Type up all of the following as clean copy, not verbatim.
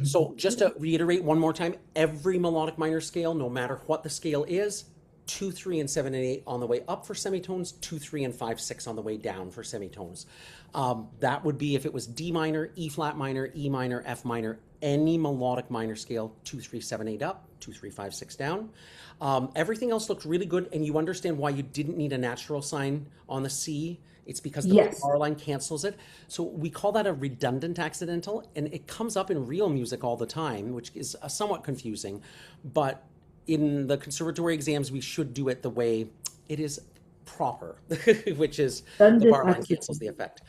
So just to reiterate one more time, every melodic minor scale, no matter what the scale is, 2, 3, and 7 and 8 on the way up for semitones, 2, 3, and 5, 6 on the way down for semitones. That would be if it was D minor, E flat minor, E minor, F minor, any melodic minor scale, 2, 3, 7, 8 up, 2, 3, 5, 6 down. Everything else looked really good, and you understand why you didn't need a natural sign on the C. It's because the Yes. bar line cancels it. So we call that a redundant accidental, and it comes up in real music all the time, which is somewhat confusing. But in the conservatory exams, we should do it the way it is proper, which is the Redundant bar line cancels accident. the effect.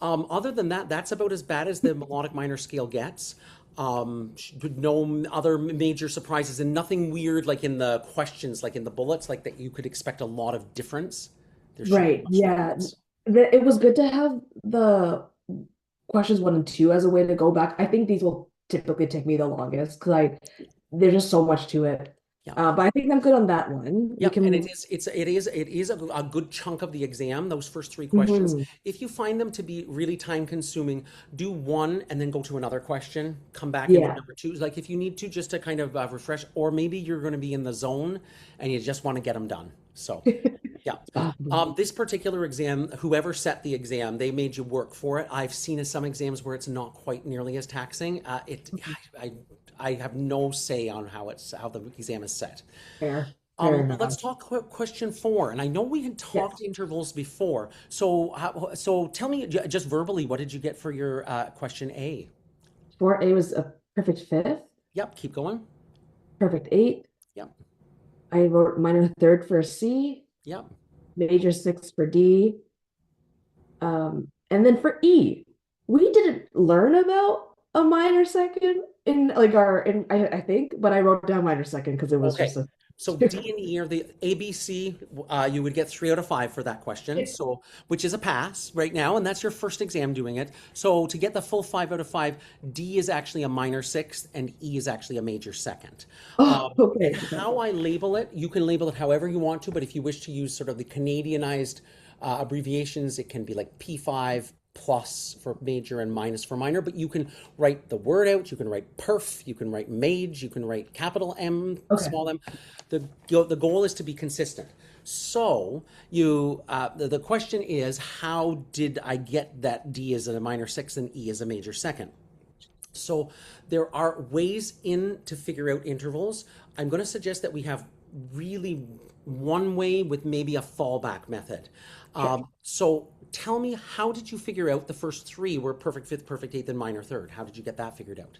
Other than that, that's about as bad as the melodic minor scale gets. No other major surprises and nothing weird like in the questions, like in the bullets, like that you could expect a lot of difference. There shouldn't be Right. much Yeah. difference. It was good to have the questions one and two as a way to go back. I think these will typically take me the longest because I there's just so much to it. Yeah. But I think I'm good on that one. We Yep, and can. it is a good chunk of the exam, those first three questions. Mhm. If you find them to be really time consuming, do one and then go to another question, come back and do Yeah. number two. Like if you need to just to kind of refresh, or maybe you're going to be in the zone and you just want to get them done. So, yeah. This particular exam, whoever set the exam, they made you work for it. I've seen in some exams where it's not quite nearly as taxing. I, I have no say on how the exam is set. Fair. Fair Let's enough. talk question four. And I know we had talked Yes. intervals before. So, so tell me just verbally, what did you get for your question A? 4A was a perfect fifth, Yep, keep going. perfect eight. Yep, I wrote minor third for a C, yep. major sixth for D. And then for E, we didn't learn about a minor second in like our in I think, but I wrote down minor second because it was Okay. just a So D and E are the ABC. You would get 3 out of 5 for that question. So, which is a pass right now, and that's your first exam doing it. So, to get the full 5 out of 5, D is actually a minor sixth, and E is actually a major second. oh, And okay. how I label it, you can label it however you want to, but if you wish to use sort of the Canadianized abbreviations, it can be like P5 plus for major and minus for minor, but you can write the word out, you can write perf, you can write mage, you can write capital M, Okay. small m. The goal is to be consistent. So the question is, how did I get that D as a minor sixth and E as a major second? So there are ways in to figure out intervals. I'm going to suggest that we have really one way with maybe a fallback method. Sure. So tell me, how did you figure out the first three were perfect fifth, perfect eighth, and minor third? How did you get that figured out?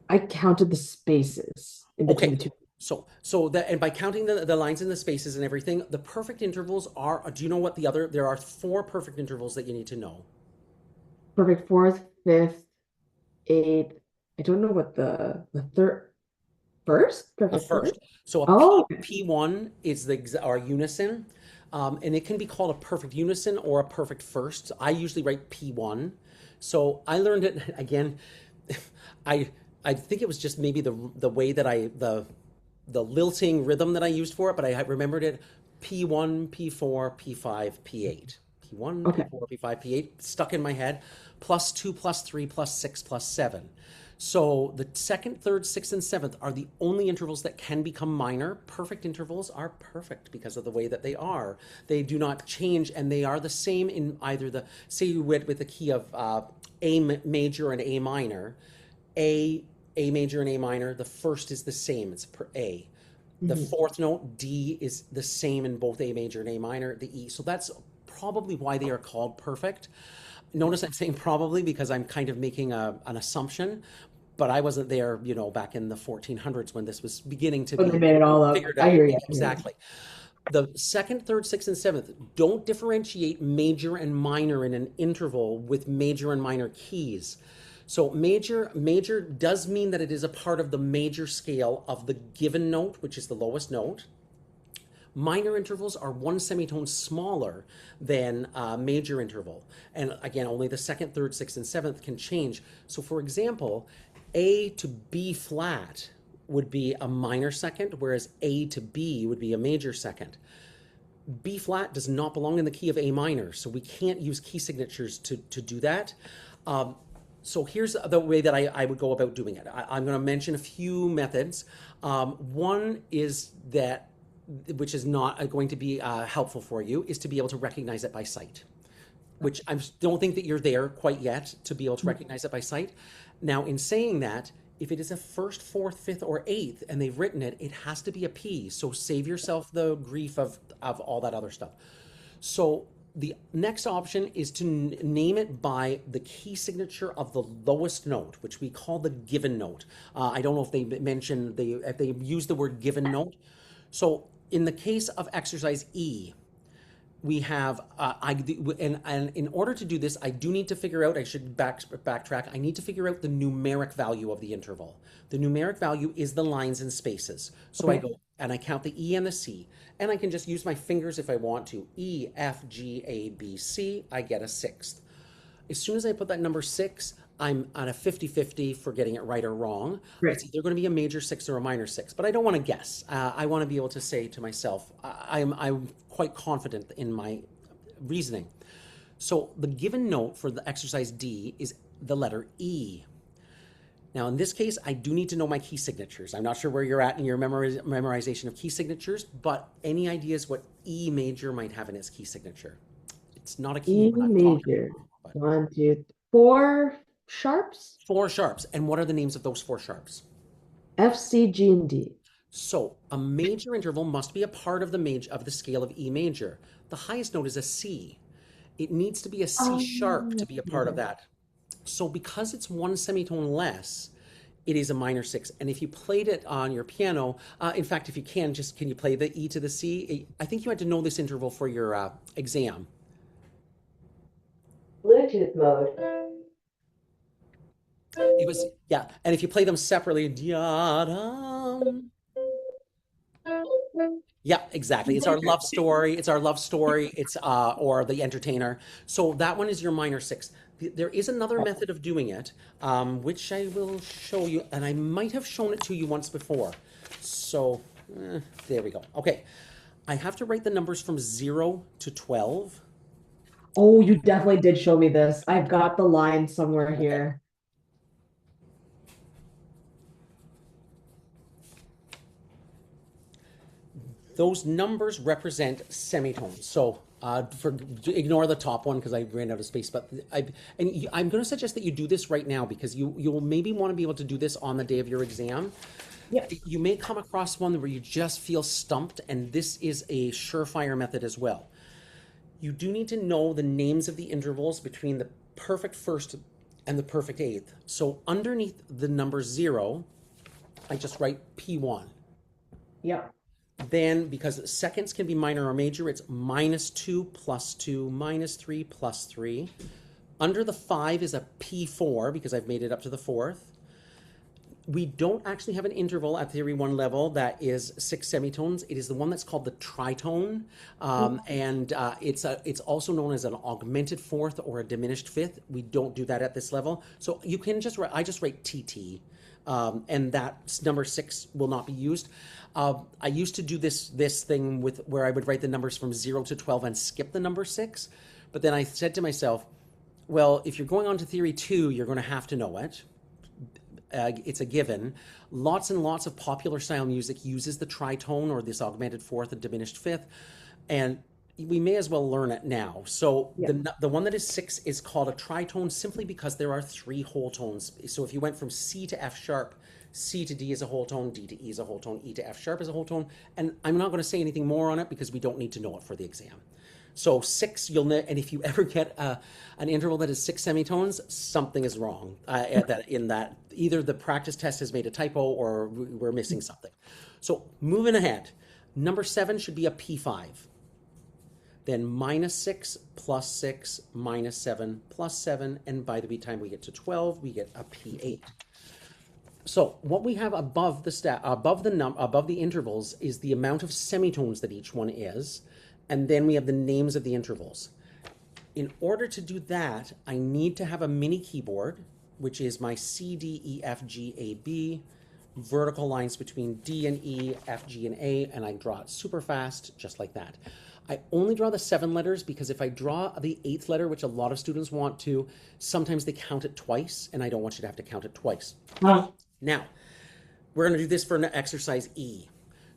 I counted the spaces in between Okay. the two. So that, and by counting the lines and the spaces and everything, the perfect intervals are, do you know what the other, there are 4 perfect intervals that you need to know. Perfect fourth, fifth, eighth. I don't know what the third first? The Perfect first. first? So a Oh, okay. P1 is our unison, and it can be called a perfect unison or a perfect first. I usually write P1. So I learned it again. I I think it was just maybe the way that the lilting rhythm that I used for it, but I remembered it P1, P4, P5, P8. P1, Okay. P4, P5, P8 stuck in my head. Plus 2, plus 3, plus 6, plus 7. So the second, third, sixth, and seventh are the only intervals that can become minor. Perfect intervals are perfect because of the way that they are. They do not change, and they are the same in either the, say you went with the key of A major and A minor, A, A major and A minor, the first is the same, it's per A. The Mhm. fourth note, D, is the same in both A major and A minor, the E. So that's probably why they are called perfect. Notice I'm saying probably because I'm kind of making an assumption, but I wasn't there, back in the 1400s when this was beginning to When they be made it all up. figured I out. hear Yeah, you. I hear you. exactly. The second, third, sixth, and seventh don't differentiate major and minor in an interval with major and minor keys. So major does mean that it is a part of the major scale of the given note, which is the lowest note. Minor intervals are one semitone smaller than a major interval. And again, only the second, third, sixth, and seventh can change. So for example, A to B flat would be a minor second, whereas A to B would be a major second. B flat does not belong in the key of A minor, so we can't use key signatures to do that. Um, So here's the way that I would go about doing it. I'm going to mention a few methods. One is that, which is not going to be helpful for you, is to be able to recognize it by sight, which I don't think that you're there quite yet to be able to recognize it by sight. Now, in saying that, if it is a first, fourth, fifth, or eighth, and they've written it, it has to be a P. So save yourself the grief of all that other stuff. So the next option is to name it by the key signature of the lowest note, which we call the given note. I don't know if they mention if they use the word given note. So in the case of exercise E, we have and in order to do this, I do need to figure out. I should backtrack. I need to figure out the numeric value of the interval. The numeric value is the lines and spaces. So I Okay. go and I count the E and the C, and I can just use my fingers if I want to. E, F, G, A, B, C. I get a sixth. As soon as I put that number six, I'm on a 50-50 for getting it right or wrong. Great. It's either going to be a major six or a minor six, but I don't want to guess. I want to be able to say to myself, I'm quite confident in my reasoning. So the given note for the exercise D is the letter E. Now, in this case, I do need to know my key signatures. I'm not sure where you're at in your memorization of key signatures, but any ideas what E major might have in its key signature? It's not a key E when I'm talking major. about, but One, two, four sharps. four sharps. And what are the names of those four sharps? F, C, G, and D. So a major interval must be a part of the scale of E major. The highest note is a C. It needs to be a C sharp to be a part of Okay. that. So because it's one semitone less, it is a minor six. And if you played it on your piano, in fact, if you can you play the E to the C? I think you had to know this interval for your exam. Bluetooth mode. It was, yeah. And if you play them separately, da-dum, yeah, exactly. It's our love story. It's our love story. It's or the entertainer. So that one is your minor six. There is another method of doing it, which I will show you, and I might have shown it to you once before. So there we go. Okay, I have to write the numbers from 0 to 12. Oh, you definitely did show me this. I've got the line somewhere Okay. here. Those numbers represent semitones. So ignore the top one because I ran out of space. But I'm going to suggest that you do this right now because you'll maybe want to be able to do this on the day of your exam. Yep. You may come across one where you just feel stumped, and this is a surefire method as well. You do need to know the names of the intervals between the perfect first and the perfect eighth. So underneath the number 0, I just write P1. Yep. Then, because seconds can be minor or major, it's -2 plus 2 minus 3 plus 3. Under the 5 is a P4 because I've made it up to the fourth. We don't actually have an interval at Theory 1 level that is 6 semitones. It is the one that's called the tritone, and it's also known as an augmented fourth or a diminished fifth. We don't do that at this level. So you can just write, I just write TT, and that number 6 will not be used. I used to do this thing with where I would write the numbers from 0 to 12 and skip the number 6, but then I said to myself, well, if you're going on to Theory 2, you're going to have to know it. It's a given. Lots and lots of popular style music uses the tritone or this augmented fourth and diminished fifth, and we may as well learn it now. So Yep. the one that is 6 is called a tritone simply because there are 3 whole tones. So if you went from C to F sharp, C to D is a whole tone, D to E is a whole tone, E to F sharp is a whole tone, and I'm not going to say anything more on it because we don't need to know it for the exam. So 6, and if you ever get an interval that is 6 semitones, something is wrong. In that either the practice test has made a typo or we're missing something. So moving ahead, number 7 should be a P5. Then -6 plus 6 minus 7 plus 7, and by the time we get to 12, we get a P8. So what we have above the intervals is the amount of semitones that each one is, and then we have the names of the intervals. In order to do that, I need to have a mini keyboard, which is my C, D, E, F, G, A, B, vertical lines between D and E, F, G, and A, and I draw it super fast, just like that. I only draw the 7 letters because if I draw the 8th letter, which a lot of students want to, sometimes they count it twice, and I don't want you to have to count it twice. Oh. Now, we're going to do this for exercise E.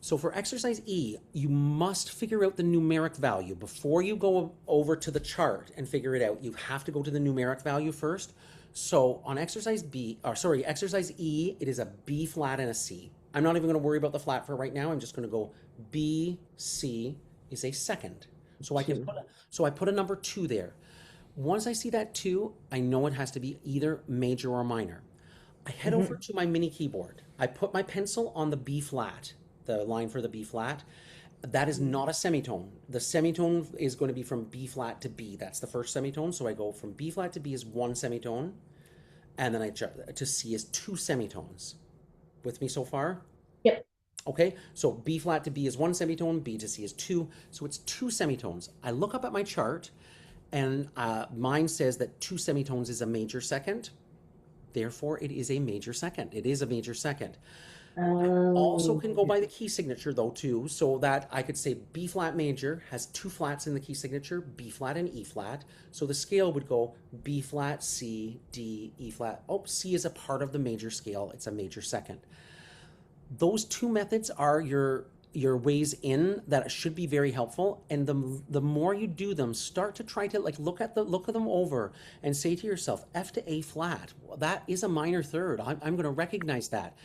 So for exercise E, you must figure out the numeric value. Before you go over to the chart and figure it out, you have to go to the numeric value first. So on exercise exercise E, it is a B flat and a C. I'm not even going to worry about the flat for right now. I'm just going to go B, C is a second. So I can put a number 2 there. Once I see that 2, I know it has to be either major or minor. I head over to my mini keyboard. I put my pencil on the B flat, the line for the B flat. That is not a semitone. The semitone is going to be from B flat to B. That's the first semitone. So I go from B flat to B is 1 semitone, and then I jump to C is 2 semitones. With me so far? Yep. Okay, so B flat to B is 1 semitone, B to C is 2, so it's 2 semitones. I look up at my chart, and mine says that 2 semitones is a major second. Therefore, it is a major second. It is a major second. Also can go by the key signature though too, so that I could say B flat major has 2 flats in the key signature, B flat and E flat. So the scale would go B flat, C, D, E flat. Oh, C is a part of the major scale. It's a major second. Those 2 methods are your ways in that should be very helpful, and the more you do them, start to try to like look at them over and say to yourself, F to A flat, well, that is a minor third. I'm going to recognize that.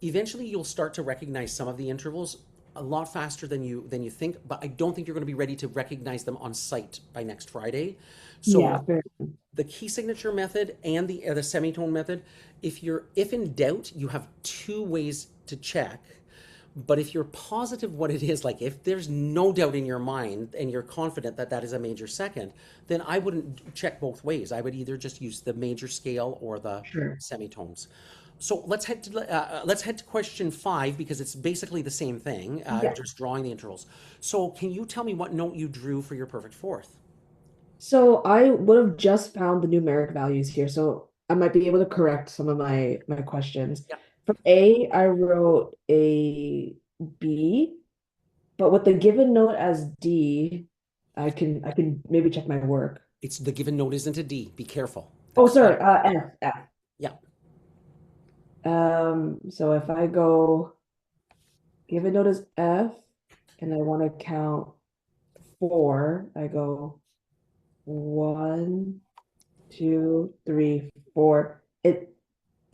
Eventually you'll start to recognize some of the intervals a lot faster than you think, but I don't think you're going to be ready to recognize them on site by next Friday. So Yeah, the key signature method and the semitone method, if in doubt, you have 2 ways to check. But if you're positive what it is, like if there's no doubt in your mind and you're confident that that is a major second, then I wouldn't check both ways. I would either just use the major scale or the sure. semitones. So let's head to question 5 because it's basically the same thing, Yeah. just drawing the intervals. So can you tell me what note you drew for your perfect fourth? So I would have just found the numeric values here, so I might be able to correct some of my questions. Yeah, For A, I wrote a B, but with the given note as D, I can maybe check my work. it's the given note isn't a D. Be careful. Oh, sorry, F. Yeah. So if I go given note as F and I want to count 4, I go 1, 2, 3, 4.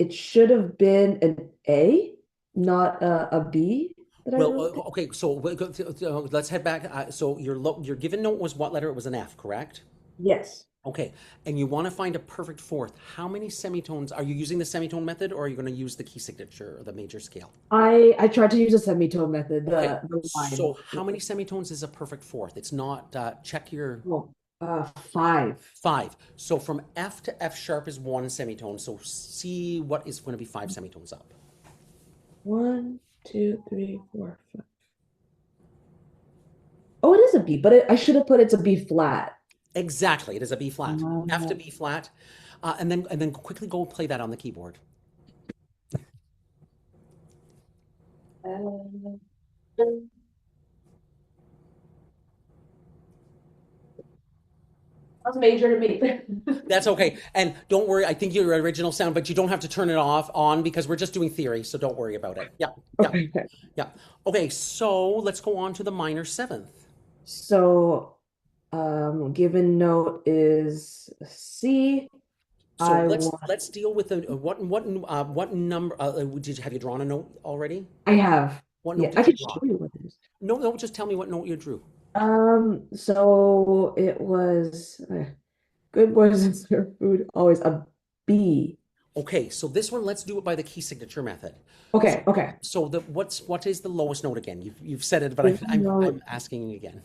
It should have been an A, not a B that I Well, wrote. okay. So let's head back. So your given note was what letter? It was an F, correct? Yes. Okay. And you want to find a perfect fourth. How many semitones are you using the semitone method, or are you going to use the key signature or the major scale? I tried to use a semitone method, Okay. the line. So how many semitones is a perfect fourth? It's not. Check your Oh, 5. 5. So from F to F sharp is 1 semitone. So see what is going to be 5 semitones up. 1, 2, 3, 4, 5. Oh, it is a B, but I should have put it's a B flat. Exactly. It is a B flat. F to Uh, B flat. And then quickly go play that on the keyboard. uh, That's major to me. That's okay. And don't worry, I think your original sound, but you don't have to turn it off on because we're just doing theory, so don't worry about it. Yeah, yeah, Okay. yeah. Okay, so let's go on to the minor seventh. So, given note is C. So I let's want. let's deal with the what number have you drawn a note already? I have. What Yeah, note I did you can show draw? you what it is. No, no, just tell me what note you drew. So it was good boys and serve food, always a B. Okay, so this one, let's do it by the key signature method. So, Okay, okay. what is the lowest note again? You've said it, but Given I'm note, asking again.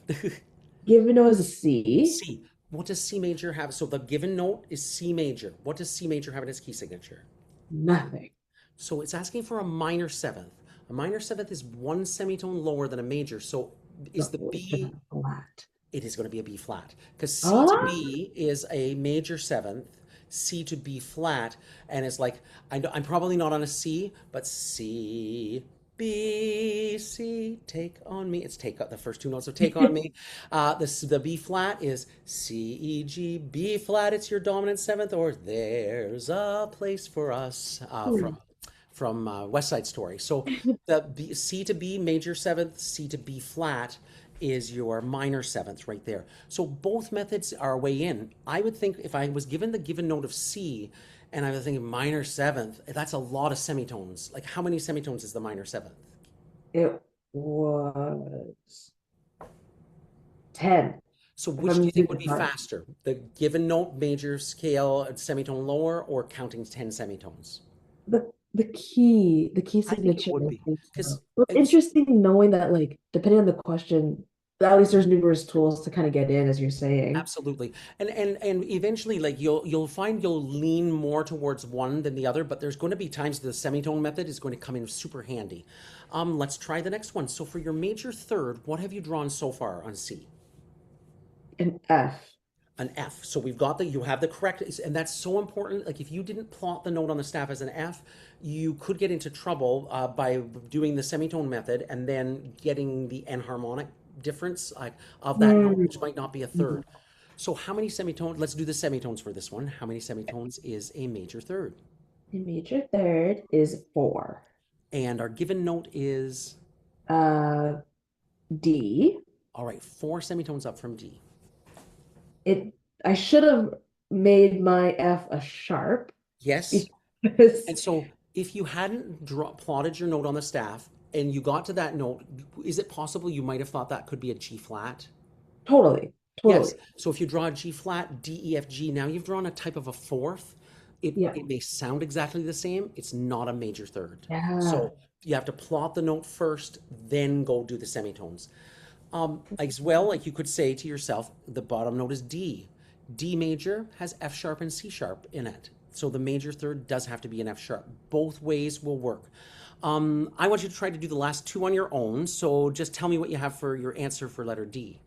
given note is a C. C. What does C major have? So the given note is C major. What does C major have in its key signature? Nothing. So it's asking for a minor seventh. A minor seventh is 1 semitone lower than a major. So is the So it's B, a flat. it is going to be a B flat. Because C to Ah, B is a major seventh, C to B flat, and it's like, I'm probably not on a C, but C. B, C, take on me. It's take the first two notes of take on me. The B flat is C, E, G, B flat. It's your dominant seventh, or there's a place for us Hmm. from West Side Story. So the C to B major seventh, C to B flat is your minor seventh right there. So both methods are a way in. I would think if I was given the given note of C and I was thinking minor seventh, that's a lot of semitones. Like how many semitones is the minor seventh? It was 10. So If which I'm do you think using would the be part. faster? The given note, major scale, semitone lower, or counting 10 semitones? The key I think it signature, would I be think because so. Well, it's interesting knowing that, like, depending on the question, at least there's numerous tools to kind of get in, as you're saying. absolutely. And eventually like you'll find you'll lean more towards one than the other, but there's going to be times the semitone method is going to come in super handy. Let's try the next one. So for your major third, what have you drawn so far on C? An F. An F. So we've got you have the correct, and that's so important. Like if you didn't plot the note on the staff as an F, you could get into trouble by doing the semitone method and then getting the enharmonic difference of that note, Hmm. which might not be a third. So how many semitones? Let's do the semitones for this one. How many semitones is a major third? A major third is 4. And our given note is, Uh, D. all right, four semitones up from D. It. I should have made my F a sharp Yes. because And so if you hadn't plotted your note on the staff and you got to that note, is it possible you might have thought that could be a G flat? totally, Yes. totally. So if you draw a G flat, D, E, F, G, now you've drawn a type of a fourth. It, Yeah. it may sound exactly the same. It's not a major third. Yeah. So you have to plot the note first, then go do the semitones. As well, like you could say to yourself, the bottom note is D. D major has F sharp and C sharp in it. So the major third does have to be an F sharp. Both ways will work. I want you to try to do the last two on your own. So just tell me what you have for your answer for letter D.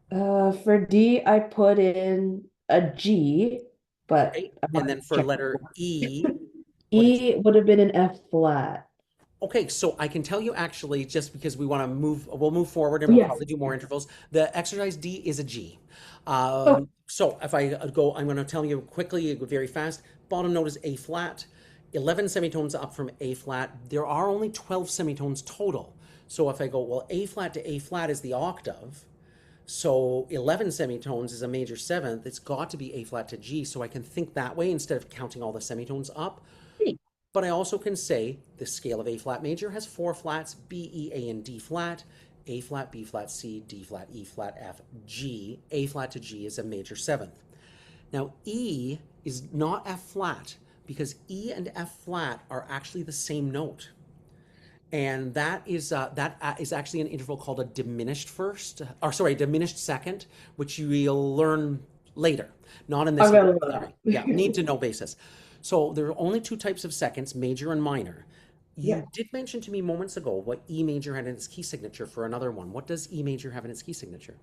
For D, I put in a G, but Okay. I And want to then for check. letter E, what did you? E would have been an F flat. Okay, so I can tell you actually, just because we want to move, we'll move forward and Oh, we'll yes. probably do more intervals. The exercise D is a G. Oh, So if I go, I'm going to tell you quickly, very fast. Bottom note is A flat, 11 semitones up from A flat. There are only 12 semitones total. So if I go, well, A flat to A flat is the octave. So 11 semitones is a major seventh. It's got to be A flat to G. So I can think that way instead of counting all the semitones up. hey. But I also can say the scale of A flat major has four flats: B, E, A, and D flat. A flat, B flat, C, D flat, E flat, F, G. A flat to G is a major seventh. Now E is not F flat because E and F flat are actually the same note. And that is actually an interval called a diminished first, or sorry, diminished second, which you'll learn later, not in this I'm gonna look vocabulary. it Yeah, up. need to know basis. So there are only two types of seconds, major and minor. Yeah. You did mention to me moments ago what E major had in its key signature for another one. What does E major have in its key signature?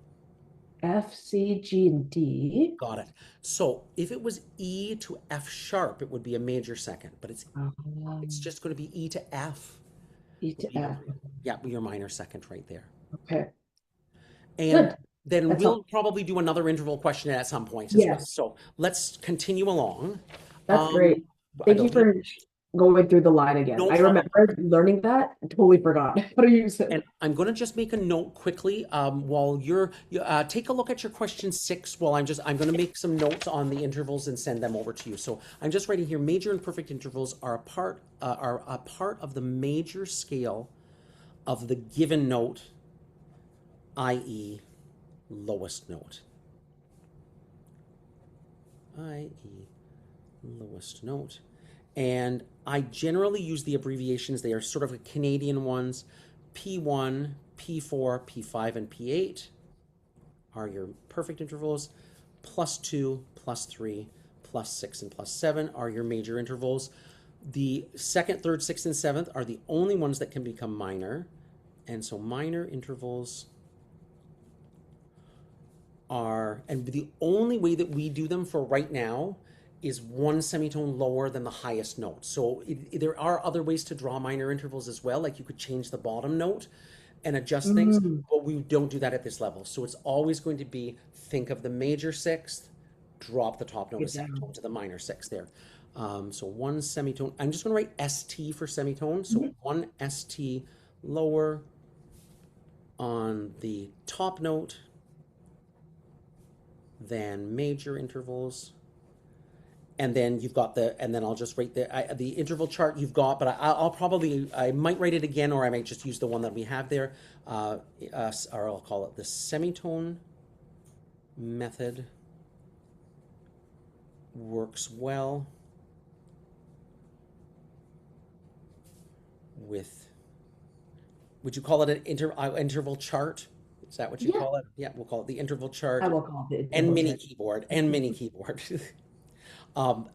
F, C, G, and D. Got it. So if it was E to F sharp, it would be a major second, but it's just going to be E to F E would to be your F. yeah, your minor second right there. Okay. And Good. then That's all. we'll probably do another interval question at some point as well. Yes. So let's continue along. That's Um, great. I Thank you believe for going through the line again. no I problem. remember learning that and totally forgot how to use And it. I'm going to just make a note quickly while take a look at your question 6 while I'm going to make some notes on the intervals and send them over to you. So I'm just writing here, major and perfect intervals are a part of the major scale of the given note, i.e. lowest note, i.e. lowest note. And I generally use the abbreviations. They are sort of Canadian ones. P1, P4, P5, and P8 are your perfect intervals. +2, +3, +6, and +7 are your major intervals. The second, third, sixth, and seventh are the only ones that can become minor. And so minor intervals and the only way that we do them for right now is one semitone lower than the highest note. So there are other ways to draw minor intervals as well. Like you could change the bottom note and adjust things, Mm, but we don't do that at this level. So it's always going to be think of the major sixth, drop the top note a get down. semitone to the minor sixth there. So one semitone. I'm just going to write ST for semitone. So Mhm. one ST lower on the top note than major intervals. And then you've got and then I'll just write the interval chart you've got, but I'll probably, I might write it again, or I might just use the one that we have there, or I'll call it the semitone method works well with, would you call it an interval chart? Is that what you Yeah, call it? Yeah, we'll call it the interval I chart will call it the and interval mini chart. keyboard and mini keyboard.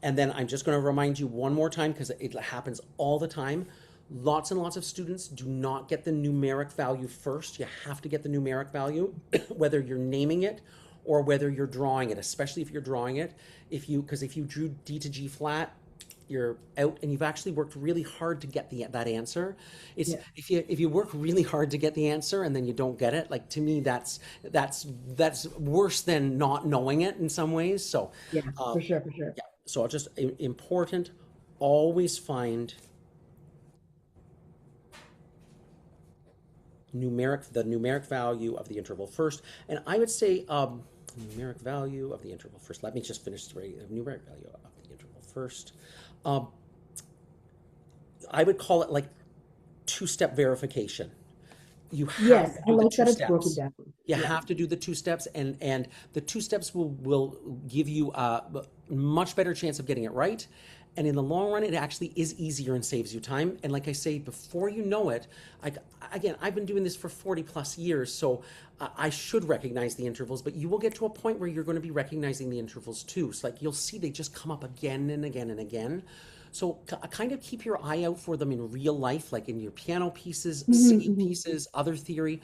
And then I'm just going to remind you one more time because it happens all the time. Lots and lots of students do not get the numeric value first. You have to get the numeric value, whether you're naming it or whether you're drawing it, especially if you're drawing it. Because if you drew D to G flat, you're out and you've actually worked really hard to get that answer. It's Yeah, if you work really hard to get the answer and then you don't get it, like to me that's worse than not knowing it in some ways. So yeah, uh, for sure, for sure. yeah, so I'll just important, always find the numeric value of the interval first. And I would say numeric value of the interval first. Let me just finish the numeric value of the interval first. Um, I would call it like two-step verification. You have Yes, to I do the like two that it's broken steps. down. You Yeah, have to do the two steps, and the two steps will give you a much better chance of getting it right. And in the long run, it actually is easier and saves you time. And like I say, before you know it, I, again, I've been doing this for 40 plus years, so I should recognize the intervals, but you will get to a point where you're going to be recognizing the intervals too. So like you'll see they just come up again and again and again. So kind of keep your eye out for them in real life, like in your piano pieces, hmm, singing hmm. pieces, other theory.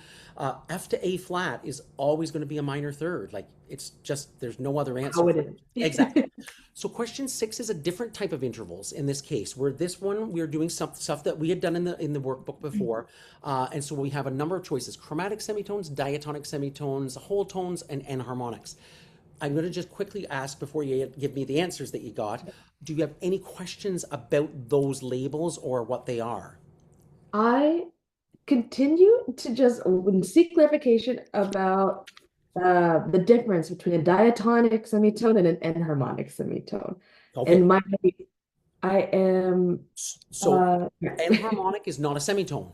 F to A flat is always going to be a minor third. Like it's just, there's no other answer How it for it. is. Exactly. So question 6 is a different type of intervals in this case, where this one we're doing some stuff that we had done in the workbook before. And so we have a number of choices: chromatic semitones, diatonic semitones, whole tones, and enharmonics. I'm going to just quickly ask before you give me the answers that you got. Do you have any questions about those labels or what they are? I continue to just seek clarification about the difference between a diatonic semitone and an enharmonic semitone. Okay. And I am, So yeah. enharmonic is not a semitone.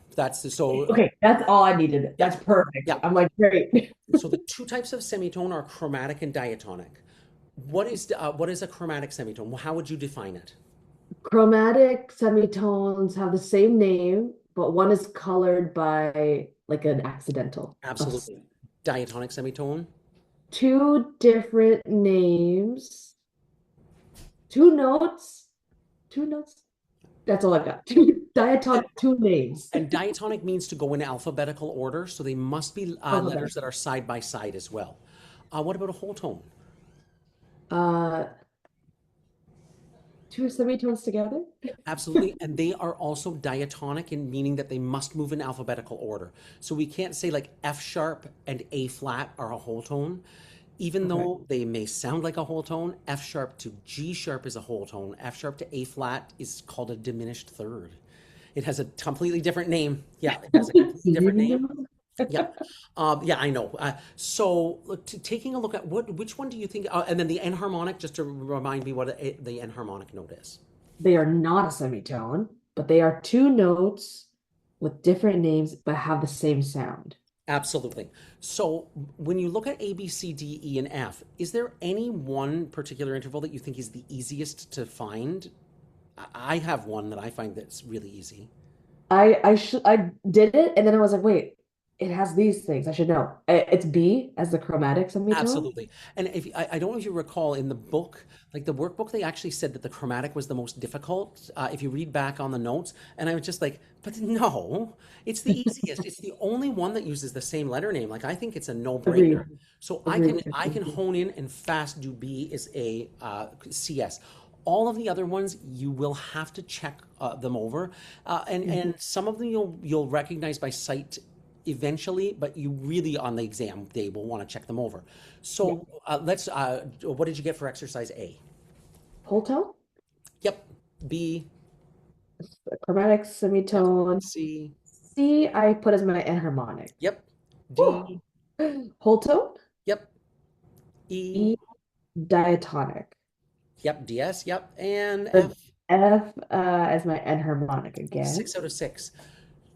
Okay, that's all I needed. Yeah, That's perfect. yeah. I'm like, great. So the two types of semitone are chromatic and diatonic. What is a chromatic semitone? Well, how would you define it? Chromatic semitones have the same name, but one is colored by like an accidental of Absolutely. Diatonic semitone. two different names, two notes, two notes. That's all I've got. Two And, diatonic, two names. and diatonic means to go in alphabetical order, so they must be letters that Alphabetical. are side by side as well. What about a whole tone? Uh, two semitones together. Absolutely. And they are also diatonic in meaning that they must move in alphabetical order. So we can't say like F sharp and A flat are a whole tone. Even Okay. though they may sound like a whole tone, F sharp to G sharp is a whole tone. F sharp to A flat is called a diminished third. It has a completely different name. Yeah, it has a completely different name. Yeah, yeah, I know. So, look, taking a look at which one do you think? And then the enharmonic, just to remind me what the enharmonic note is. They are not a semitone, but they are two notes with different names but have the same sound. Absolutely. So when you look at A, B, C, D, E, and F, is there any one particular interval that you think is the easiest to find? I have one that I find that's really easy. I did it and then I was like, wait. it has these things. I should know. It's B as the chromatic semitone. Absolutely. And if I don't know if you recall in the book, like the workbook, they actually said that the chromatic was the most difficult. If you read back on the notes, and I was just like, but no, it's the easiest. It's the only one that uses the same letter name. Like I think it's a Agreed. no-brainer. So Agreed. I can hone in and fast do B is a CS. All of the other ones you will have to check them over, Mhm. and some of them you'll recognize by sight eventually, but you really on the exam day will want to check them over. Yeah. So let's. What did you get for exercise A? Whole tone, Yep. B. chromatic Yep. semitone. C. C, I put as my enharmonic. Yep. Oh. D. Whole tone. Yep. E. E, diatonic. Yep. DS. Yep. And The F. F as my enharmonic again. 6 out of 6.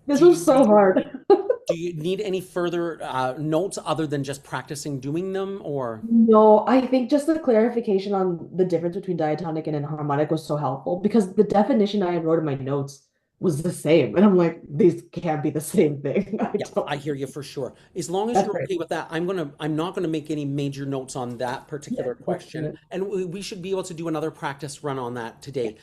This Do you was so need hard. do you need any further notes other than just practicing doing them, or? No, I think just the clarification on the difference between diatonic and enharmonic was so helpful because the definition I wrote in my notes was the same. And I'm like, these can't be the same thing. I Yeah, don't. I hear you for sure. As long as That's you're great. okay with that, I'm not gonna make any major notes on that Yeah, particular let's do question, it. and we should be able to do another practice run on that today.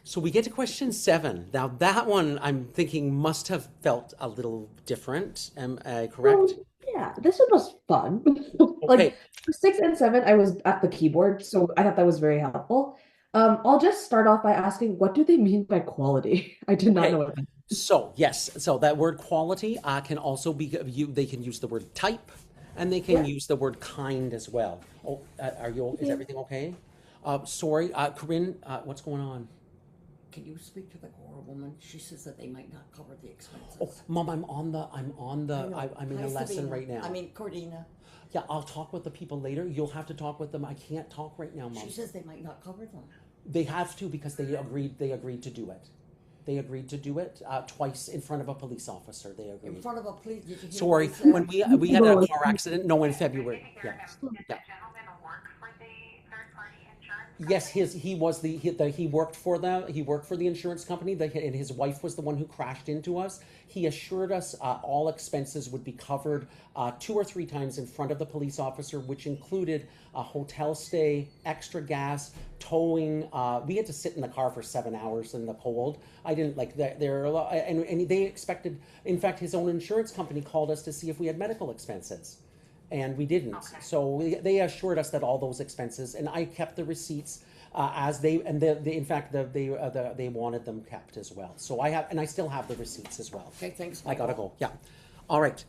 So we get to question 7. Now that one I'm thinking must have felt a little different. Am I correct? Yeah, this one was fun. Okay, Like for 6 and 7, I was at the keyboard, so I thought that was very helpful. I'll just start off by asking, what do they mean by quality? I did not know okay. what that. So yes, so that word quality can also be you. They can use the word type, and they can Yeah. use the word kind as well. Oh, are you? Is everything okay? Sorry, Corinne, what's going on? Can you speak to the Cora woman? She says that they might not cover the Oh, expenses. Mom, I know. I'm in Hi, a lesson Sabina. right now. I mean, Cordina. Yeah, I'll talk with the people later. You'll have to talk with them. I can't talk right now, She Mom. says they might not cover them. They have to because they agreed to do it. They agreed to do it twice in front of a police officer. They In agreed. front of a police, did you hear what Sorry, he said? when we had a car accident, no, in February. Yeah, yeah. Yes, he worked for he worked for the insurance company. And his wife was the one who crashed into us. He assured us all expenses would be covered 2 or 3 times in front of the police officer, which included a hotel stay, extra gas, towing. We had to sit in the car for 7 hours in the cold. I didn't like that. There are a lot, and they expected. In fact, his own insurance company called us to see if we had medical expenses, and we didn't. Okay. So they assured us that all those expenses, and I kept the receipts as they, and in fact, they wanted them kept as well. So I have, and I still have the receipts as well. Okay, thanks, I gotta Michael. go. Yeah. All right.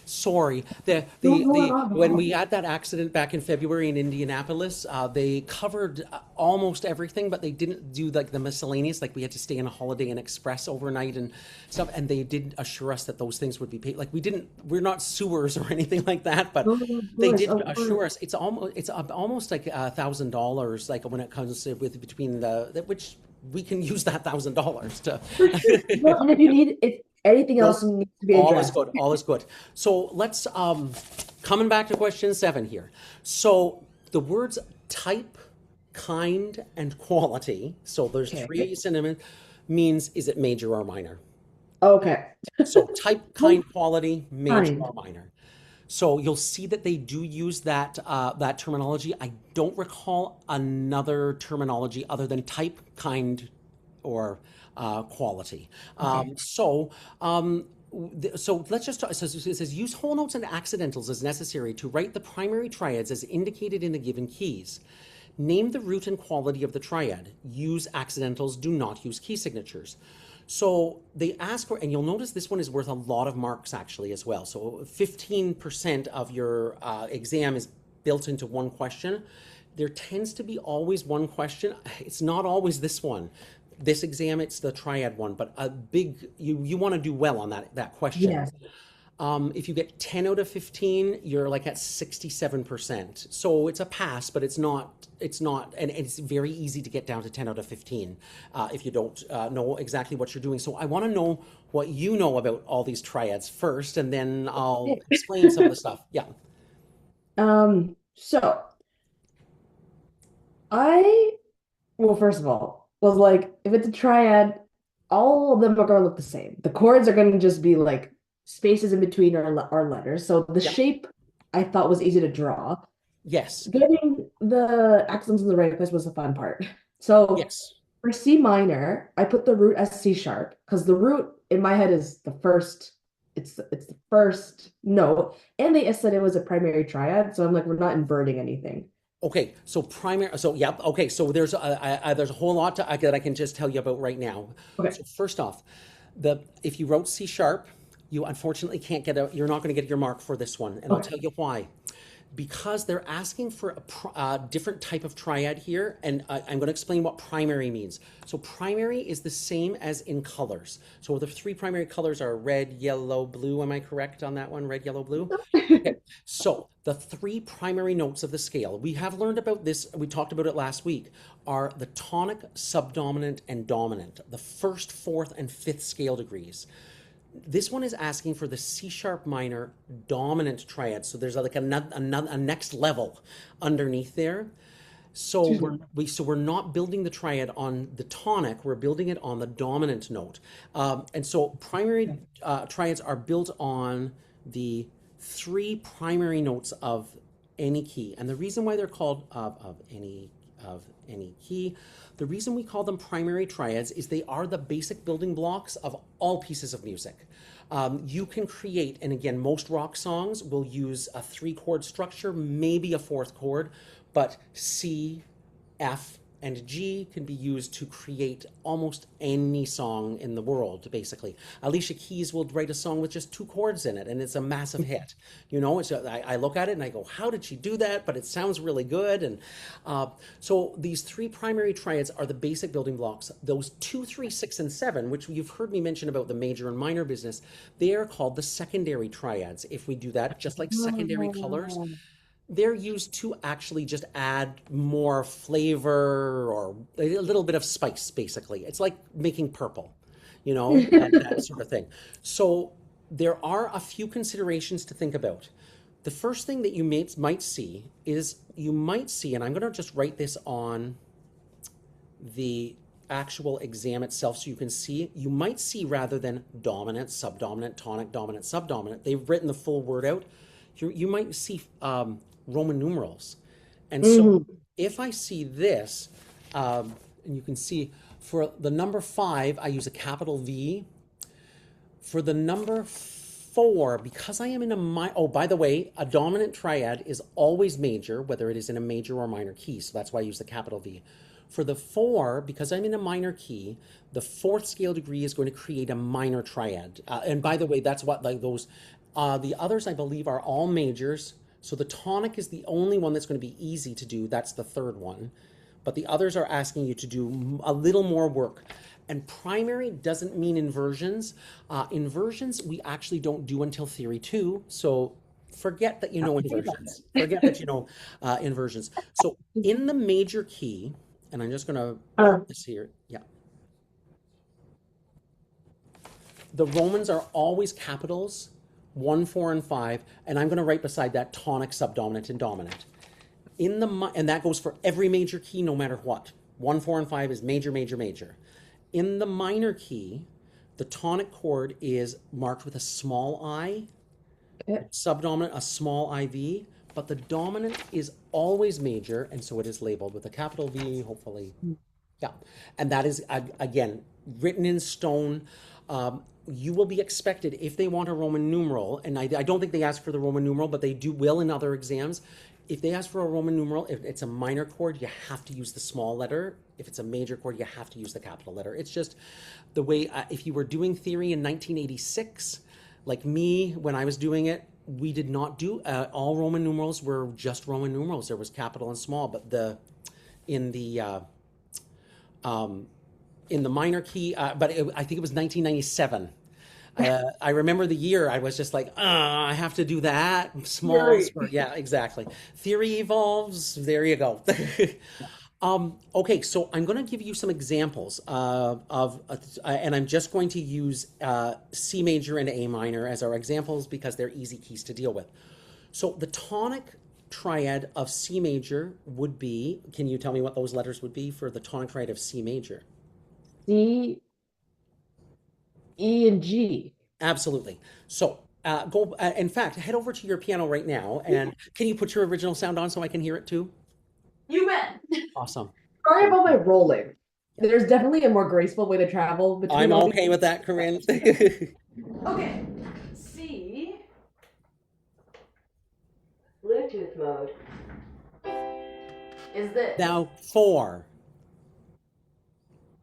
Sorry. No, no, no, When no. we had that accident back in February in Indianapolis, they covered almost everything, but they didn't do like the miscellaneous. Like we had to stay in a Holiday Inn Express overnight and stuff. And they did assure us that those things would be paid. Like we're not sewers or anything like that, but No, no, of they course, did of course. assure us. It's almost like $1,000. Like when it comes to with between which we can use that $1,000 to. For sure. Well, and if you need, if anything else Nope. needs to be All is addressed, good. All is good. So let's coming back to question 7 here. So the words type, kind, and quality. So there's okay. 3 synonyms. Means is it major or minor? Okay. So type, Oh, kind, quality, major kind. or minor. So you'll see that they do use that terminology. I don't recall another terminology other than type, kind, or quality. Okay. So let's just talk. It says use whole notes and accidentals as necessary to write the primary triads as indicated in the given keys. Name the root and quality of the triad. Use accidentals. Do not use key signatures. So they ask for, and you'll notice this one is worth a lot of marks actually as well. So 15% of your exam is built into one question. There tends to be always one question. It's not always this one. This exam, it's the triad one, but a big, you want to do well on that question. Yes. If you get 10 out of 15, you're like at 67%. So it's a pass, but and it's very easy to get down to 10 out of 15 if you don't know exactly what you're doing. So I want to know what you know about all these triads first, and then I'll explain some of the stuff. Yeah. So I, well, first of all, was like, if it's a triad, all of them are going to look the same. The chords are going to just be like spaces in between our letters. So the Yeah. shape I thought was easy to draw. Yes. Getting the accents in the right place was the fun part. So Yes. for C minor, I put the root as C sharp because the root in my head is the first. It's the first note, and they said it was a primary triad. So I'm like, we're not inverting anything. Okay, so primary, so yeah, okay, so there's a whole lot that I can just tell you about right now. Okay. So first off, the if you wrote C sharp, you unfortunately can't get a, you're not going to get your mark for this one, and I'll Okay. tell you why. Because they're asking for a different type of triad here, and I'm going to explain what primary means. So primary is the same as in colors. So the three primary colors are red, yellow, blue. Am I correct on that one? Red, yellow, blue? Okay, so the three primary notes of the scale, we have learned about this, we talked about it last week, are the tonic, subdominant, and dominant, the first, fourth, and fifth scale degrees. This one is asking for the C sharp minor dominant triad. So there's like a next level underneath there. So Excuse me. we're not building the triad on the tonic. We're building it on the dominant note. And so primary triads are built on the three primary notes of any key. And the reason why they're called of any key, the reason we call them primary triads is they are the basic building blocks of all pieces of music. You can create, and again, most rock songs will use a three chord structure, maybe a fourth chord, but C, F, and G can be used to create almost any song in the world, basically. Alicia Keys will write a song with just two chords in it, and it's a massive hit. I look at it and I go, how did she do that? But it sounds really good. And so these three primary triads are the basic building blocks. Those 2, 3, 6, and 7, which you've heard me mention about the major and minor business, they are called the secondary triads. If we do that, just like secondary colors, Oh. they're used to actually just add more flavor or a little bit of spice, basically. It's like making purple, that sort of thing. So there are a few considerations to think about. The first thing that you might see is you might see, and I'm going to just write this on the actual exam itself so you can see, you might see rather than dominant, subdominant, tonic, dominant, subdominant, they've written the full word out. You might see Roman numerals. And so Mhm. if I see this, and you can see for the number 5, I use a capital V. For the number 4, because I am in oh, by the way, a dominant triad is always major, whether it is in a major or minor key. So that's why I use the capital V. For the 4, because I'm in a minor key, the fourth scale degree is going to create a minor triad. And by the way, that's what like those, the others I believe are all majors. So the tonic is the only one that's going to be easy to do. That's the third one. But the others are asking you to do a little more work. And primary doesn't mean inversions. Inversions we actually don't do until theory 2. So forget that you know Think about inversions. Forget that it. you know inversions. So in the major key, and I'm just going to Uh, put this here. Yeah. The Romans are always capitals, 1, 4, and 5. And I'm going to write beside that tonic, subdominant, and dominant. And that goes for every major key no matter what. 1, 4, and 5 is major, major, major. In the minor key, the tonic chord is marked with a small I, okay. subdominant a small IV, but the dominant is always major, and so it is labeled with a capital V, hopefully. Yeah, and that is again written in stone. You will be expected if they want a Roman numeral, and I don't think they ask for the Roman numeral, but they will in other exams. If they ask for a Roman numeral, if it's a minor chord, you have to use the small letter. If it's a major chord, you have to use the capital letter. It's just the way, if you were doing theory in 1986, like me, when I was doing it, we did not do, all Roman numerals were just Roman numerals. There was capital and small, but in the, um, in the minor key, I think it was 1997. I remember the year I was just like, I have to do that. Smalls Right. for, yeah, exactly. Theory evolves. There you go. Okay, so I'm going to give you some examples and I'm just going to use C major and A minor as our examples because they're easy keys to deal with. So the tonic triad of C major would be, can you tell me what those letters would be for the tonic triad of C major? C E and G. Absolutely. So go, in fact, head over to your piano right now, and can you put your original sound on so I can hear it too? You bet. Awesome. Sorry about my rolling. Yeah. There's definitely a more graceful way to travel between I'm all okay these. with that, Corinne. Okay. C. Bluetooth mode. Is this Now, four.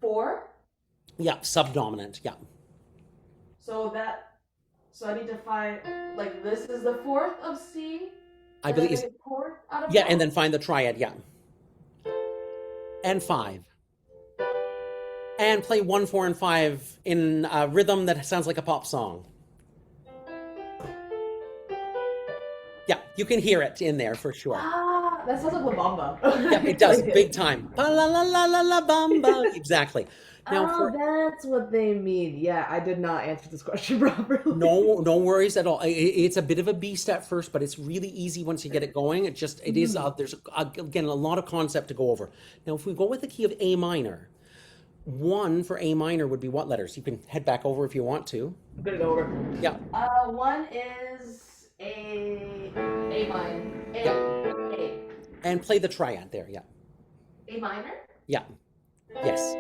4? Yeah, subdominant. Yeah. So I need to find, like, this is the fourth of C, I and then believe, I get chord out of yeah, that? and then find the triad. Yeah. And five. And play one, four, and five in a rhythm that sounds like a pop song. Yeah, you can hear it in there for sure. Ah, that sounds like La Bamba. Yeah, it does, big time. Ba la la la la la bamba. Exactly. Now Oh, for that's what they mean. Yeah, I did not answer this question properly. no worries at all. It's a bit of a beast at first, but it's really easy once you get it going. It is there's again a lot of concept to go over. Now if we go with the key of A minor, one for A minor would be what letters? You can head back over if you want to. I'm gonna go over. Yeah, One is A minor. yeah, A. and play the triad there. Yeah, A minor? yeah, yes.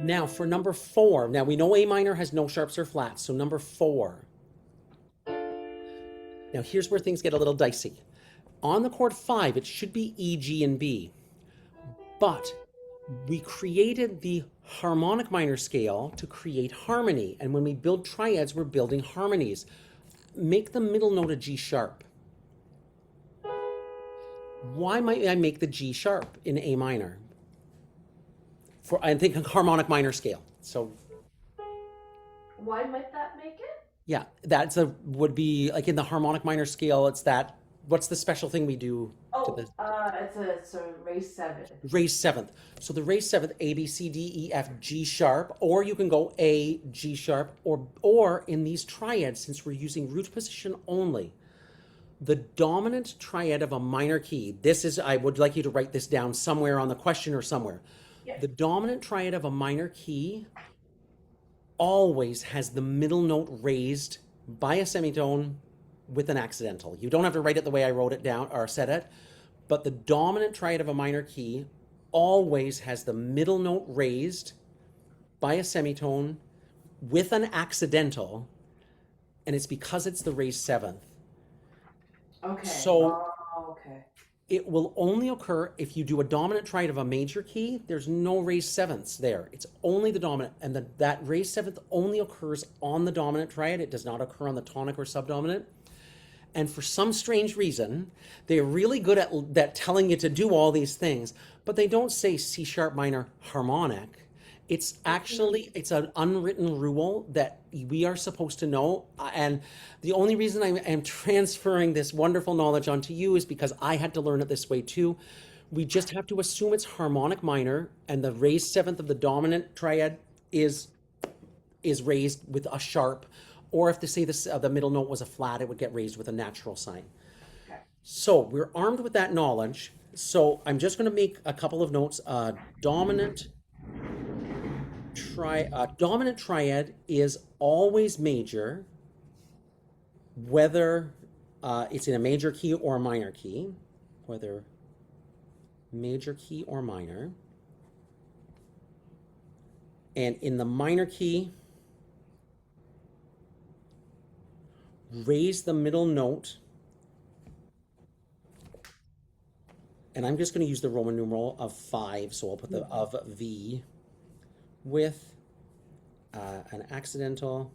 Now for number four, now we know A minor has no sharps or flats, so number four. Now here's where things get a little dicey. On the chord five, it should be E, G, and B, but we created the harmonic minor scale to create harmony, and when we build triads, we're building harmonies. Make the middle note a G sharp. Why might I make the G sharp in A minor? I think a harmonic minor scale. So Why might that make it? yeah, would be like in the harmonic minor scale. It's that. What's the special thing we do to Oh, the it's a raised 7. raised seventh? So the raised seventh, A, B, C, D, E, F, G sharp, or you can go A, G sharp, or in these triads, since we're using root position only, the dominant triad of a minor key. I would like you to write this down somewhere on the question or somewhere. Yes. The dominant triad of a minor key always has the middle note raised by a semitone with an accidental. You don't have to write it the way I wrote it down or said it, but the dominant triad of a minor key always has the middle note raised by a semitone with an accidental, and it's because it's the raised seventh. Okay. So Okay. it will only occur if you do a dominant triad of a major key. There's no raised sevenths there. It's only the dominant, and that raised seventh only occurs on the dominant triad. It does not occur on the tonic or subdominant. And for some strange reason, they're really good at telling you to do all these things, but they don't say C sharp minor harmonic. It's an unwritten rule that we are supposed to know. And the only reason I am transferring this wonderful knowledge onto you is because I had to learn it this way too. We just have to assume it's harmonic minor, and the raised seventh of the dominant triad is raised with a sharp, or if they say the middle note was a flat, it would get raised with a natural sign. Okay. So we're armed with that knowledge. So I'm just going to make a couple of notes. Dominant triad is always major, whether it's in a major key or a minor key, whether major key or minor. And in the minor key, raise the middle note, and I'm just going to use the Roman numeral of 5, so I'll put the of V with an accidental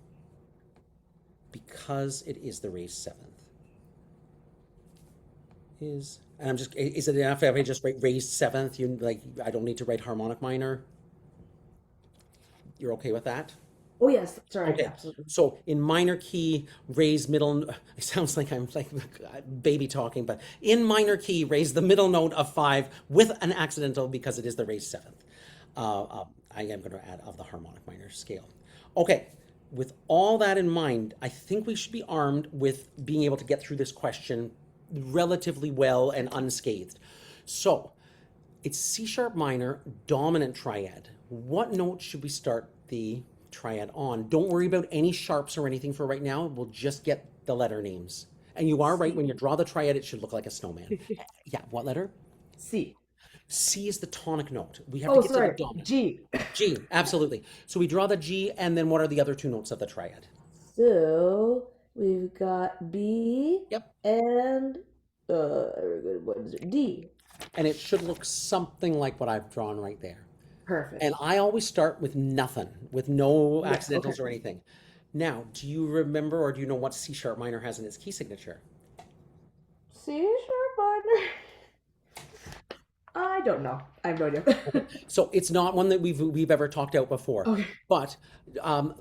because it is the raised seventh. Is it enough if I just write raised seventh? I don't need to write harmonic minor. You're okay with that? Oh yes, sorry. Okay, Absolutely. so in minor key, raise middle, it sounds like I'm like baby talking, but in minor key, raise the middle note of 5 with an accidental because it is the raised seventh. I am going to add of the harmonic minor scale. Okay, with all that in mind, I think we should be armed with being able to get through this question relatively well and unscathed. So, it's C sharp minor, dominant triad. What note should we start the triad on. Don't worry about any sharps or anything for right now. We'll just get the letter names. And you are right, when you C. draw the triad, it should look like a snowman. Yeah, what letter? C. C is the tonic note. We have to Oh, get to the sorry. dominant. G. G, absolutely. So we draw the G, and then what are the other two notes of the triad? So we've got B Yep. and what is it? D. And it should look something like what I've drawn right there. And Perfect. I always start with nothing, with no Yes. Okay. accidentals or anything. Now, do you remember or do you know what C sharp minor has in its key signature? C sharp minor. I don't know. I have no idea. So it's not one that we've ever talked out before. Okay. But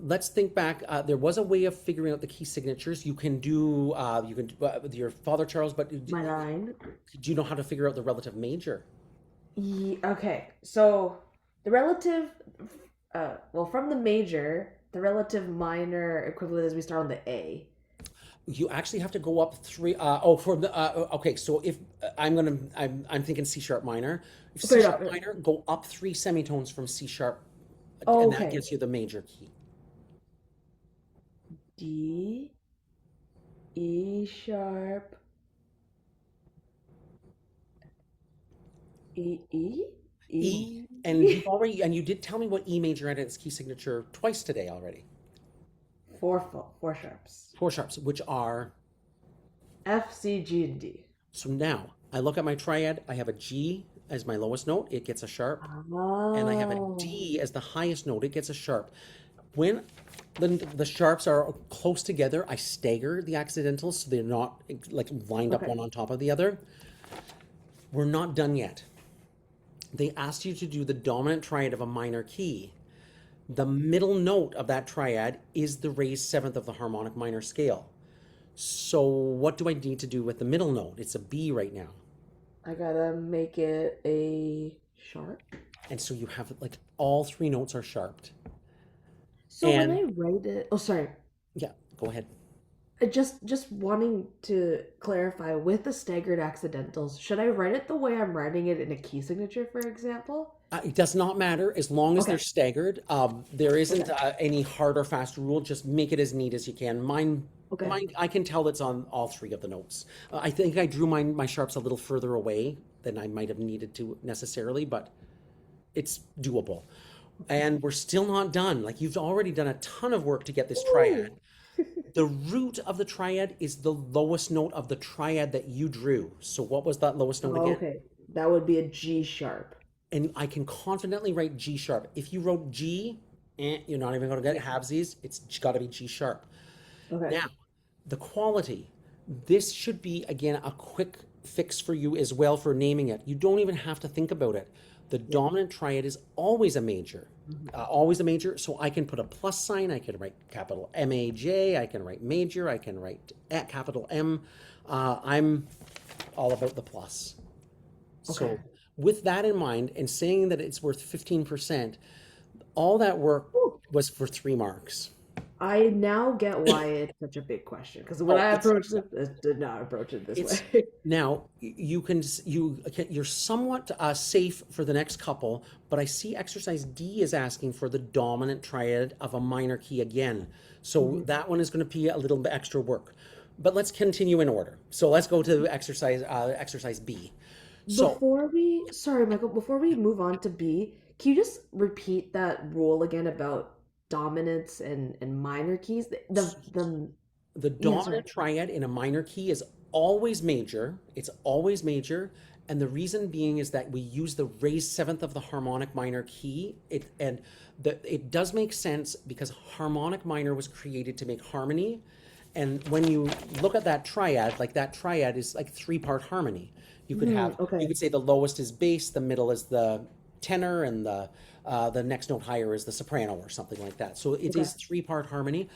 let's think back. There was a way of figuring out the key signatures. You can do with your father Charles, but My line. do you know how to figure out the relative major? Okay. So the relative, well, from the major, the relative minor equivalent is we start on the A. You actually have to go up three. Okay. So if I'm thinking C sharp minor. If C Straight sharp up. minor, go up three semitones from C sharp, and that Okay. gives you the major key. D, E sharp, E, E, E, and you did tell me what E major had its key signature twice today already. four sharps. Four sharps, which are. F, C, G, and D. So now I look at my triad. I have a G as my lowest note. It gets a sharp. And I have a Oh. D as the highest note. It gets a sharp. When the sharps are close together, I stagger the accidentals so they're not like lined up Okay. one on top of the other. We're not done yet. They asked you to do the dominant triad of a minor key. The middle note of that triad is the raised seventh of the harmonic minor scale. So what do I need to do with the middle note? It's a B right now. I gotta make it a sharp. And so you have like all three notes are sharped. So when And I write it, oh sorry, yeah, go ahead. just wanting to clarify with the staggered accidentals, should I write it the way I'm writing it in a key signature, for example? It does not matter as long as they're Okay. staggered. There isn't Okay. any hard or fast rule. Just make it as neat as you can. Okay. Mine, I can tell it's on all three of the notes. I think I drew my sharps a little further away than I might have needed to necessarily, but it's doable. And we're still not done. Like you've already done a ton of work to get this triad. Ooh. The root of the triad is the lowest note of the triad that you drew. So what was that lowest note Oh, again? okay. That would be a G sharp. And I can confidently write G sharp. If you wrote G, you're not even going to get halvesies. It's got to be G sharp. Okay. Now, the quality. This should be, again, a quick fix for you as well for naming it. You don't even have to think about it. The Yeah. dominant triad is always a major. Mhm. Always a major. So I can put a plus sign. I can write capital M-A-J. I can write major. I can write capital M. I'm all about the plus. So Okay. with that in mind and saying that it's worth 15%, all that work Ooh. was for 3 marks. I now get why it's such a big question because when Oh, I it's approached it, I did not approach it this it's way. now you're somewhat safe for the next couple, but I see exercise D is asking for the dominant triad of a minor key again. So Mhm. that one is going to be a little bit extra work. But let's continue in order. So let's go to exercise B. So Sorry, Michael, before we move on to B, can you just repeat that rule again about dominance and minor keys? the Yeah, sorry. dominant triad in a minor key is always major. It's always major. And the reason being is that we use the raised seventh of the harmonic minor key. It does make sense because harmonic minor was created to make harmony. And when you look at that triad, like that triad is like 3-part harmony. You could have, you Okay. could say the lowest is bass, the middle is the tenor, and the next note higher is the soprano or something like that. So it Okay. is 3-part harmony.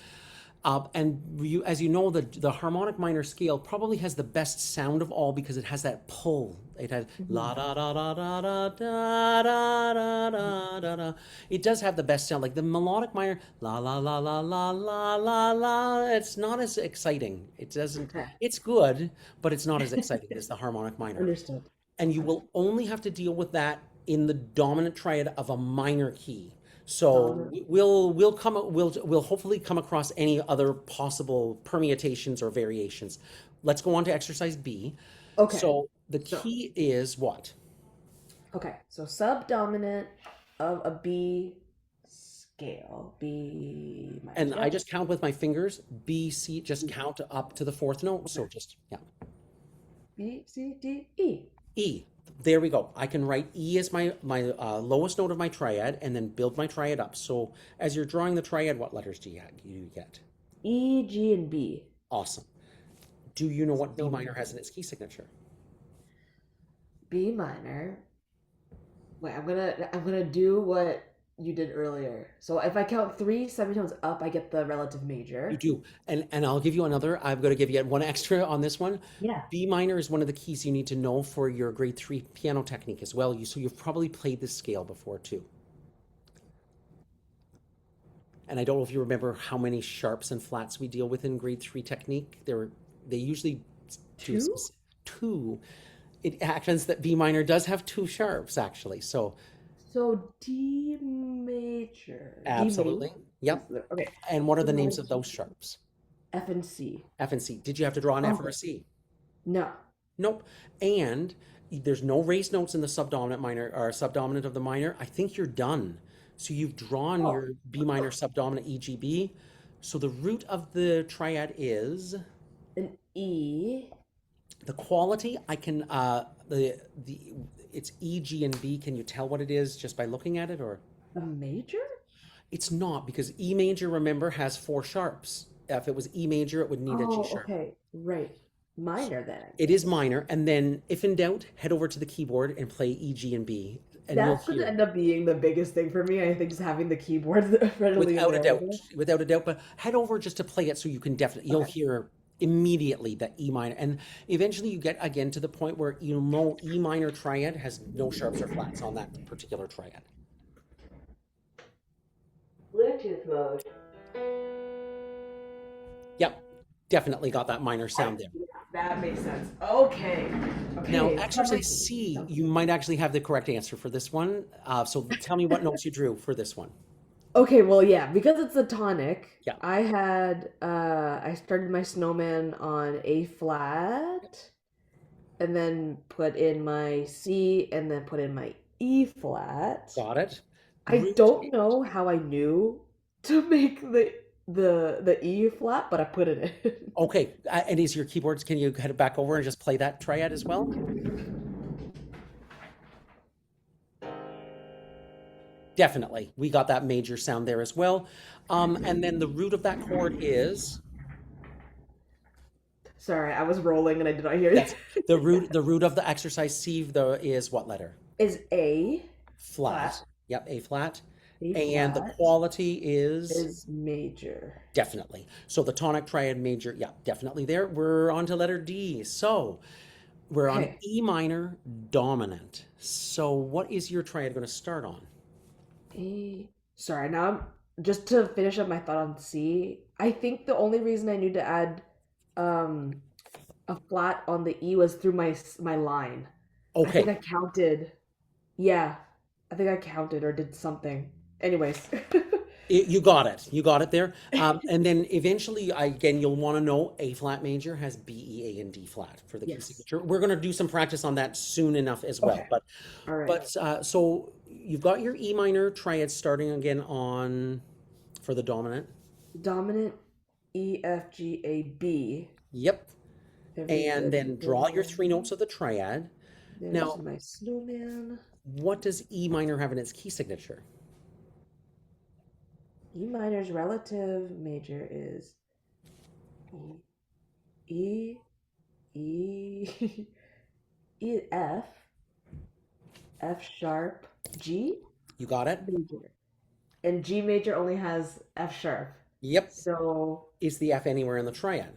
As you know, the harmonic minor scale probably has the best sound of all because it has that pull. It has la Mhm. da da da da da da da da da da da. It does have the best sound. Like the melodic minor, la la la la la la la la. It's not as exciting. It doesn't. Okay. It's good, but it's not as exciting as the harmonic minor. Understood. And you Okay. will only have to deal with that in the dominant triad of a minor key. So Dominant. we'll hopefully come across any other possible permutations or variations. Let's go on to exercise B. Okay. So the So, key is what? okay. So subdominant of a B scale. B minor. And I Yep. just count with my fingers. B, C, just count up to the fourth note. Okay. So just, yeah. B, C, D, E. E. There we go. I can write E as my lowest note of my triad and then build my triad up. So as you're drawing the triad, what letters do you get? E, G, and B. Awesome. Do you know what B So minor has in its key signature? B minor. Wait, I'm gonna do what you did earlier. So if I count three semitones up, I get the relative You major. do. And I'll give you another. I've got to give you one extra on this one. Yeah. B minor is one of the keys you need to know for your grade 3 piano technique as well. So you've probably played this scale before too. And I don't know if you remember how many sharps and flats we deal with in grade 3 technique. They usually do a Two? two. It happens that B minor does have two sharps actually. So So D major. D major? absolutely. Yep. Okay. And what are D the names minor, of those sharps? F and C. F and C. Did you have to draw an F or a Okay. C? No. Nope. And there's no raised notes in the subdominant minor or subdominant of the minor. I think you're done. So you've drawn Oh, your B minor subdominant EGB. So the root of the triad is an E. the quality. I can the it's E, G, and B. Can you tell what it is just by looking at it, or A major? it's not because E major, remember, has four sharps. If it was E major, it would need a G Oh, sharp. okay. Right. Minor then, I It is guess. minor, and then if in doubt, head over to the keyboard and play E, G, and B, and you'll That's going to hear end up being the biggest thing for me. I think just having the keyboard readily without a doubt, available. without a doubt. But head over just to play it so you can definitely you'll Okay. hear immediately that E minor, and eventually you get again to the point where you know E minor triad has no sharps or flats on that particular triad. Bluetooth mode. Yep, definitely got that minor sound there. Yeah, that makes sense. Okay. Now, Okay. exercise C, you might actually have the correct answer for this one. So tell me what notes you drew for this one. Okay, well, yeah, because it's a tonic, Yeah, I started my snowman on A flat and then put in my C and then put in my E flat. got it. I Root. don't know how I knew to make the E flat, but I put it in. Okay, and is your keyboards, can you head back over and just play that triad as well? Definitely. We got that major sound there as well. And then the root of that chord is, Sorry, I was rolling and I did not hear yes, it. the root of the exercise C is what letter? Is A Flat. flat, Yep, A flat. A And the flat quality is is major. definitely. So the tonic triad major, yeah, definitely there. We're on to letter D. So we're on Okay. E minor dominant. So what is your triad going to start on? A. Sorry, now just to finish up my thought on C, I think the only reason I need to add um a flat on the E was through my line. I think I Okay, counted. Yeah, I think I counted or did something. Anyways. you got it. You got it there. And then eventually, again, you'll want to know A flat major has B, E, A, and D flat for the key Yes. signature. We're going to do some practice on that soon enough as well. Okay. But All right. so you've got your E minor triad starting again on for the dominant. Dominant E F G A B. Yep. Every And good then draw your three thing. notes of the triad. There's Now, my snowman. what does E minor have in its key signature? E minor's relative major is E E E E F F sharp G You got it? major. And G major only has F sharp. Yep. So Is the F anywhere in the triad?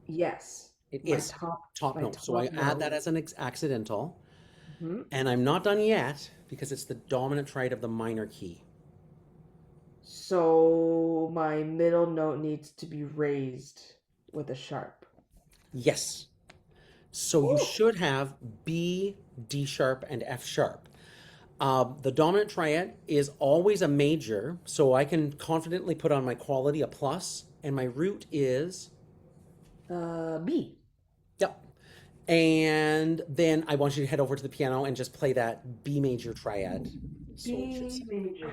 yes, It my is top top my note. So I top add that note. as an accidental. Mhm. And I'm not done yet because it's the dominant triad of the minor key. So my middle note needs to be raised with a sharp. Yes. So you Ooh. should have B, D sharp, and F sharp. The dominant triad is always a major, so I can confidently put on my quality a plus, and my root is, B. yep. And then I want you to head over to the piano and just play that B major triad. So it should B sound. major.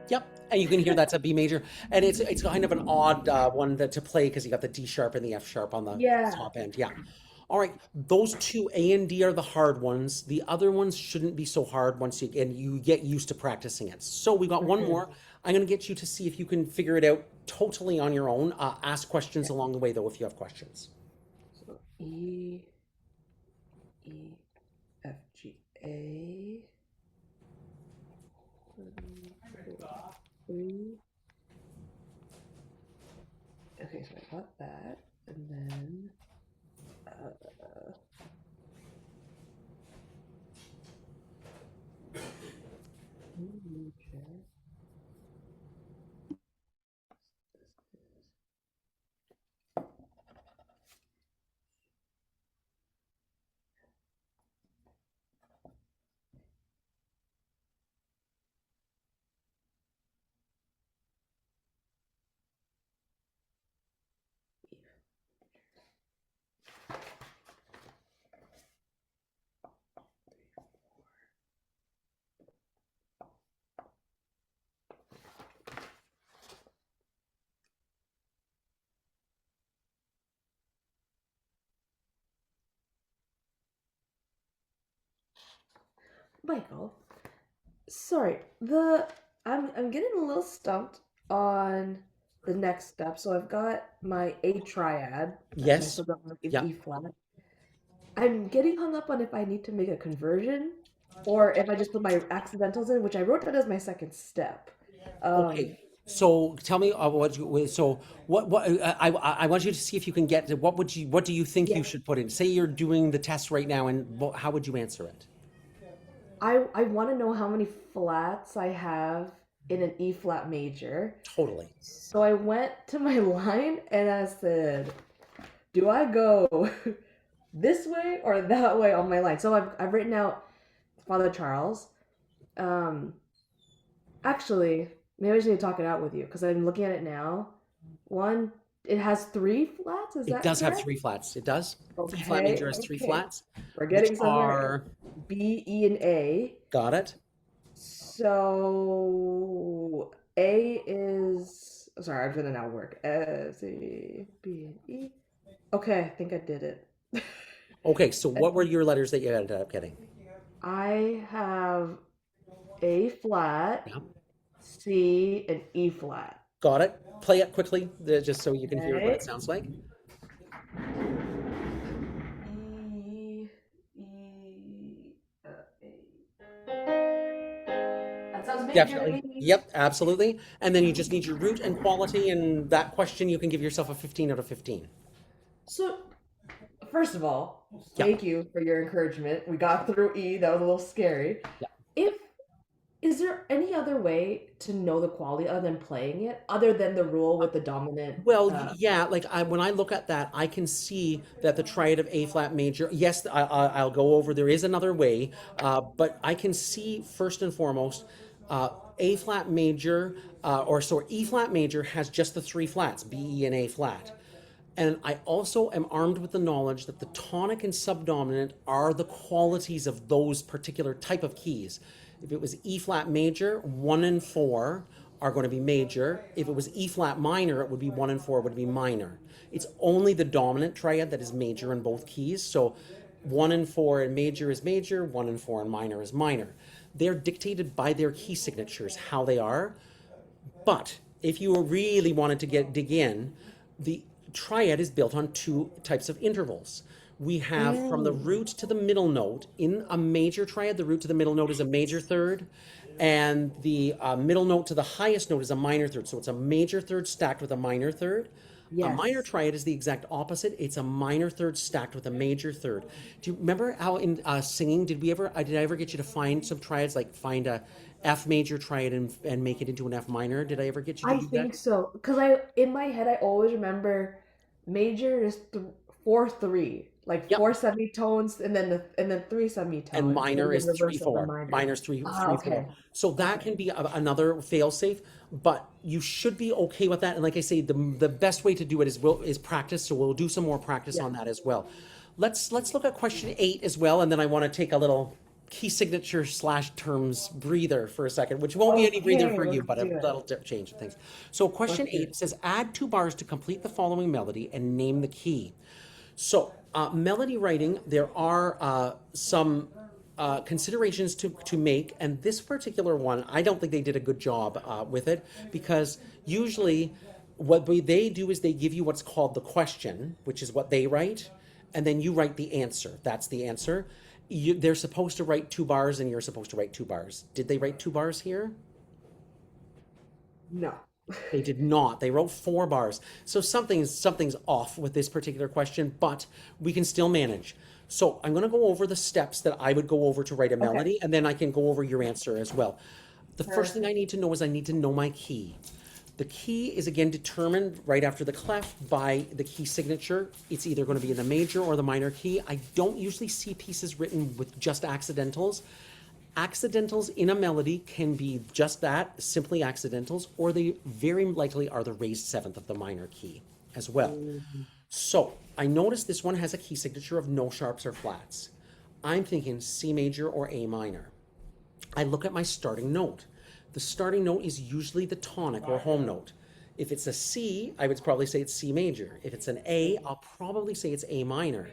Yep, and you can hear that's a B major, and it's kind of an odd one to play because you got the D sharp and the F sharp on the Yeah. top end. Yeah. All right, those two A and D are the hard ones. The other ones shouldn't be so hard once you get used to practicing it. So we got one Okay. more. I'm going to get you to see if you can figure it out totally on your own. Ask questions Yeah. along the way though if you have questions. So E, F, G, A. 3. Okay, so I got that, and then major. Michael, sorry, I'm getting a little stumped on the next step. So I've got my A triad, and I Yes. still got like an Yeah. E flat. I'm getting hung up on if I need to make a conversion or if I just put my accidentals in, which I wrote that as my second step. Um, Okay. So tell me I want you to see if you can get to what do you think yeah, you should put in? Say you're doing the test right now, and how would you answer it? I want to know how many flats I have in an E flat major. Totally. So I went to my line and I said, do I go this way or that way on my line? So I've written out Father Charles. Um, Actually, maybe I just need to talk it out with you because I'm looking at it now. One, it has 3 flats. Is It that does have correct? three flats. It does. E flat Okay, major has three okay. flats, We're which getting somewhere. are B, E, and A. got it. So A is sorry, I'm gonna now work. C, B, and E. Okay, I think I did it. Okay, so what were your letters that you ended up getting? I have A flat, Yeah, C, and E flat. got it. Play it quickly, just so you can hear what it Okay. sounds like. E, A. That sounds major to Definitely. me. Yep, absolutely. And then you just need your root and quality, and that question you can give yourself a 15 out of 15. So, first of all, Yeah, thank you for your encouragement. We got through E. That was a little scary. yeah. If is there any other way to know the quality other than playing it, other than the rule with the dominant? Well, yeah, like when I look at that, I can see that the triad of A flat major. Yes, I'll go over. There is another way, but I can see first and foremost, A flat major, or sorry, E flat major has just the three flats, B, E, and A flat. And I also am armed with the knowledge that the tonic and subdominant are the qualities of those particular type of keys. If it was E flat major, 1 and 4 are going to be major. If it was E flat minor, it would be 1 and 4 would be minor. It's only the dominant triad that is major in both keys. So 1 and 4 in major is major, 1 and 4 in minor is minor. They're dictated by their key signatures, how they are. But if you really wanted to dig in, the triad is built on two types of intervals. We have from the Mm, root to the middle note. In a major triad, the root to the middle note is a major third, and the middle note to the highest note is a minor third. So it's a major third stacked with a minor third. A minor yes, triad is the exact opposite. It's a minor third stacked with a major third. Do you remember how in singing did I ever get you to find some triads, like find a F major triad and make it into an F minor? Did I ever get you to I do that? think so. Because I, in my head, I always remember major is 4/3. Like Yep. 4 semitones and then 3 semitones, And and then minor the is three reverse of the four. minor. Minor's three Ah, three four. okay. So that Okay. can be another fail safe, but you should be okay with that. And like I say, the best way to do it is practice. So we'll do some more practice Yeah. on that as well. Let's look at question 8 as well, and then I want to take a little key signature slash terms breather for a second, which won't be any breather Okay, for you, let's but do it. that'll change things. So question Let's do 8 it. says add 2 bars to complete the following melody and name the key. So, melody writing, there are some considerations to make, and this particular one, I don't think they did a good job with it because usually what they do is they give you what's called the question, which is what they write, and then you write the answer. That's the answer. They're supposed to write 2 bars, and you're supposed to write 2 bars. Did they write 2 bars here? No. They did not. They wrote 4 bars. So something's off with this particular question, but we can still manage. So I'm going to go over the steps that I would go over to write a Okay. melody, and then I can go over your answer as well. The first thing I Perfect. need to know is I need to know my key. The key is again determined right after the clef by the key signature. It's either going to be in the major or the minor key. I don't usually see pieces written with just accidentals. Accidentals in a melody can be just that, simply accidentals, or they very likely are the raised seventh of the minor key as well. Mhm. So I notice this one has a key signature of no sharps or flats. I'm thinking C major or A minor. I look at my starting note. The starting note is usually the tonic or home note. If it's a C, I would probably say it's C major. If it's an A, I'll probably say it's A minor.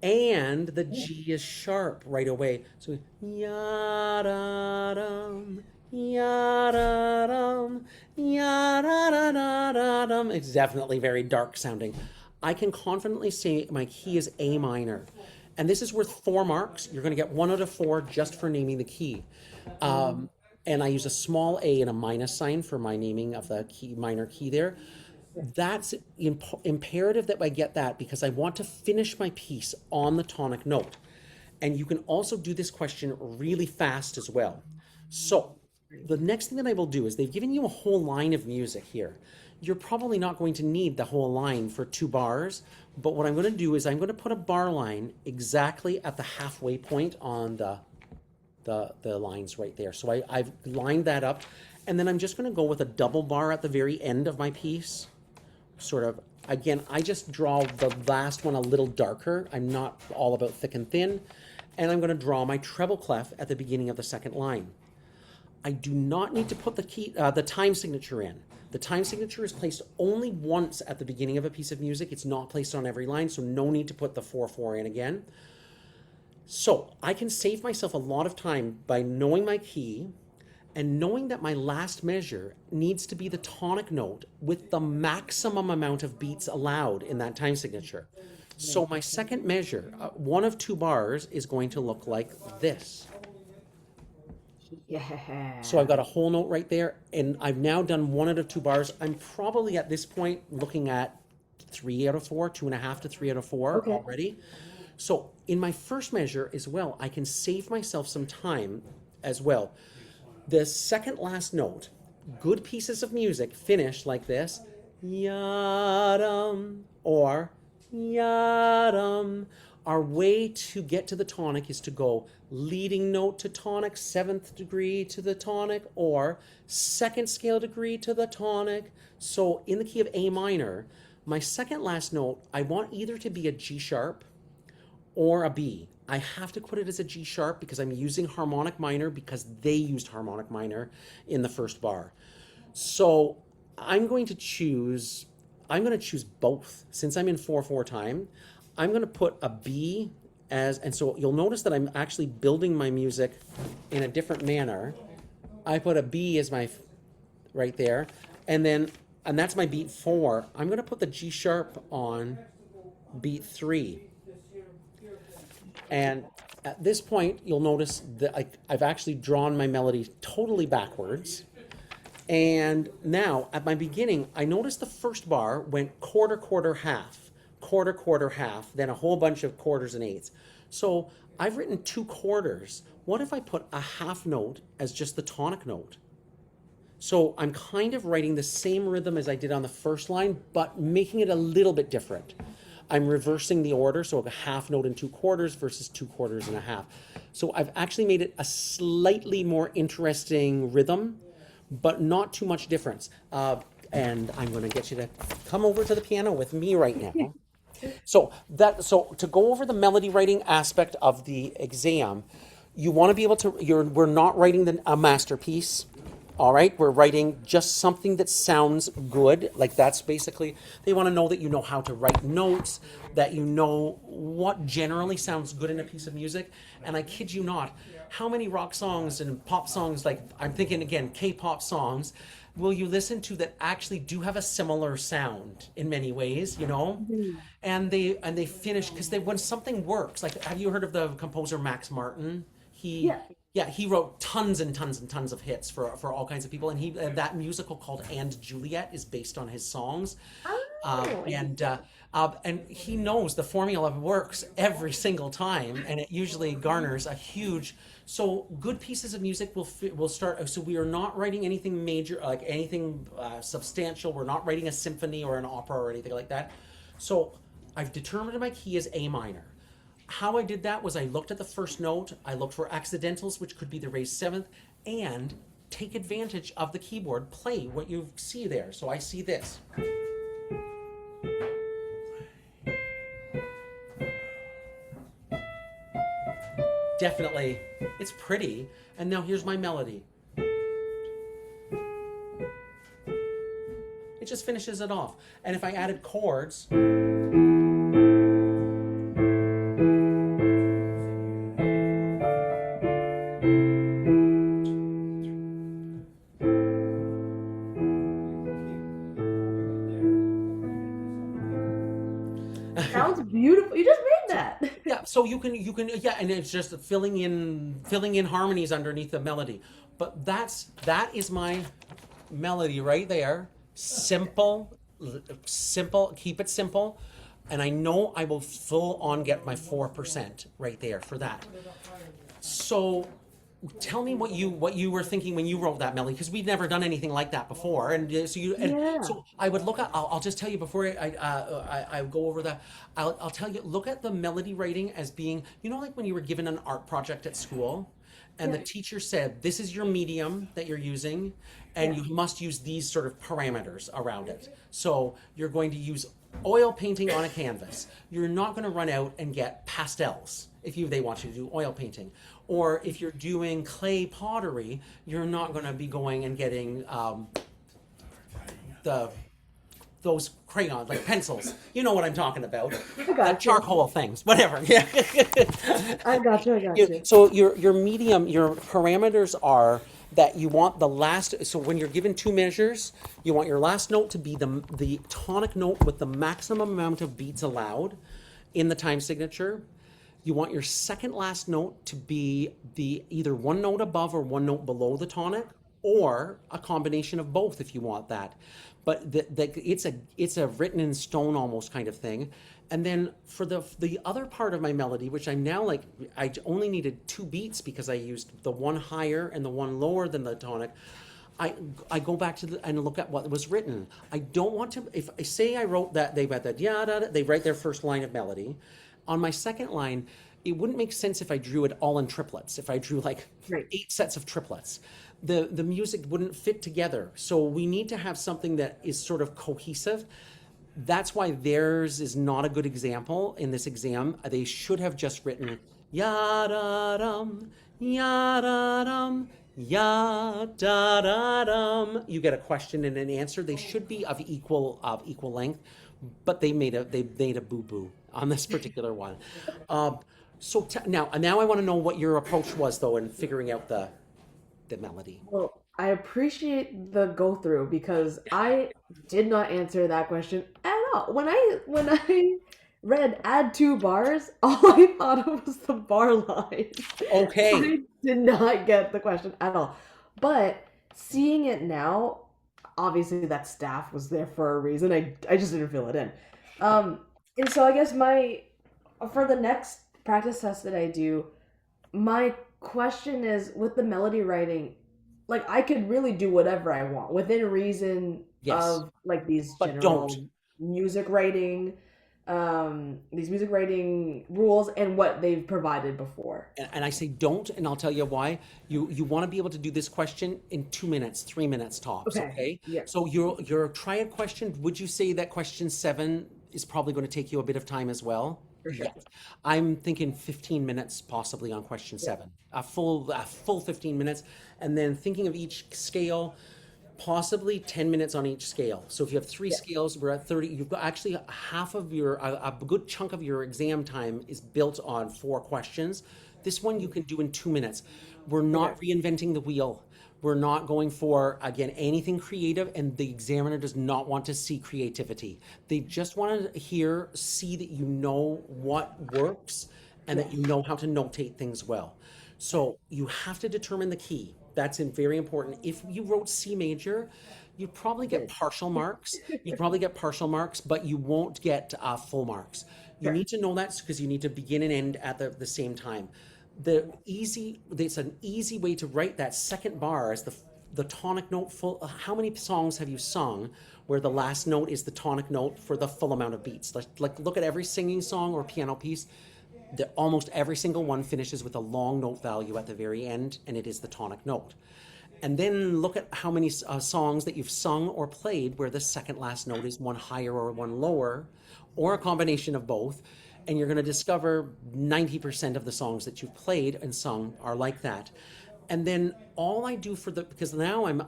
And the G is sharp right away. So ya-da-dum, ya-da-dum, ya-da-da-da-da-dum. It's definitely very dark sounding. I can confidently say my key is A minor. And this is worth 4 marks. You're going to get 1 out of 4 just for naming the key. Mhm. Um, and I use a small a and a minus sign for my naming of the key, minor key there. That's imperative that I get that because I want to finish my piece on the tonic note. And you can also do this question really fast as well. So the next thing that I will do is they've given you a whole line of music here. You're probably not going to need the whole line for 2 bars, but what I'm going to do is I'm going to put a bar line exactly at the halfway point on the lines right there. So I've lined that up, and then I'm just going to go with a double bar at the very end of my piece. Sort of, again, I just draw the last one a little darker. I'm not all about thick and thin. And I'm going to draw my treble clef at the beginning of the second line. I do not need to put the time signature in. The time signature is placed only once at the beginning of a piece of music. It's not placed on every line, so no need to put the 4/4 in again. So I can save myself a lot of time by knowing my key and knowing that my last measure needs to be the tonic note with the maximum amount of beats allowed in that time signature. So my second measure, 1 of 2 bars, is going to look like this. So I've Yeah. got a whole note right there, and I've now done 1 out of 2 bars. I'm probably at this point looking at 3 out of 4, 2.5 to 3 out of 4 Okay. already. So in my first measure as well, I can save myself some time as well. The second last note, good pieces of music finish like this, yadum or yadum. Our way to get to the tonic is to go leading note to tonic, 7th degree to the tonic, or second scale degree to the tonic. So in the key of A minor, my second last note, I want either to be a G sharp or a B. I have to put it as a G sharp because I'm using harmonic minor because they used harmonic minor in the first bar. So I'm going to choose both. Since I'm in 4/4 time, I'm going to put a B as, and so you'll notice that I'm actually building my music in a different manner. I put a B as my right there, and then, and that's my beat 4. I'm going to put the G sharp on beat 3. And at this point, you'll notice that I've actually drawn my melody totally backwards. And now, at my beginning, I noticed the first bar went quarter, quarter, half, quarter, quarter, half, then a whole bunch of quarters and eighths. So I've written 2 quarters. What if I put a half note as just the tonic note? So I'm kind of writing the same rhythm as I did on the first line, but making it a little bit different. I'm reversing the order, so a half note and 2/4 versus 2/4 and a half. So I've actually made it a slightly more interesting rhythm, but not too much difference. And I'm going to get you to come over to the piano with me right now. So to go over the melody writing aspect of the exam, you want to be able to. We're not writing a masterpiece. All right, we're writing just something that sounds good. Like that's basically, they want to know that you know how to write notes, that you know what generally sounds good in a piece of music. And I kid you not, how many rock songs and pop songs, like I'm thinking again, K-pop songs, will you listen to that actually do have a similar sound in many ways, you know? And they finish because when something works, like have you heard of the composer Max Martin? He Yeah. Yeah, he wrote tons and tons and tons of hits for all kinds of people, and that musical called And Juliet is based on his songs, Oh, and he knows the formula works every single time, and it usually garners a huge. So good pieces of music will start. So we are not writing anything major, like anything substantial. We're not writing a symphony or an opera or anything like that. So I've determined my key is A minor. How I did that was I looked at the first note, I looked for accidentals, which could be the raised seventh, and take advantage of the keyboard, play what you see there. So I see this. Definitely, it's pretty. And now here's my melody. It just finishes it off. And if I added chords, sounds beautiful. You just made that. yeah, so you can yeah, and it's just filling in harmonies underneath the melody. But that is my melody right there. Simple, simple, keep it simple. And I know I will full on get my 4% right there for that. So tell me what you were thinking when you wrote that melody, because we've never done anything like that before, Yeah. so I would look at. I'll just tell you before I go over that. I'll tell you, look at the melody writing as being, like when you were given an art project at school, and the Yeah. teacher said, this is your medium that you're using, and Yeah. you must use these sort of parameters around it. So you're going to use oil painting on a canvas. You're not going to run out and get pastels if they want you to do oil painting. Or if you're doing clay pottery, you're not going to be going and getting the those crayons, like pencils. You know what I'm talking about. I got you. Charcoal things, whatever. Yeah. I got you. I got you. So your medium, your parameters are that you want the last. So when you're given two measures, you want your last note to be the tonic note with the maximum amount of beats allowed in the time signature. You want your second last note to be the either one note above or one note below the tonic, or a combination of both if you want that. But it's a written in stone almost kind of thing. And then for the other part of my melody, which I'm now like, I only needed two beats because I used the one higher and the one lower than the tonic. I go back to and look at what was written. I don't want to, if I say I wrote that, they write that, they write their first line of melody. On my second line, it wouldn't make sense if I drew it all in triplets. If I drew like Right. 8 sets of triplets, the music wouldn't fit together. So we need to have something that is sort of cohesive. That's why theirs is not a good example in this exam. They should have just written ya-da-dum, ya-da-dum, ya-da-da-dum. You get a question and an answer. They should be of equal length, but they made a boo-boo on this particular one. Now I want to know what your approach was though in figuring out the melody. Well, I appreciate the go through because I did not answer that question at all. When I read add two bars, all I thought of was the bar line. Okay. I did not get the question at all. But seeing it now, obviously that staff was there for a reason. I just didn't fill it in. And so I guess for the next practice test that I do, my question is with the melody writing, like I could really do whatever I want within reason Yes. of like these But general don't. music writing these music writing rules and what they've provided before. And I say don't, and I'll tell you why. You want to be able to do this question in 2 minutes, 3 minutes tops. Okay. Okay. Yeah. So your triad question, would you say that question 7 is probably going to take you a bit of time as well? For sure. Yes. I'm thinking 15 minutes possibly on question Yeah. 7. A full 15 minutes, and then thinking of each scale, possibly 10 minutes on each scale. So if you have three Yeah. scales, we're at 30. You've got actually half of a good chunk of your exam time is built on 4 questions. This one you can do in 2 minutes. We're Okay. not reinventing the wheel. We're not going for, again, anything creative, and the examiner does not want to see creativity. They just want to see that you know what works and that Yes. you know how to notate things well. So you have to determine the key. That's very important. If you wrote C major, you'd probably get Good. partial marks. You'd probably get partial marks, but you won't get full marks. You Sure. need to know that because you need to begin and end at the same time. It's an easy way to write that second bar as the tonic note full. How many songs have you sung where the last note is the tonic note for the full amount of beats? Like look at every singing song or piano piece. Almost every single one finishes with a long note value at the very end, and it is the tonic note. And then look at how many songs that you've sung or played where the second last note is one higher or one lower, or a combination of both. And you're going to discover 90% of the songs that you've played and sung are like that. And then all I do because now I'm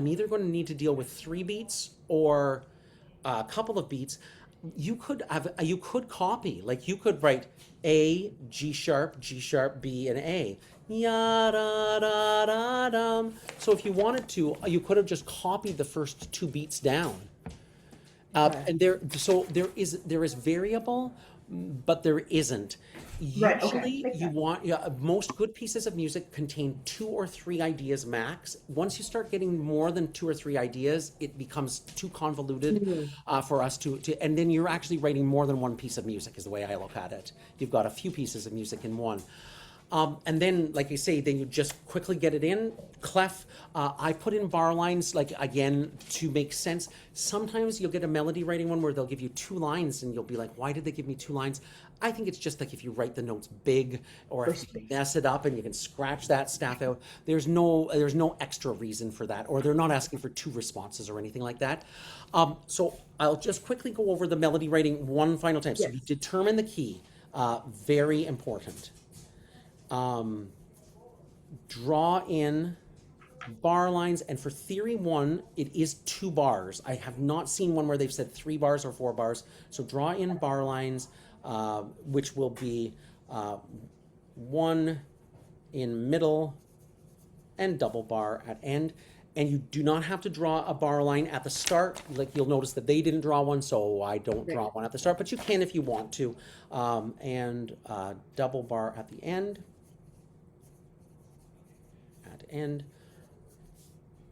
either going to need to deal with 3 beats or a couple of beats. You could copy, like you could write A, G sharp, G sharp, B, and A. Ya da da da dum. So if you wanted to, you could have just copied the first 2 beats down. Okay. There is variable, but there isn't. Right. Okay. Usually, Makes sense. most good pieces of music contain 2 or 3 ideas max. Once you start getting more than 2 or 3 ideas, it becomes too convoluted Mhm. for us and then you're actually writing more than one piece of music, is the way I look at it. You've got a few pieces of music in one. And then, like you say, then you just quickly get it in. Clef, I put in bar lines, like again, to make sense. Sometimes you'll get a melody writing one where they'll give you 2 lines and you'll be like, why did they give me 2 lines? I think it's just like if you write the notes big or For if you space. mess it up and you can scratch that staff out. There's no extra reason for that, or they're not asking for 2 responses or anything like that. So I'll just quickly go over the melody writing one final time. So you Yes. determine the key, very important. um, Draw in bar lines, and for theory 1 it is 2 bars. I have not seen one where they've said 3 bars or 4 bars. So draw in bar lines, which will be 1 in middle and double bar at end. And you do not have to draw a bar line at the start. Like you'll notice that they didn't draw one, so I don't Right. draw one at the start, but you can if you want to. And double bar at the end. End.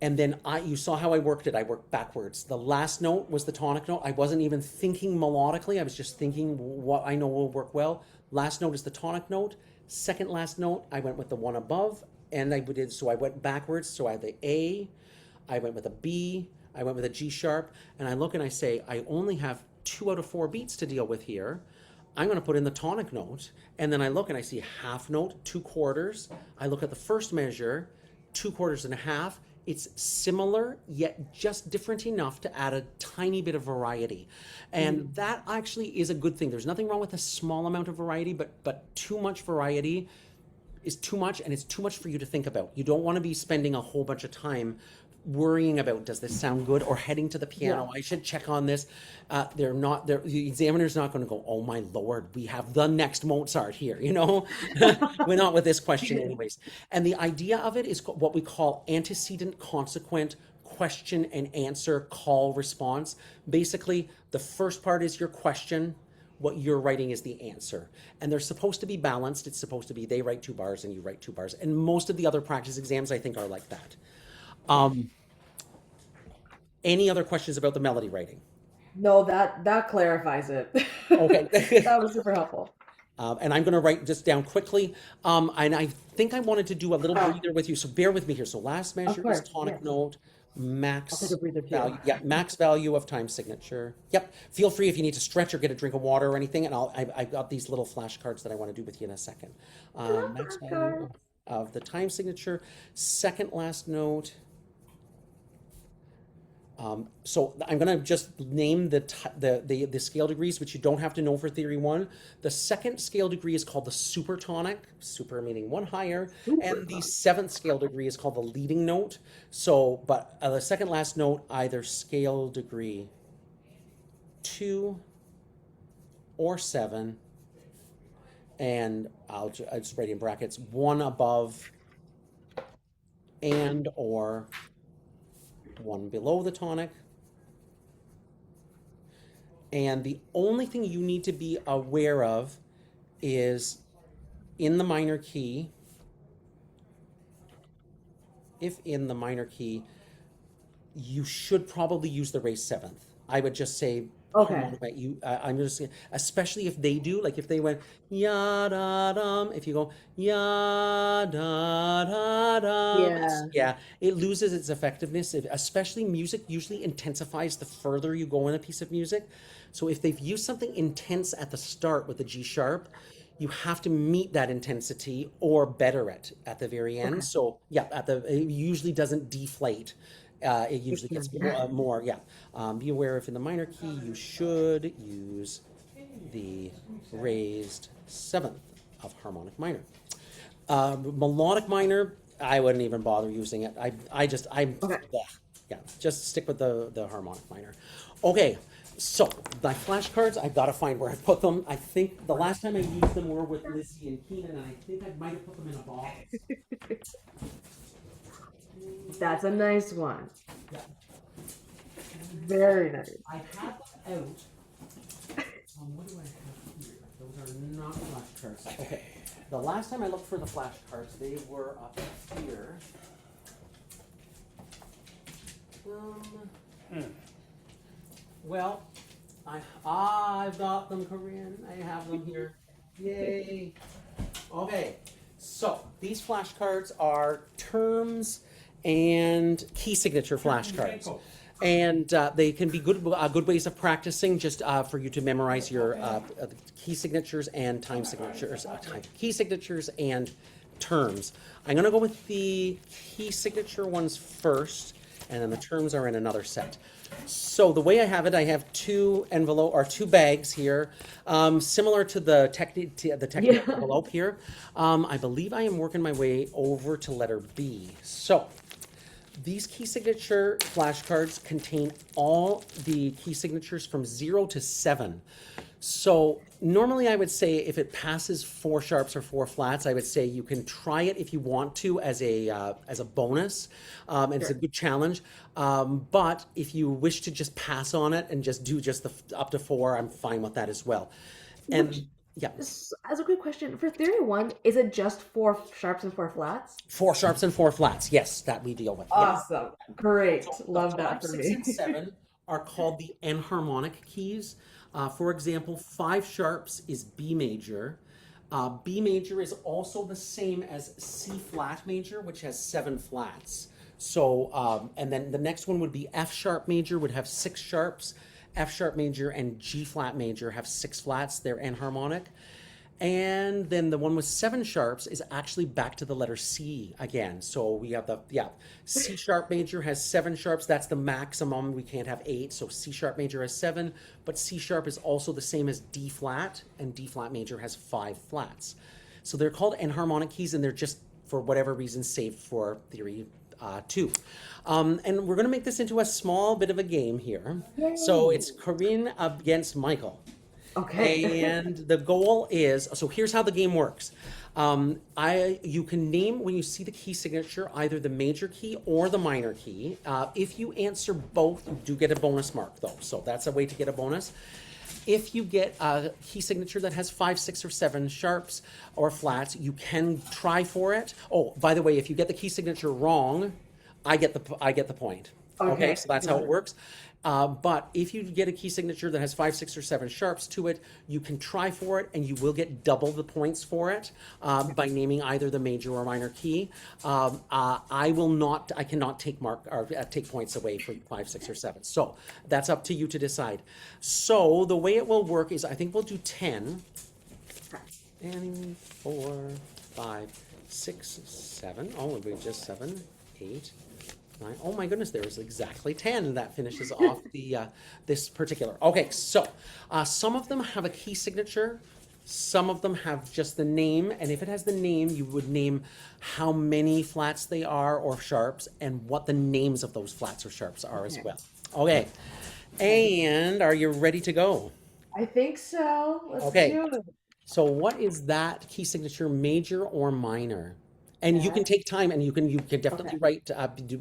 And then you saw how I worked it. I worked backwards. The last note was the tonic note. I wasn't even thinking melodically. I was just thinking what I know will work well. Last note is the tonic note. Second last note, I went with the one above, and so I went backwards. So I had the A, I went with a B, I went with a G sharp, and I look and I say, I only have 2 out of 4 beats to deal with here. I'm going to put in the tonic note, and then I look and I see half note, 2 quarters. I look at the first measure, 2 quarters and a half. It's similar, yet just different enough to add a tiny bit of variety. And that actually is a good thing. There's nothing wrong with a small amount of variety, but too much variety is too much, and it's too much for you to think about. You don't want to be spending a whole bunch of time worrying about, does this sound good, or heading to the piano, Yeah. I should check on this. The examiner's not going to go, oh my lord, we have the next Mozart here, we're not with this question anyways. And the idea of it is what we call antecedent consequent question and answer call response. Basically, the first part is your question, what you're writing is the answer. And they're supposed to be balanced. It's supposed to be they write 2 bars and you write 2 bars. And most of the other practice exams, I think, are like that. Any other questions about the melody writing? No, that clarifies it. Okay. That was super helpful. And I'm going to write this down quickly. And I think I wanted to do a little breather with you. So bear with me here. So last Of measure is course. tonic Yes. note. max I'll take a breather too. value. Yeah, max value of time signature. Yep. Feel free if you need to stretch or get a drink of water or anything. And I've got these little flashcards that I want to do with you in a second. Max value of the time signature. Second last note. So I'm going to just name the scale degrees, which you don't have to know for theory one. The second scale degree is called the supertonic, super meaning one higher, and the seventh scale degree is called the leading note. So, but the second last note, either scale degree 2 or 7, and I'll just write in brackets, 1 above and or 1 below the tonic. And the only thing you need to be aware of is in the minor key, if in the minor key, you should probably use the raised seventh. I would just say, Okay. I'm just, especially if they do, like if they went ya da dum, if you go ya da da dum, Yeah. it loses its effectiveness. Especially music usually intensifies the further you go in a piece of music. So if they've used something intense at the start with the G sharp, you have to meet that intensity or better it at the very end. Okay. So yeah, it usually doesn't deflate. It usually gets more. Yeah. Be aware if in the minor key you should use the raised seventh of harmonic minor. Melodic minor, I wouldn't even bother using it. Okay. Yeah, just stick with the harmonic minor. Okay, so my flashcards, I've got to find where I put them. I think the last time I used them were with Lizzie and Keenan, and I think I might have put them in a box. That's a nice one. Yeah. Very nice. I have them out. What do I have here? Those are not flashcards. Okay. The last time I looked for the flashcards, they were up here. Well, I've got them, Corrine. I have them here. Yay. Okay. So these flashcards are terms and key signature flashcards. And they can be good ways of practicing, just for you to memorize your key signatures and time signatures, key signatures and terms. I'm going to go with the key signature ones first, and then the terms are in another set. So the way I have it, I have two bags here, similar to the technical envelope here. I believe I am working my way over to letter B. So these key signature flashcards contain all the key signatures from 0 to 7. So normally I would say if it passes 4 sharps or 4 flats, I would say you can try it if you want to as a bonus, and it's a good challenge. But if you wish to just pass on it and just do just the up to 4, I'm fine with that as well. And yeah. As a quick question, for theory 1, is it just 4 sharps and 4 flats? 4 sharps and 4 flats. Yes, that we deal with. Awesome. Great. So Love that for 5, me. 6, and 7 are called the enharmonic keys. For example, 5 sharps is B major. B major is also the same as C flat major, which has 7 flats. So, and then the next one would be F sharp major, would have 6 sharps. F sharp major and G flat major have 6 flats. They're enharmonic. And then the one with 7 sharps is actually back to the letter C again. So we have C sharp major has 7 sharps. That's the maximum. We can't have 8. So C sharp major has 7, but C sharp is also the same as D flat, and D flat major has 5 flats. So they're called enharmonic keys, and they're just, for whatever reason, saved for theory 2. And we're going to make this into a small bit of a game here. Yay. So it's Corrine against Michael. Okay. And the goal is, so here's how the game works. You can name, when you see the key signature, either the major key or the minor key. If you answer both, you do get a bonus mark though. So that's a way to get a bonus. If you get a key signature that has 5, 6, or 7 sharps or flats, you can try for it. Oh, by the way, if you get the key signature wrong, I get the point. Okay, so that's how it works. But if you get a key signature that has 5, 6, or 7 sharps to it, you can try for it and you will get double the points for it by naming either the major or minor key. I cannot take take points away for 5, 6, or 7. So that's up to you to decide. So the way it will work is I think we'll do 10. And 4, 5, 6, 7. Oh, it'll be just 7, 8, 9. Oh my goodness, there's exactly 10. That finishes off the this particular. Okay, so some of them have a key signature. Some of them have just the name, and if it has the name, you would name how many flats they are or sharps, and what the names of those flats or sharps are as well. Okay, and are you ready to go? I think so. Let's Okay. do it. So what is that key signature, major or minor? And you can Yeah. take time, and you can definitely Okay. write,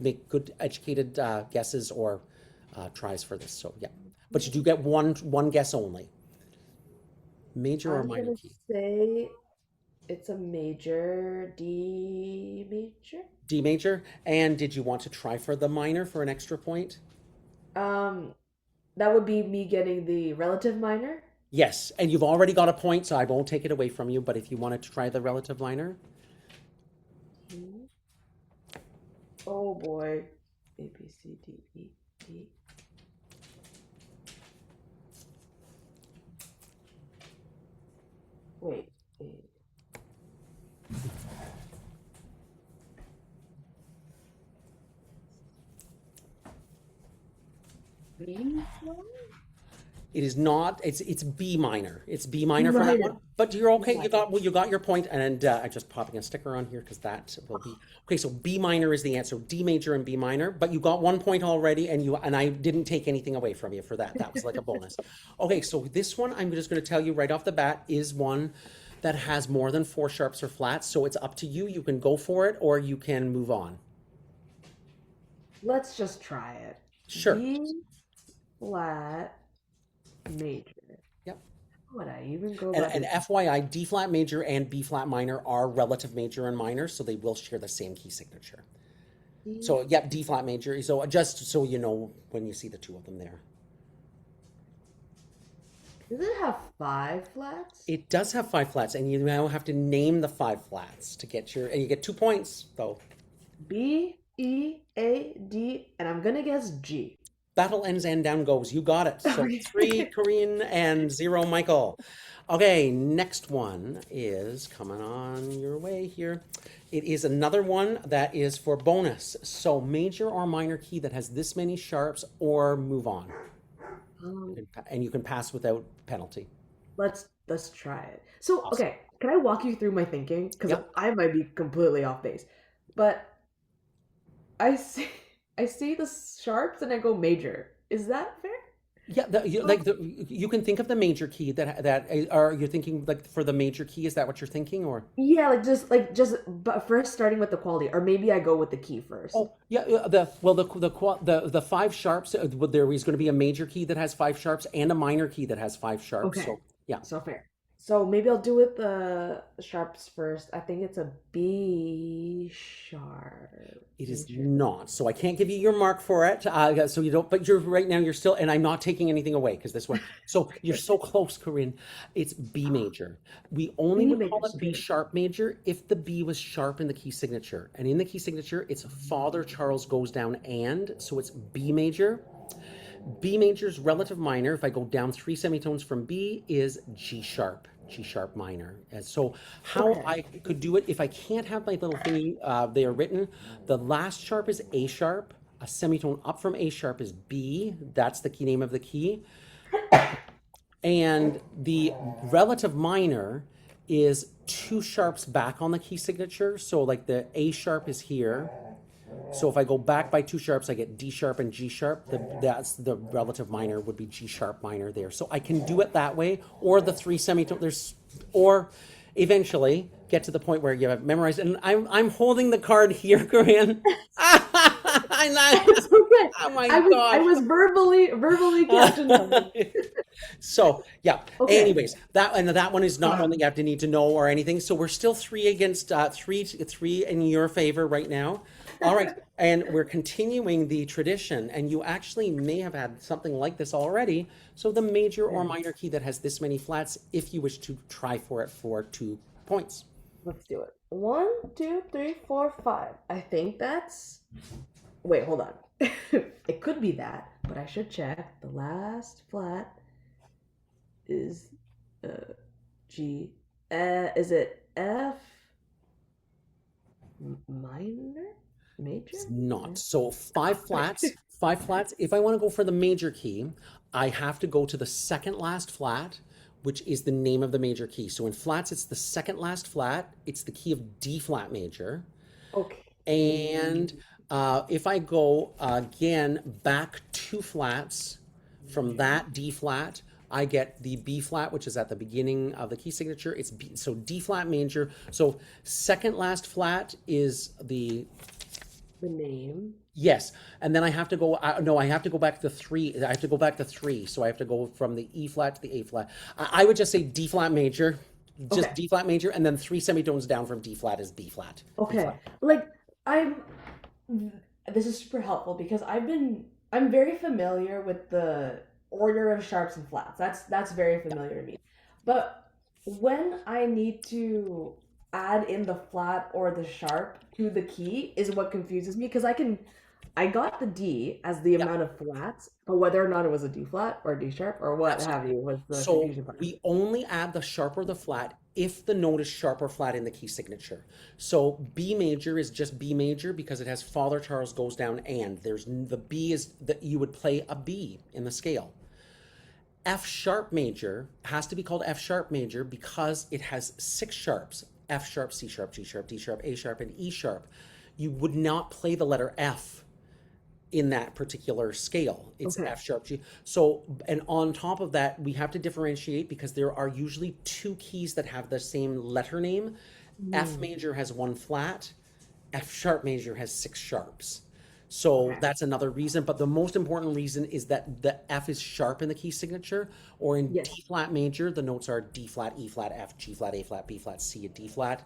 make good educated guesses or tries for this. So yeah, but you do get one guess only. Major or I'm minor gonna key? say it's a major, D major. D major. And did you want to try for the minor for an extra point? Um, that would be me getting the relative minor. Yes, and you've already got a point, so I won't take it away from you. But if you wanted to try the relative minor, Hmm. Oh boy. A, B, C, D, E, D. Wait. A. B? it is not. It's B minor. It's B B minor for that minor. one. But you're B okay. minor. You got your point, and I'm just popping a sticker on here because that will be okay. So B minor is the answer. D major and B minor. But you got 1 point already, and I didn't take anything away from you for that. That was like a bonus. Okay, so this one I'm just going to tell you right off the bat is one that has more than 4 sharps or flats. So it's up to you. You can go for it, or you can move on. Let's just try it. Sure. B flat major. Yep. How would I even go And, about and this? FYI, D flat major and B flat minor are relative major and minor, so they will share the same key signature. B. So, yep, D flat major. So, just so you know when you see the two of them there. Does it have 5 flats? It does have 5 flats, and you now have to name the 5 flats to get and you get 2 points, though. B, E, A, D, and I'm gonna guess G. Battle ends and down goes. You got it. So, Okay. 3, Corrine, and 0, Michael. Okay, next one is coming on your way here. It is another one that is for bonus. So, major or minor key that has this many sharps, or move on. Um, And you can pass without penalty. let's try it. So, Awesome. okay, can I walk you through my thinking? Because Yep. I might be completely off base. But I see I see the sharps and I go major. Is that fair? Yeah, you can think of the major key that are you thinking like for the major key? Is that what you're thinking, or? Yeah, like just but first starting with the quality, or maybe I go with the key first. Oh, yeah. The 5 sharps. There is going to be a major key that has 5 sharps and a minor key that has 5 sharps. Okay, So yeah, so fair. So maybe I'll do it the sharps first. I think it's a B sharp it is major. not. So I can't give you your mark for it. So you don't. But you're right now. You're still, and I'm not taking anything away because this one. So you're so close, Corinne. It's B major. We only B would major call it B straight. sharp major if the B was sharp in the key signature, and in the key signature, it's Father Charles goes down, and so it's B major. B major's relative minor, if I go down 3 semitones from B, is G sharp. G sharp minor. And so how Okay. I could do it, if I can't have my little thingy there written, the last sharp is A sharp. A semitone up from A sharp is B. That's the key name of the key. And the relative minor is 2 sharps back on the key signature. So like the A sharp is here. So if I go back by 2 sharps, I get D sharp and G sharp. That's the relative minor would be G sharp minor there. So I can do it that way, or the 3 semitones. Or eventually get to the point where you have memorized. And I'm holding the card here, Corinne. It's okay. Oh my I gosh. was verbally catching them. So yeah. Okay. Anyways, that one is not one that you have to need to know or anything. So we're still 3 against 3 in your favor right now. All right, and we're continuing the tradition, and you actually may have had something like this already. So the major or Okay, minor key that has this many flats, if you wish to try for it for 2 points. let's do it. One, two, three, four, five. I think that's. Wait, hold on. It could be that, but I should check. The last flat is G. Is it F minor? Major? It's not. So five flats. If I want to go for the major key, I have to go to the second last flat, which is the name of the major key. So in flats, it's the second last flat. It's the key of D flat major. Okay. And if I go again back 2 flats from that D flat, I get the B flat, which is at the beginning of the key signature. It's B, so D flat major. So second last flat is the The name. yes, and then I have to go. No, I have to go back to 3. I have to go back to 3. So I have to go from the E flat to the A flat. I would just say D flat major, just Okay. D flat major, and then 3 semitones down from D flat is B flat. B Okay. flat. Like I'm this is super helpful because I'm very familiar with the order of sharps and flats. That's very familiar to me. But when I need to add in the flat or the sharp to the key is what confuses me because I got the D as the Yeah. amount of flats, but whether or not it was a D flat or a D sharp or what have you was the So confusion part. we only add the sharp or the flat if the note is sharp or flat in the key signature. So B major is just B major because it has Father Charles goes down and there's the B is that you would play a B in the scale. F sharp major has to be called F sharp major because it has 6 sharps: F sharp, C sharp, G sharp, D sharp, A sharp, and E sharp. You would not play the letter F in that particular scale. It's Okay. F sharp G. So, and on top of that, we have to differentiate because there are usually 2 keys that have the same letter name. F Hmm. major has 1 flat, F sharp major has 6 sharps. So Okay. that's another reason. But the most important reason is that the F is sharp in the key signature, or in Yes. D flat major, the notes are D flat, E flat, F, G flat, A flat, B flat, C, and D flat.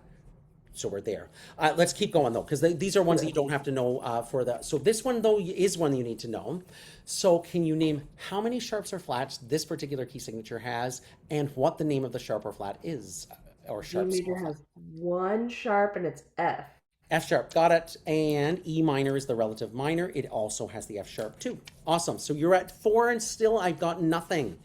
So we're there. Let's keep going though, because these are ones that you Sure. don't have to know for the. So this one though is one you need to know. So can you name how many sharps or flats this particular key signature has, and what the name of the sharp or flat is, or D sharps major or flat? has one sharp and it's F. F sharp, got it. And E minor is the relative minor. It also has the F sharp too. Awesome. So you're at 4, and still I got nothing.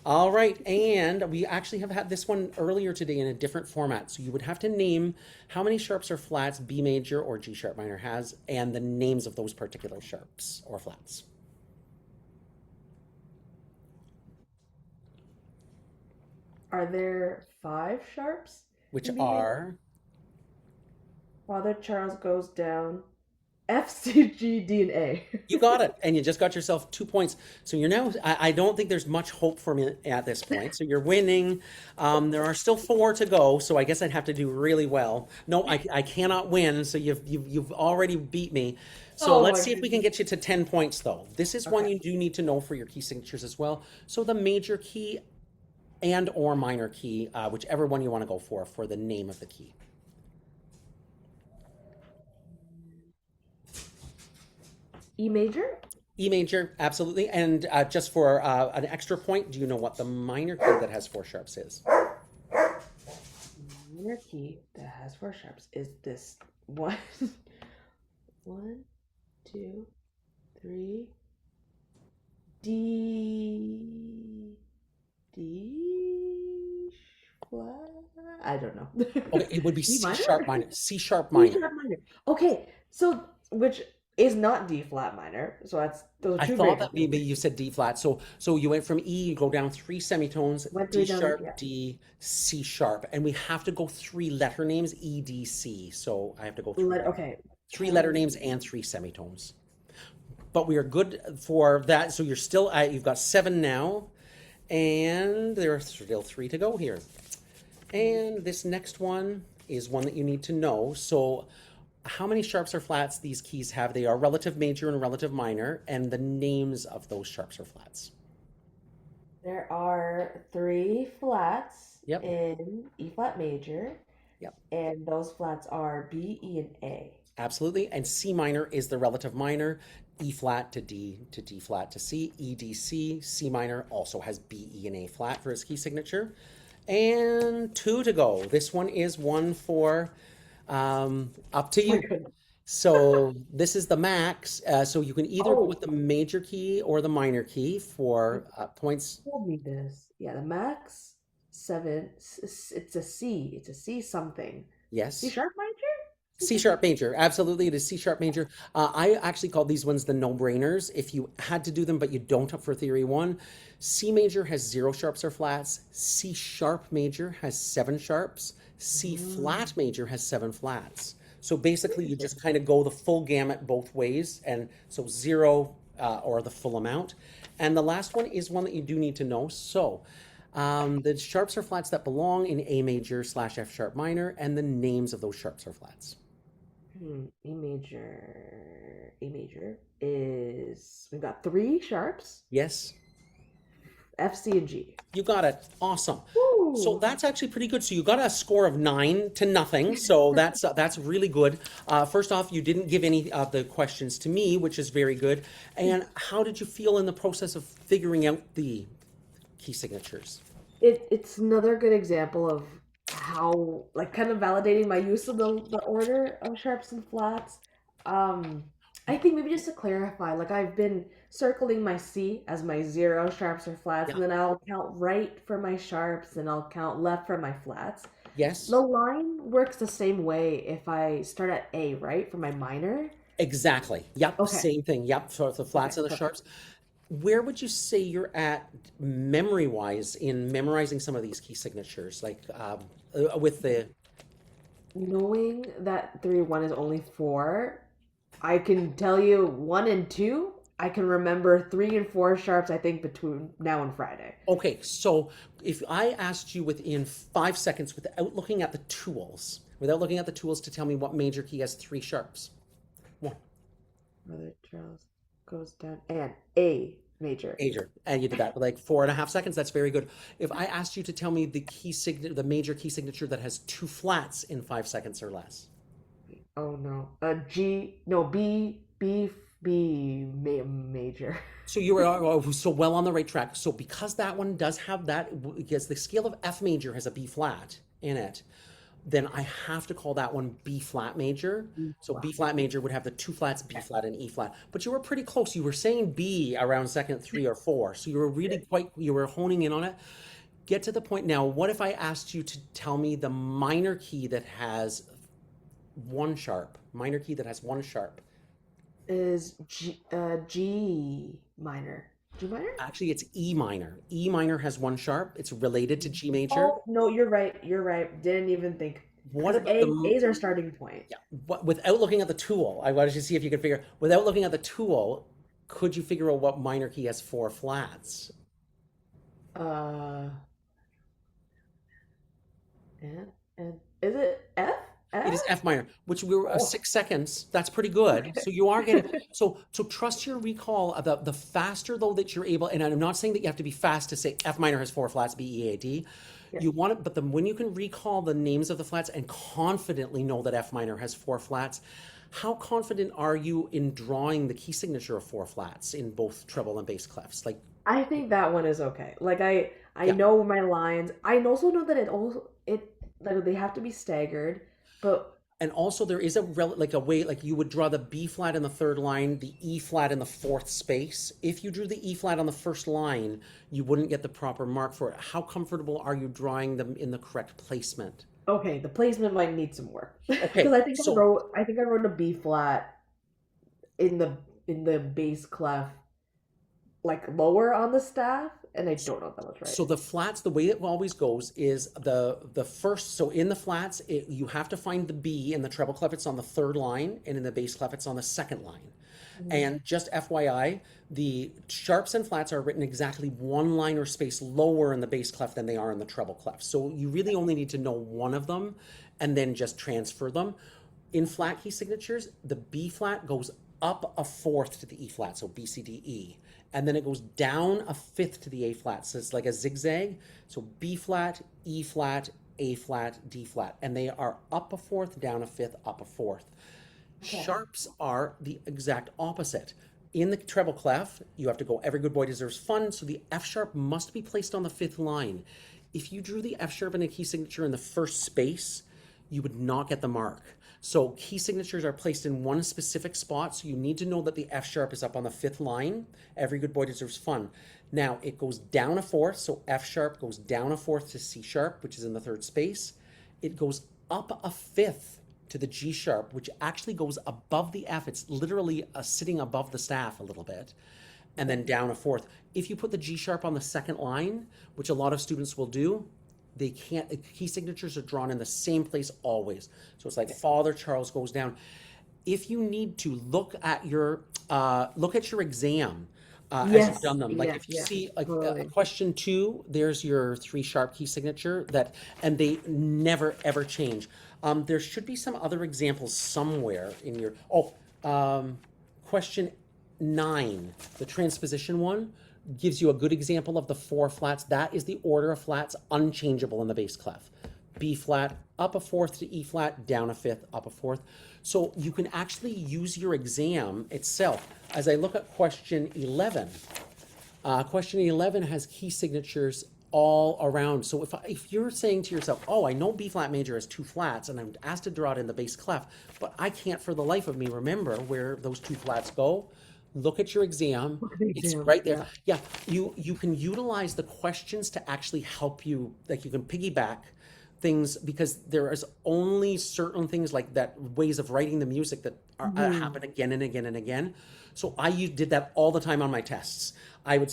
All right, and we actually have had this one earlier today in a different format. So you would have to name how many sharps or flats B major or G sharp minor has, and the names of those particular sharps or flats, Are there five sharps which in B major? are. Father Charles goes down. F, C, G, D, and A. You got it, and you just got yourself 2 points. So you're now. I don't think there's much hope for me at this point. So you're winning. There are still 4 to go. So I guess I'd have to do really well. No, I cannot win. So you've already beat me. So Oh let's my see if we can goodness. get you to 10 points though. This is one Okay. you do need to know for your key signatures as well. So the major key and or minor key, whichever one you want to go for the name of the key. E major? E major, absolutely. And just for an extra point, do you know what the minor key that has 4 sharps is? Minor key that has four sharps is this one. One, two, three. D. D flat. I don't know. Okay, it would be D C minor? sharp minor. C sharp D minor. sharp minor. Okay, so which is not D flat minor. So that's those are I two very thought that different maybe things. you said D flat. So you went from E, you go down 3 semitones, Went D three down. sharp, Yeah. D, C sharp, and we have to go 3 letter names, E, D, C. So I have to go through them. Okay. 3 letter names and 3 semitones. But we are good for that. So you're still you've got 7 now, and there are still 3 to go here. And this next one is one that you need to know. So, how many sharps or flats these keys have? They are relative major and relative minor, and the names of those sharps or flats. There are three flats Yep, in E flat major, yep. and those flats are B, E, and A. Absolutely. And C minor is the relative minor. E flat to D flat to C, E, D, C. C minor also has B, E, and A flat for its key signature. And two to go. This one is one for up to My you. goodness. So this is the max. So you can either go with Oh, the major key or the minor key you for points. told me this. Yeah, the max seven. It's a C. It's a C something. C Yes. sharp major? C C sharp sharp major? major. Absolutely, it is C sharp major. I actually call these ones the no-brainers if you had to do them, but you don't for theory one. C major has zero sharps or flats. C sharp major has seven sharps. C Mm, flat major has seven flats. So basically, you interesting. just kind of go the full gamut both ways, and so zero or the full amount. And the last one is one that you do need to know. So the sharps or flats that belong in A major slash F sharp minor, and the names of those sharps or flats. E major. E major is we've got three sharps. Yes, F, C, and G. you got it. Awesome. So Woo! that's actually pretty good. So you got a score of 9-0. So that's really good. First off, you didn't give any of the questions to me, which is very good. And how did you feel in the process of figuring out the key signatures? It's another good example of how like kind of validating my use of the order of sharps and flats. Um, I think maybe just to clarify, like I've been circling my C as my zero sharps or flats, Yeah. and then I'll count right for my sharps and I'll count left for my flats. Yes. The line works the same way if I start at A, right, for my minor. Exactly. Yep. Okay. Same thing. Yep. So the flats Okay. and the Perfect. sharps. Where would you say you're at memory wise in memorizing some of these key signatures? Like with the Knowing that 3 1 is only four, I can tell you one and two. I can remember three and four sharps. I think between now and Friday. Okay, so if I asked you within 5 seconds without looking at the tools to tell me what major key has three sharps. One, Mother Charles goes down and A major. major. And you did that with like 4.5 seconds. That's very good. If I asked you to tell me the major key signature that has two flats in 5 seconds or less. Oh no, G no major. So you were so well on the right track. So because that one does have that, because the scale of F major has a B flat in it, then I have to call that one B flat major. So B flat major would have the two flats, B flat and E flat. But you were pretty close. You were saying B around second, three or four. So you were really you were honing in on it. Get to the point now. What if I asked you to tell me the minor key that has one sharp? Minor key that has one sharp. Is G minor. G minor? Actually, it's E minor. E minor has one sharp. It's related to G major. Oh no, you're right. You're right. Didn't even think What because about the A's our starting point. yeah? Without looking at the tool, I wanted to see if you could figure. Without looking at the tool, could you figure out what minor key has four flats? Uh, and is it F? It F? is F minor, which we were Oh, 6 seconds. That's pretty good. okay. So you are getting so trust your recall. The faster though that you're able, and I'm not saying that you have to be fast to say F minor has four flats, B E A D. Yeah. You want it, but when you can recall the names of the flats and confidently know that F minor has four flats, how confident are you in drawing the key signature of four flats in both treble and bass clefs? Like, I think that one is okay. Like I yeah. know my lines. I also know that it like they have to be staggered, but And also there is like a way like you would draw the B flat in the third line, the E flat in the fourth space. If you drew the E flat on the first line, you wouldn't get the proper mark for it. How comfortable are you drawing them in the correct placement? okay, the placement might need some work because Okay, so I think I wrote a B flat in the bass clef like lower on the staff, and I don't know if that was right. so the flats, the way it always goes is the first. So in the flats, you have to find the B in the treble clef. It's on the third line, and in the bass clef, it's on the second line. Mhm. And just FYI, the sharps and flats are written exactly one line or space lower in the bass clef than they are in the treble clef. So you really only need to know one of them and then just transfer them. In flat key signatures, the B flat goes up a fourth to the E flat, so B, C, D, E. And then it goes down a fifth to the A flat. So it's like a zigzag. So B flat, E flat, A flat, D flat. And they are up a fourth, down a fifth, up a fourth. Okay. Sharps are the exact opposite. In the treble clef, you have to go every good boy deserves fun, so the F sharp must be placed on the fifth line. If you drew the F sharp in a key signature in the first space, you would not get the mark. So key signatures are placed in one specific spot, so you need to know that the F sharp is up on the fifth line. Every good boy deserves fun. Now it goes down a fourth, so F sharp goes down a fourth to C sharp, which is in the third space. It goes up a fifth to the G sharp, which actually goes above the F. It's literally sitting above the staff a little bit, and then down a fourth. If you put the G sharp on the second line, which a lot of students will do, they can't, key signatures are drawn in the same place always. So it's like Father Charles goes down. If you need to look at your exam, as Yes, you've done them. Like yes, if you yes, see a totally. question 2, there's your 3 sharp key signature and they never ever change. There should be some other examples somewhere in your, question 9, the transposition one, gives you a good example of the 4 flats. That is the order of flats unchangeable in the bass clef. B flat, up a fourth to E flat, down a fifth, up a fourth. So you can actually use your exam itself. As I look at question 11, question 11 has key signatures all around. So if you're saying to yourself, oh, I know B flat major has 2 flats and I'm asked to draw it in the bass clef, but I can't for the life of me remember where those 2 flats go, look at your exam. It's right there. Yeah, you can utilize the questions to actually help you, like you can piggyback things, because there is only certain things like that, ways of writing the music that happen again and again and again. So I did that all the time on my tests. I would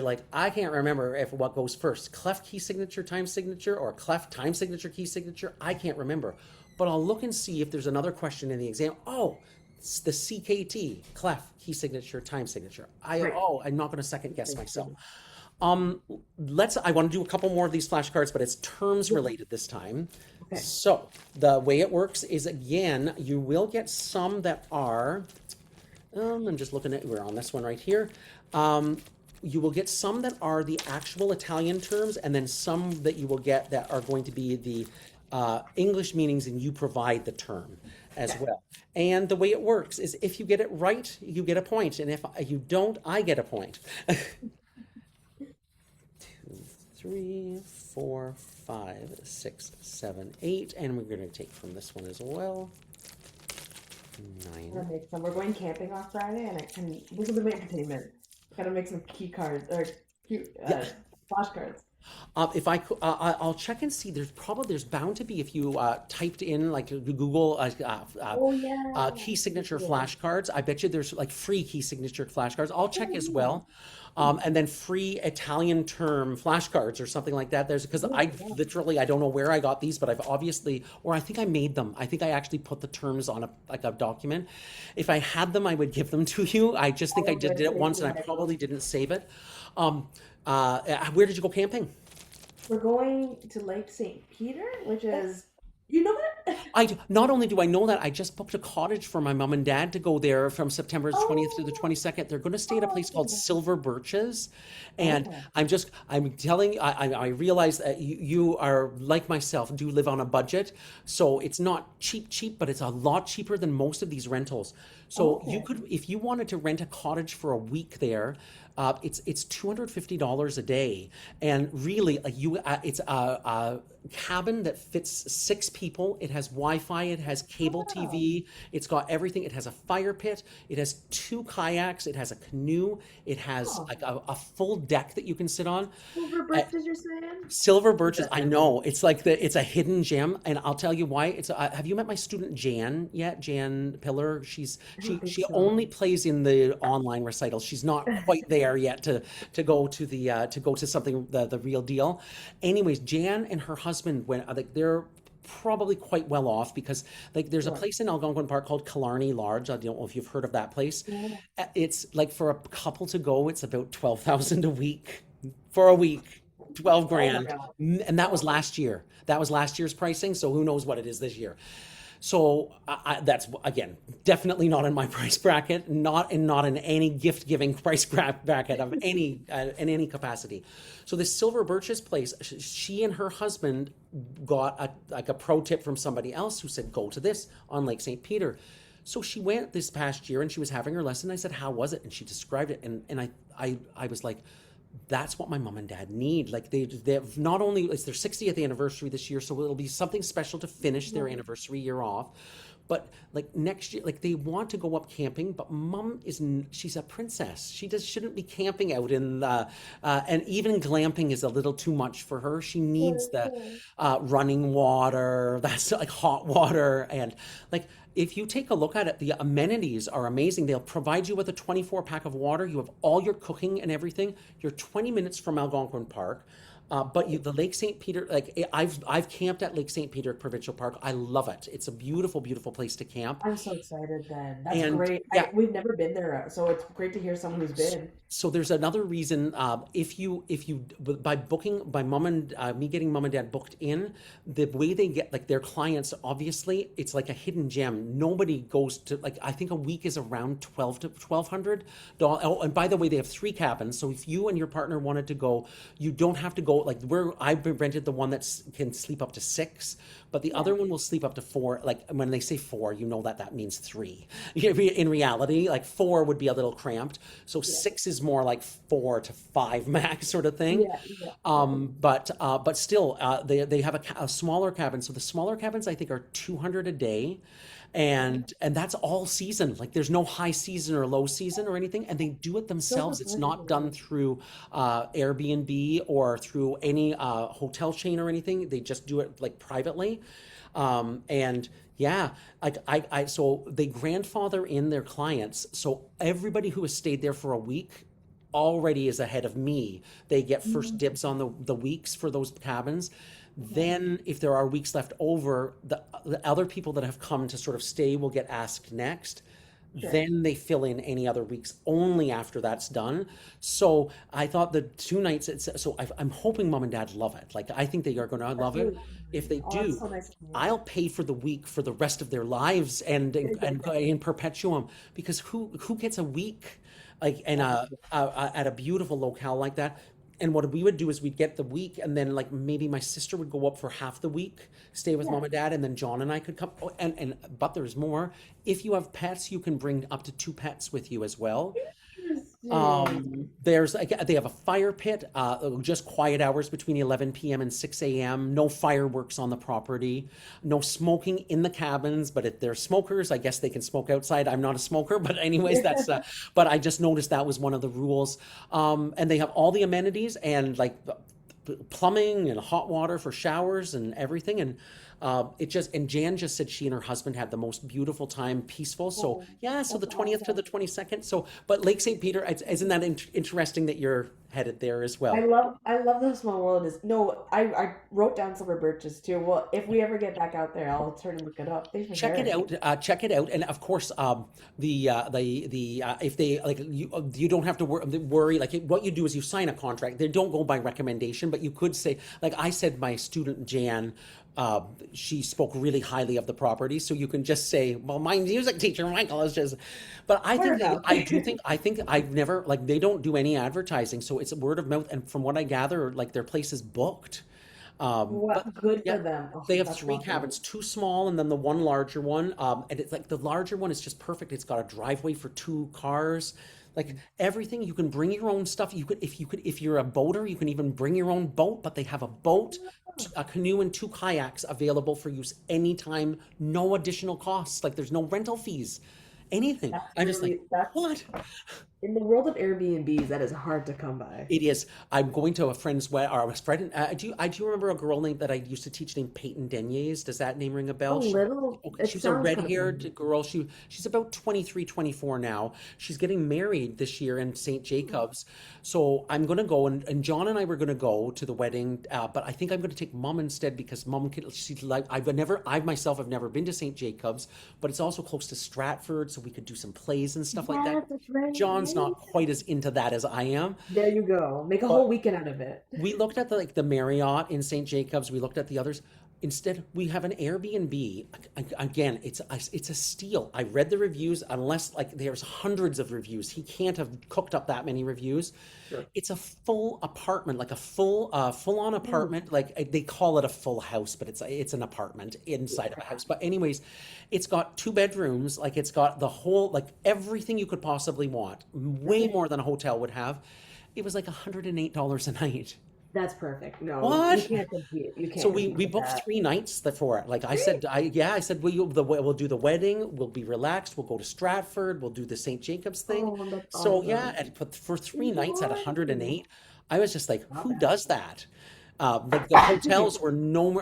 like, I can't remember if what goes first, clef key signature, time signature, or clef time signature, key signature. I can't remember, but I'll look and see if there's another question in the exam. Oh, it's the CKT, clef key signature, time signature. I'm not going to second guess myself. I want to do a couple more of these flashcards, but it's terms related this time. Okay. So the way it works is, again, you will get some that are, I'm just looking at, we're on this one right here. You will get some that are the actual Italian terms, and then some that you will get that are going to be the English meanings, and you provide the term as well. And the way it works is, if you get it right, you get a point, and if you don't, I get a point. 3, 4, 5, 6, 7, 8, and we're going to take from this one as well. 9. Okay, so we're going camping on Friday, and this will be my entertainment. Gotta make some key cards or flashcards. I'll check and see. There's bound to be, if you typed in, like, Google key signature flashcards. I bet you there's like free key signature flashcards. I'll check as well. And then free Italian term flashcards or something like that. Because I don't know where I got these, but I've obviously, or I think I made them. I think I actually put the terms on a document. If I had them, I would give them to you. I just think I did it once, and I probably didn't save it. Where did you go camping? We're going to Lake St. Peter, which is, Not only do I know that, I just booked a cottage for my mom and dad to go there from September 20th to the 22nd. They're going to stay at a place called Silver Birches. And I'm telling you, I realize that you are, like myself, do live on a budget. So it's not cheap, but it's a lot cheaper than most of these rentals. So you could, if you wanted to rent a cottage for a week there, it's $250 a day, and really, it's a cabin that fits 6 people. It has Wi-Fi, it has cable TV, it's got everything. It has a fire pit, it has 2 kayaks, it has a canoe, it has like a full deck that you can sit on. Silver birches, you're saying? Silver birches, I know. It's like it's a hidden gem, and I'll tell you why. Have you met my student Jan yet? Jan Pillar. She only plays in the online recital. She's not quite there yet to go to something the real deal. Anyways, Jan and her husband they're probably quite well off, because like there's a place in Algonquin Park called Killarney Lodge. I don't know if you've heard of that place. It's like, for a couple to go, it's about $12,000 a week for a week. 12 grand. And that was last year. That was last year's pricing. So who knows what it is this year. So that's, again, definitely not in my price bracket, not in any gift giving price bracket of any in any capacity. So this Silver Birches place, she and her husband got a pro tip from somebody else who said, go to this on Lake St. Peter. So she went this past year and she was having her lesson. I said, "How was it?" And she described it, and I was like, "That's what my mom and dad need." Like they've not only it's their 60th anniversary this year, so it'll be something special to finish their Right. anniversary year off. But like next year, like they want to go up camping, but mom she's a princess. She just shouldn't be camping out in the and even glamping is a little too much for her. She needs the Yeah. running water, that's like hot water, and like if you take a look at it, the amenities are amazing. They'll provide you with a 24 pack of water. You have all your cooking and everything. You're 20 minutes from Algonquin Park. But the Lake St. Peter, like I've camped at Lake St. Peter Provincial Park. I love it. It's a beautiful, beautiful place to camp. I'm so excited then. That's And great. yeah, We've never been there, so it's great to hear someone who's been. so there's another reason. If you by booking by mom and me getting mom and dad booked in, the way they get like their clients, obviously it's like a hidden gem. Nobody goes to like I think a week is around 1200 to $1,200. Oh, and by the way, they have three cabins. So if you and your partner wanted to go, you don't have to go. Like I've rented the one that can sleep up to six, but the Yeah. other one will sleep up to four. Like when they say four, you know that means three. In reality, like four would be a little cramped. So Yeah. six is more like 4 to 5 max sort of thing. Yeah. Yeah. Yeah. But still, they have a smaller cabin. So the smaller cabins I think are 200 a day, and that's all season. Like there's no high season or low season or anything, and they do it So themselves. It's not done affordable. through Airbnb or through any hotel chain or anything. They just do it like privately. And yeah, like so they grandfather in their clients. So everybody who has stayed there for a week already is ahead of me. They get first Mhm. dibs on the weeks for those cabins. Okay. Then, if there are weeks left over, the other people that have come to sort of stay will get asked next. Sure. Then they fill in any other weeks only after that's done. So I thought the 2 nights, so I'm hoping mom and dad love it. Like I think they are going to That's love it. really If kind. they Oh, that's do, so nice to hear. I'll pay for the week for the rest of their lives and in perpetuum because who gets a week like in at a beautiful locale like that? And what we would do is we'd get the week, and then like maybe my sister would go up for half the week, stay with Yeah. mom and dad, and then John and I could come. Oh, and but there's more. If you have pets, you can bring up to two pets with you as well. Interesting. There's they have a fire pit, just quiet hours between 11 p.m. and 6 a.m. No fireworks on the property, no smoking in the cabins. But if they're smokers, I guess they can smoke outside. I'm not a smoker, but anyways, that's. But I just noticed that was one of the rules. And they have all the amenities and like plumbing and hot water for showers and everything. And it just and Jan just said she and her husband had the most beautiful time, peaceful. So Oh, yeah, so the that's 20th to awesome. the 22nd. So, but Lake St. Peter, isn't that interesting that you're headed there as well? I love the small world is no, I wrote down Silver Birches too. Well, if we ever get back out there, I'll turn and look it up. Thanks for Check it sharing. out. Check it out, and of course, the if they like you don't have to worry. Like what you do is you sign a contract. They don't go by recommendation, but you could say, like I said, my student Jan, she spoke really highly of the property, so you can just say, well, my music teacher Michael is just. But I Fair think enough. I think I've never like they don't do any advertising, so it's word of mouth, and from what I gather, like their place is booked. But What good for yeah, them. Oh, they have that's three lovely. cabins, two small and then the one larger one. And it's like the larger one is just perfect. It's got a driveway for two cars. Like everything, you can bring your own stuff. If you're a boater, you can even bring your own boat. But they have a boat, a canoe, and two kayaks available for use anytime, no additional costs. Like there's no rental fees, anything. That's I'm just like, really that's what? in the world of Airbnbs, that is hard to come by. It is. I'm going to a friend's wedding, or a friend. Do you remember a girl named that I used to teach named Peyton Deniers? Does that name ring a A bell? little, Okay, it she was a sounds kind of red-haired familiar. girl. She's about 23, 24 now. She's getting married this year in St. Jacobs. So I'm going to go, and John and I were going to go to the wedding, but I think I'm going to take mom instead because mom can. She's like I myself have never been to St. Jacobs, but it's also close to Stratford, so we could do some plays and stuff like that. Yes, that's right. John's not quite as into that as I am. There you go. Make a whole But weekend out of it. we looked at the Marriott in St. Jacobs. We looked at the others. Instead, we have an Airbnb. Again, it's a steal. I read the reviews. Unless like there's hundreds of reviews, he can't have cooked up that many reviews. Sure. It's a full apartment, like a full on apartment. Like they call it a full house, but it's an apartment inside of a house. But anyways, it's got 2 bedrooms. Like it's got the whole, like everything you could possibly want. Way more than a hotel would have. It was like $108 a night. That's perfect. No, you What? can't compete. You So can't we compete we with booked that. 3 nights for it. Like I said, I said we'll do the wedding. We'll be relaxed. We'll go to Stratford. We'll do the St. Jacobs thing. Oh, that's So yeah, awesome. and for 3 nights at 108, I was just like, Not who bad. does that? Like the hotels were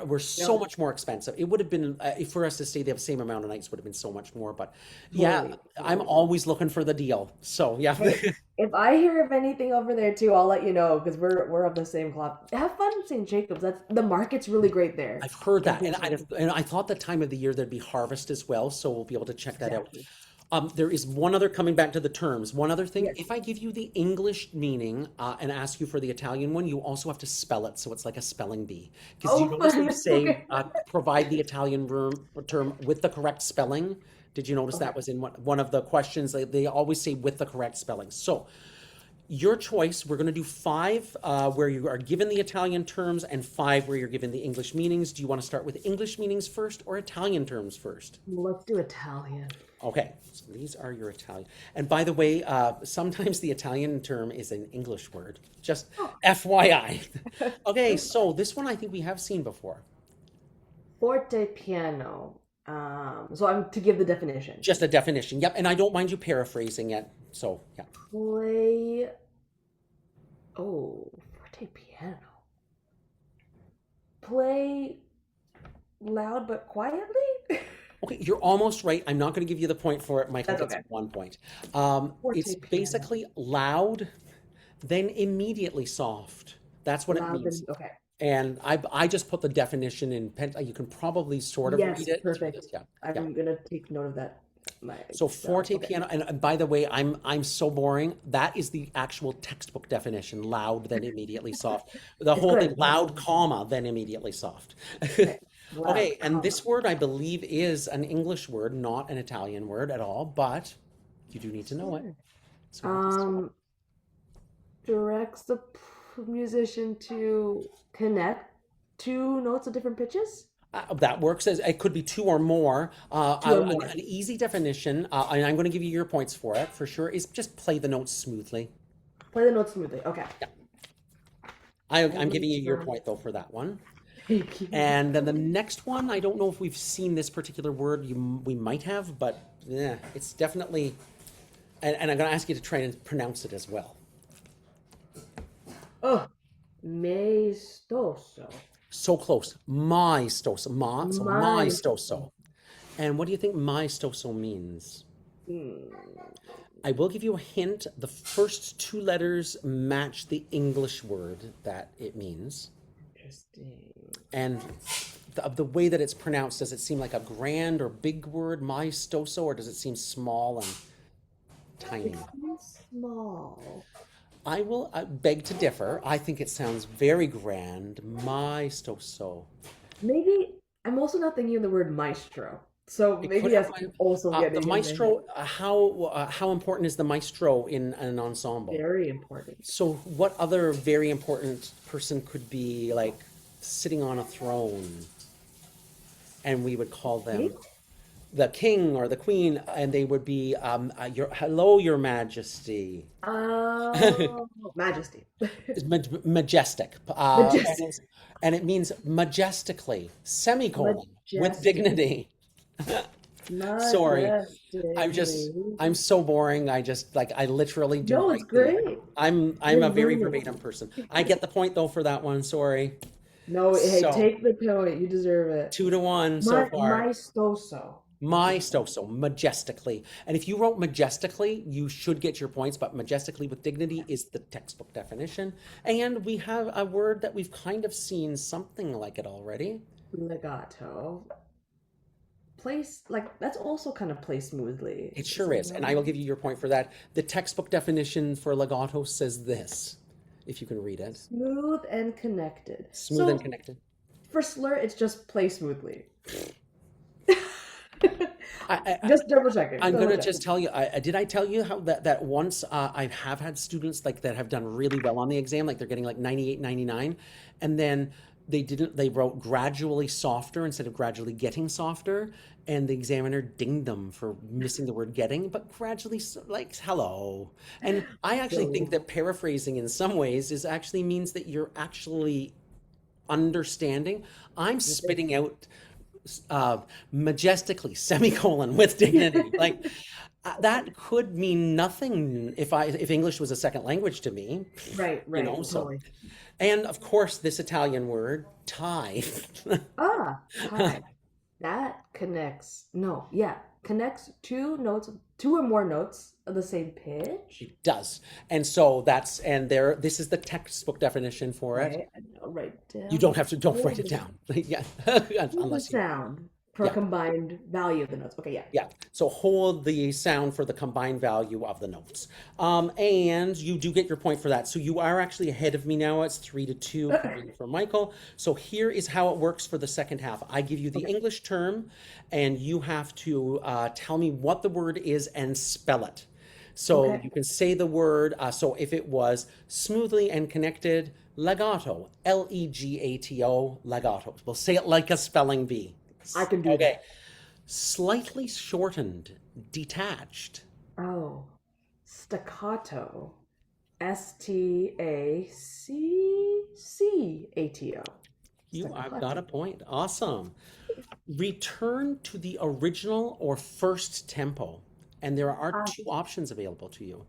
were so No, much more expensive. It would have been for us to stay the same amount of nights would have been so much more. But yeah, totally, I'm totally. always looking for the deal. So yeah. Hey, if I hear of anything over there too, I'll let you know because we're of the same club. Have fun in St. Jacobs. That's the market's really great there I've heard in that, St. Jacobs. and I thought the time of the year there'd be harvest as well, so we'll be able to check that out. Exactly. There is one other coming back to the terms. One other thing, Yes. if I give you the English meaning and ask you for the Italian one, you also have to spell it, so it's like a spelling bee. Because you Oh, notice they fun. say Okay. provide the Italian term with the correct spelling. Did you notice Okay. that was in one of the questions? They always say with the correct spelling. So your choice. We're going to do 5 where you are given the Italian terms and 5 where you're given the English meanings. Do you want to start with English meanings first or Italian terms first? Let's do Italian. Okay, so these are your Italian. And by the way, sometimes the Italian term is an English word. Just Oh. FYI. Okay, so this one I think we have seen before. Forte piano. So I'm to give the definition. Just a definition. Yep, and I don't mind you paraphrasing it. So, yeah. Play. Oh, forte piano. Play loud but quietly. Okay, you're almost right. I'm not going to give you the point for it. Michael That's gets okay. 1 point. It's Forte piano. basically loud, then immediately soft. That's what it Loud means. and okay. And I just put the definition in pen. You can probably sort of read Yes, it through this. perfect. Yeah, yeah. I'm gonna take note of that. My So forte okay. piano, and by the way, I'm so boring. That is the actual textbook definition: loud, then immediately soft. The It's whole good. thing: loud, comma, then immediately soft. Okay. Loud, Okay, and comma. this word I believe is an English word, not an Italian word at all, but you do need to know it. Sure. So we have to start. Um, directs the musician to connect two notes of different pitches. That works as it could be 2 or more. Two or An more. easy definition, and I'm going to give you your points for it for sure, is just play the notes smoothly. Play the notes smoothly. Okay. Yeah, I I'm will giving you your try. point though for that one. Thank you. And then the next one, I don't know if we've seen this particular word. We might have, but yeah, it's definitely. And I'm going to ask you to try and pronounce it as well. Oh, maestoso. So close. Maestoso. So Maestoso. maestoso. And what do you think maestoso means? Hmm, I will give you a hint. The first 2 letters match the English word that it means. interesting. And the way that it's pronounced, does it seem like a grand or big word, maestoso, or does it seem small and It tiny? seems small. I will beg to differ. I think it sounds very grand. Maestoso. Maybe I'm also not thinking of the word maestro. So It maybe could have that's also the getting in there. maestro. How important is the maestro in an ensemble? Very important. So, what other very important person could be like sitting on a throne, and we would call Okay. them the king or the queen, and they would be your hello, your majesty. Oh, Majesty. It's majestic, Majestic. and it means majestically, semicolon, with Majestically. dignity. Sorry, I'm just Majestically. I'm so boring. I just like I literally do No, it's write the. great. I'm You're a very learning. verbatim person. I get the point though for that one. Sorry. No, hey, So take the point. You deserve it. 2-1 so My far. maestoso. My Interesting. so majestically, and if you wrote majestically, you should get your points. But majestically with dignity is the textbook definition, and we have a word that we've kind of seen something like it already. Legato. Place like that's also kind of play smoothly. It Is sure it is, and I will not? give you your point for that. The textbook definition for legato says this, if you can read it. Smooth and connected. Smooth and So connected. For slur, it's just play smoothly. I, Just double checking. I'm Double gonna checking. just tell you. Did I tell you how that once I have had students like that have done really well on the exam, like they're getting like 98, 99, and then they didn't. They wrote gradually softer instead of gradually getting softer, and the examiner dinged them for missing the word getting, but gradually like hello. And I actually think Silly. that paraphrasing in some ways is actually means that you're actually understanding. I'm spitting out uh, majestically, semicolon with dignity. Like that could mean nothing if English was a second language to me, Right, you right, know. So, totally. and of course, this Italian word tie. Ah, tie. That connects. No, yeah, connects two notes, two or more notes of the same pitch. It does, and so that's and there. This is the textbook definition for it. Okay, and I'll write You down don't have to. Don't write hold it the, down. Yeah, hold the unless you. sound for Yeah. combined value of the notes. Okay, yeah. Yeah, so hold the sound for the combined value of the notes. And you do get your point for that. So you are actually ahead of me now. It's 3-2 Corrine for Michael. So here is how it works for the second half. I give you the Okay, English term, and you have to tell me what the word is and spell it. So okay. you can say the word. So if it was smoothly and connected, legato, legato, legato. We'll say it like a spelling bee. I can do Okay. that. Slightly shortened, detached. Oh, staccato. Staccato. I've got a Staccato. point. Awesome. Return to the original or first tempo. And there are Ah, two options available to you.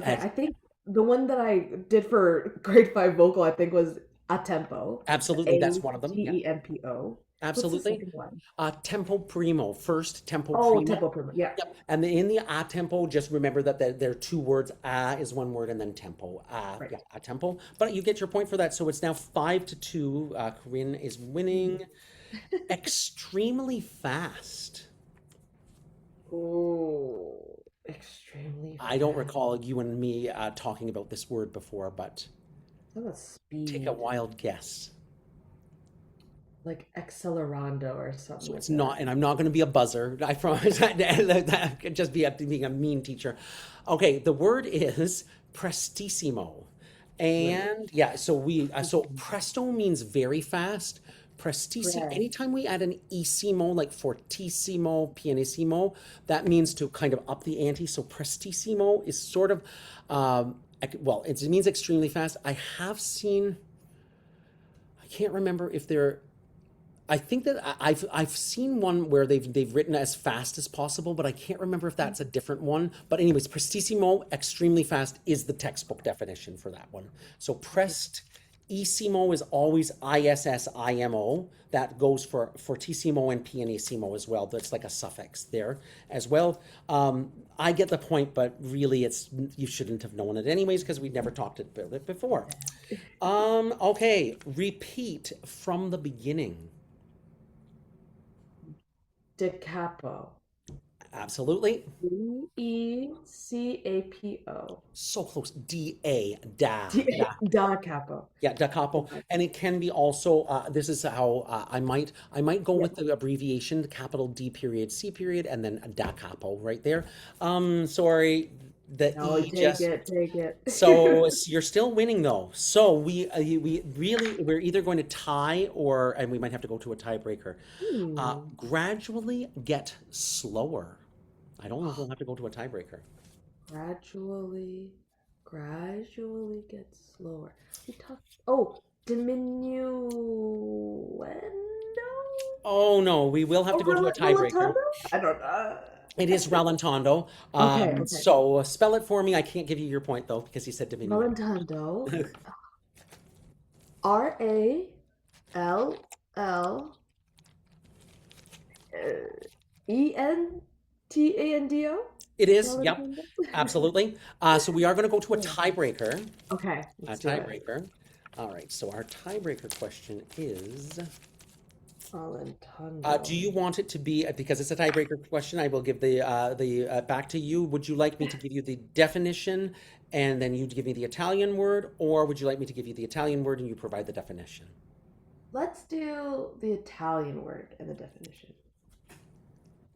okay, As I think the one that I did for grade five vocal, I think was a tempo. The absolutely, that's A one of them. T Yeah, E M P O. What's the absolutely. second one? Tempo primo, first tempo Oh, primo. tempo primo. Yeah. Yep. And in the a tempo, just remember that there are two words. A is one word, and then tempo. Yeah, Right. a tempo. But you get your point for that. So it's now 5-2. Corinne is Mhm. winning. Extremely fast. Oh, extremely I don't fast. recall you and me talking about this word before, but That was take a speed, wild guess. like accelerando or something So it's like that. not, and I'm not going to be a buzzer. I promise. That could just be being a mean teacher. Okay, the word is prestissimo, Right. and yeah. So presto means very fast. Prestissimo. Press. Anytime we add an issimo, like fortissimo, pianissimo, that means to kind of up the ante. So prestissimo is sort of, well, it means extremely fast. I have seen. I can't remember if they're I think that I've seen one where they've written as fast as possible, but I can't remember if that's a different one. But anyways, prestissimo, extremely fast, is the textbook definition for that one. So Okay. prestissimo is always issimo. That goes for fortissimo and pianissimo as well. That's like a suffix there as well. I get the point, but really, it's you shouldn't have known it anyways because we'd never talked about it before. Okay, repeat from the beginning. Da capo. Absolutely. Decapo. So close. D-A, da. Da capo. Yeah, da capo. And it can be also, this is how I might go Yeah. with the abbreviation, capital D period, C period, and then da capo right there. Sorry, the No, E take just, it, take so it. you're still winning though. So we're either going to tie and we might have to go to a tiebreaker. Hmm. Gradually get slower. I don't know if we'll have to go to a tiebreaker. Gradually, gradually gets slower. We talked. Oh, diminuendo. Oh no, we will have Oh, to go to a tiebreaker. rallentando. I don't know. It is rallentando. Okay, okay. So spell it for me. I can't give you your point though because you said diminuendo. Rallentando. Rallentando. It is. Yep, Rallentando. absolutely. So we are going to go to a Yeah. tiebreaker. Okay, A let's do it. tiebreaker. All right. So our tiebreaker question is. Do Rallentando. you want it to be because it's a tiebreaker question? I will give the back to you. Would you like me to give you the definition and then you give me the Italian word, or would you like me to give you the Italian word and you provide the definition? let's do the Italian word and the definition.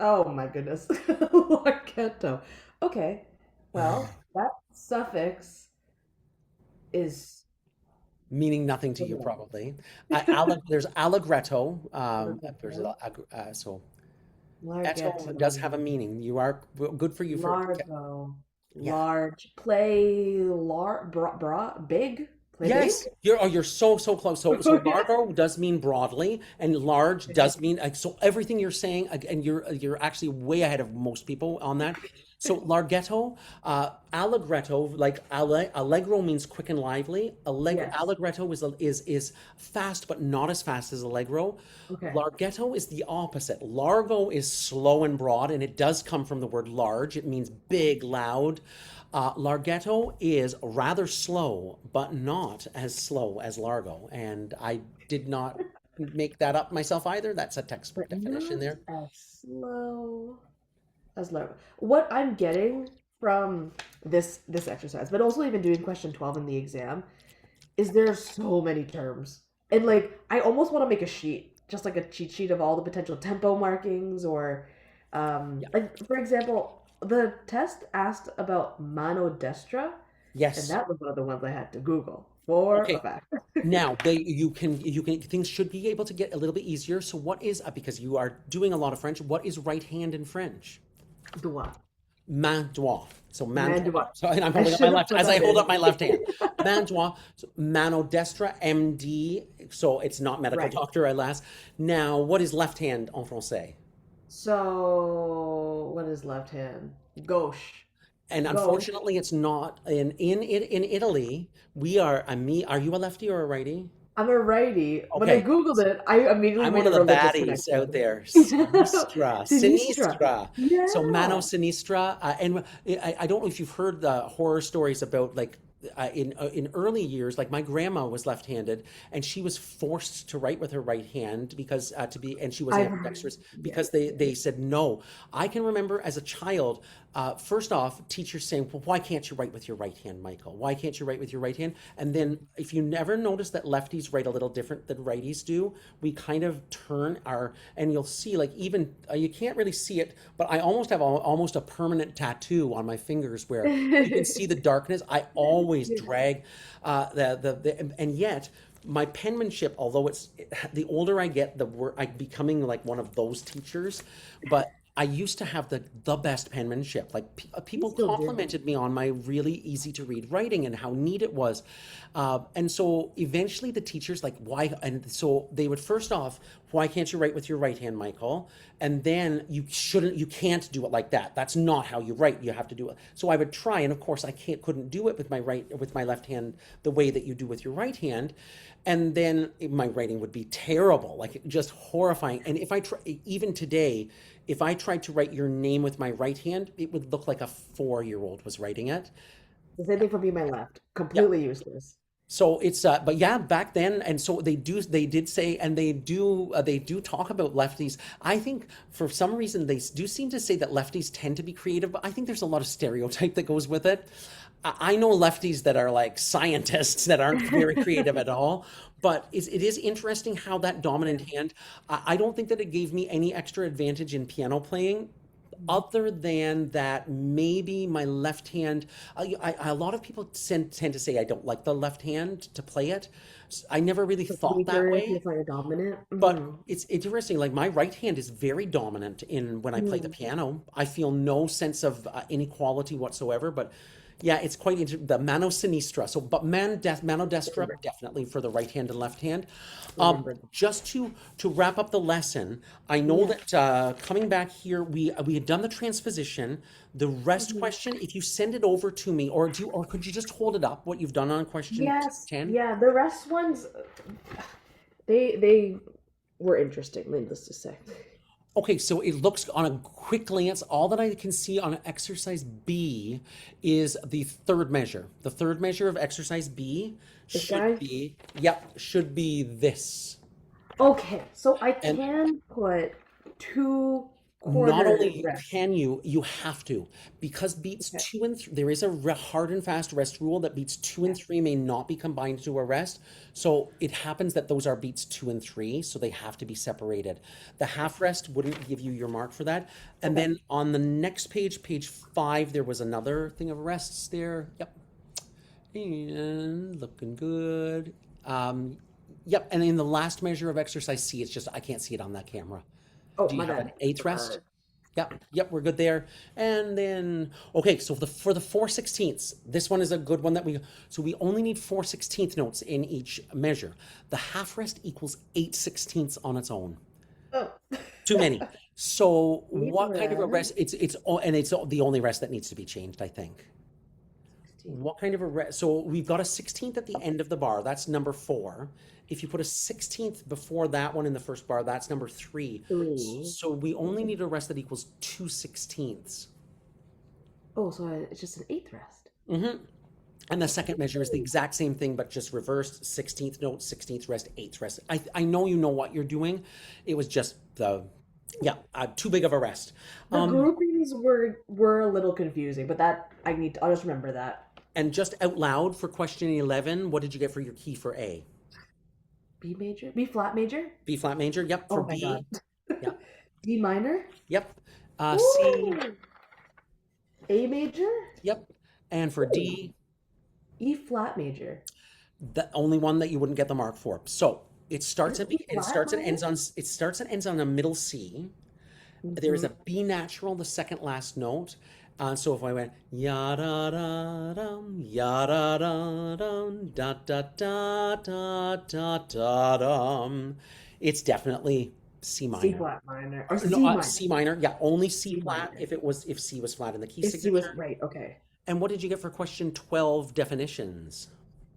Oh my goodness. Larghetto. Okay. Well, that suffix is Meaning nothing to you, probably. There's allegretto. So etto Larghetto. does have a meaning. You are good for you for Largo. yeah. Large. Play big? Play big? Yes, you're so close. So largo does mean broadly, and large does mean so everything you're saying, and you're actually way ahead of most people on that. So larghetto, allegretto, like allegro means quick and lively. Yes. Allegretto is fast, but not as fast as allegro. Okay. Larghetto is the opposite. Largo is slow and broad, and it does come from the word large. It means big, loud. Larghetto is rather slow, but not as slow as Largo. And I did not make that up myself either. That's a textbook But definition not there. as slow as Largo. What I'm getting from this exercise, but also even doing question 12 in the exam, is there so many terms. And like I almost want to make a sheet, just like a cheat sheet of all the potential tempo markings or Yeah. like for example, the test asked about mano destra, and Yes. that was one of the ones I had to Google for a Okay. fact. Now you can things should be able to get a little bit easier. So what is because you are doing a lot of French, what is right hand in French? Droit. Main droit. So main Man, droit. So and I'm I holding up my should have left put as I that hold in. up my left hand. Main droit. So mano destra, MD. So it's not medical Right. doctor, alas. Now, what is left hand en français? So what is left hand? Gauche. And Gauche. unfortunately, it's not in Italy. We are a me. Are you a lefty or a righty? I'm a righty. When I Okay, Googled it, I immediately I'm made one a of the religious baddies out connection. there. Sinistra, Sinistra. sinistra. So mano Yeah. sinistra, and I don't know if you've heard the horror stories about like in early years, like my grandma was left-handed, and she was forced to write with her right hand because to be, and she was I've heard. ambidextrous because Yes. they said no. I can remember as a child, first off, teachers saying, "Well, why can't you write with your right hand, Michael? Why can't you write with your right hand?" And then, if you never notice that lefties write a little different than righties do, we kind of turn our, and you'll see, like even you can't really see it, but I almost have almost a permanent tattoo on my fingers where you can see the darkness. I always Yeah. drag and yet my penmanship, although it's the older I get, the more I'm becoming like one of those teachers. But I used to have the best penmanship. Like You people still do. complimented me on my really easy to read writing and how neat it was. And so eventually the teachers like why, and so they would first off, why can't you write with your right hand, Michael? And then you can't do it like that. That's not how you write. You have to do it. So I would try, and of course I couldn't do it with my left hand the way that you do with your right hand. And then my writing would be terrible, like just horrifying. And if I try, even today, if I tried to write your name with my right hand, it would look like a 4-year-old was writing it. The same thing for me, my left. Yeah. Completely useless. So it's but yeah, back then, and so they did say, and they do talk about lefties. I think for some reason they do seem to say that lefties tend to be creative, but I think there's a lot of stereotype that goes with it. I know lefties that are like scientists that aren't very creative at all, but it is interesting how that Yeah. dominant hand. I don't think that it gave me any extra advantage in piano playing other than that maybe my left hand. A lot of people tend to say I don't like the left hand to play it. I never really It's thought that weaker if way, it's like a dominant. but it's interesting. Like my right hand is very dominant in when I play the Mm. piano. I feel no sense of inequality whatsoever. But yeah, it's quite the mano sinistra. So, but mano destra Remember, definitely for the right hand and left hand. remember. Just to wrap up the lesson, I know Yeah. that coming back here, we had done the transposition. The rest Mhm. question, if you send it over to me, or could you just hold it up what you've done on question Yes. 10? Yeah. The rest ones, they were interesting. Needless to say. Okay, so it looks on a quick glance, all that I can see on exercise B is the third measure. The third measure of exercise B This should guy. be, yep, should be this. Okay, so I And can put two Not quarter only rest. can you have to, because beats Okay. 2 and 3, there is a hard and fast rest rule that beats 2 and 3 may not be combined into a rest. So it happens that those are beats 2 and 3, so they have to be separated. The half rest wouldn't give you your mark for that. And Okay. then on the next page, page 5, there was another thing of rests there. Yep. And looking good. Yep. And in the last measure of exercise C, it's just I can't see it on that camera. Oh, Do you my have an bad. eighth rest? Yep, we're good there. And then, okay, so for the 4/16ths, this one is a good one that so we only need 4/16th notes in each measure. The half rest equals 8/16ths on its own. Oh. Too many. So Eighth what kind of a rest? rest. It's the only rest that needs to be changed, I think. 16. What kind of a rest? So we've got a 16th at the end of the bar. That's number 4. If you put a 16th before that one in the first bar, that's number 3. 3. So we only need a rest that equals 2/16ths. Oh, so it's just an eighth rest. Mm-hmm. And the second measure is the exact same thing, but just reversed. 16th note, 16th rest, 8th rest. I know you know what you're doing. It was just too big of a rest. The groupings were a little confusing, but that I'll just remember that. And just out loud for question 11, what did you get for your key for A? B major? B flat major? B flat major. Yep. For Oh my B. God. Yeah. D minor? Yep. C. Ooh. A major? Yep. And for D, E flat major. the only one that you wouldn't get the mark for. So it starts Is at E flat minor? it starts and ends on a middle C. There is a B natural, the second last note. So if I went ya da da dum, ya da da dum, da da da da da da dum, it's definitely C C minor. flat minor. Or C No, minor. C minor. Yeah, only C C flat minor. if C was flat in the key If C was signature. right, okay. And what did you get for question 12 definitions?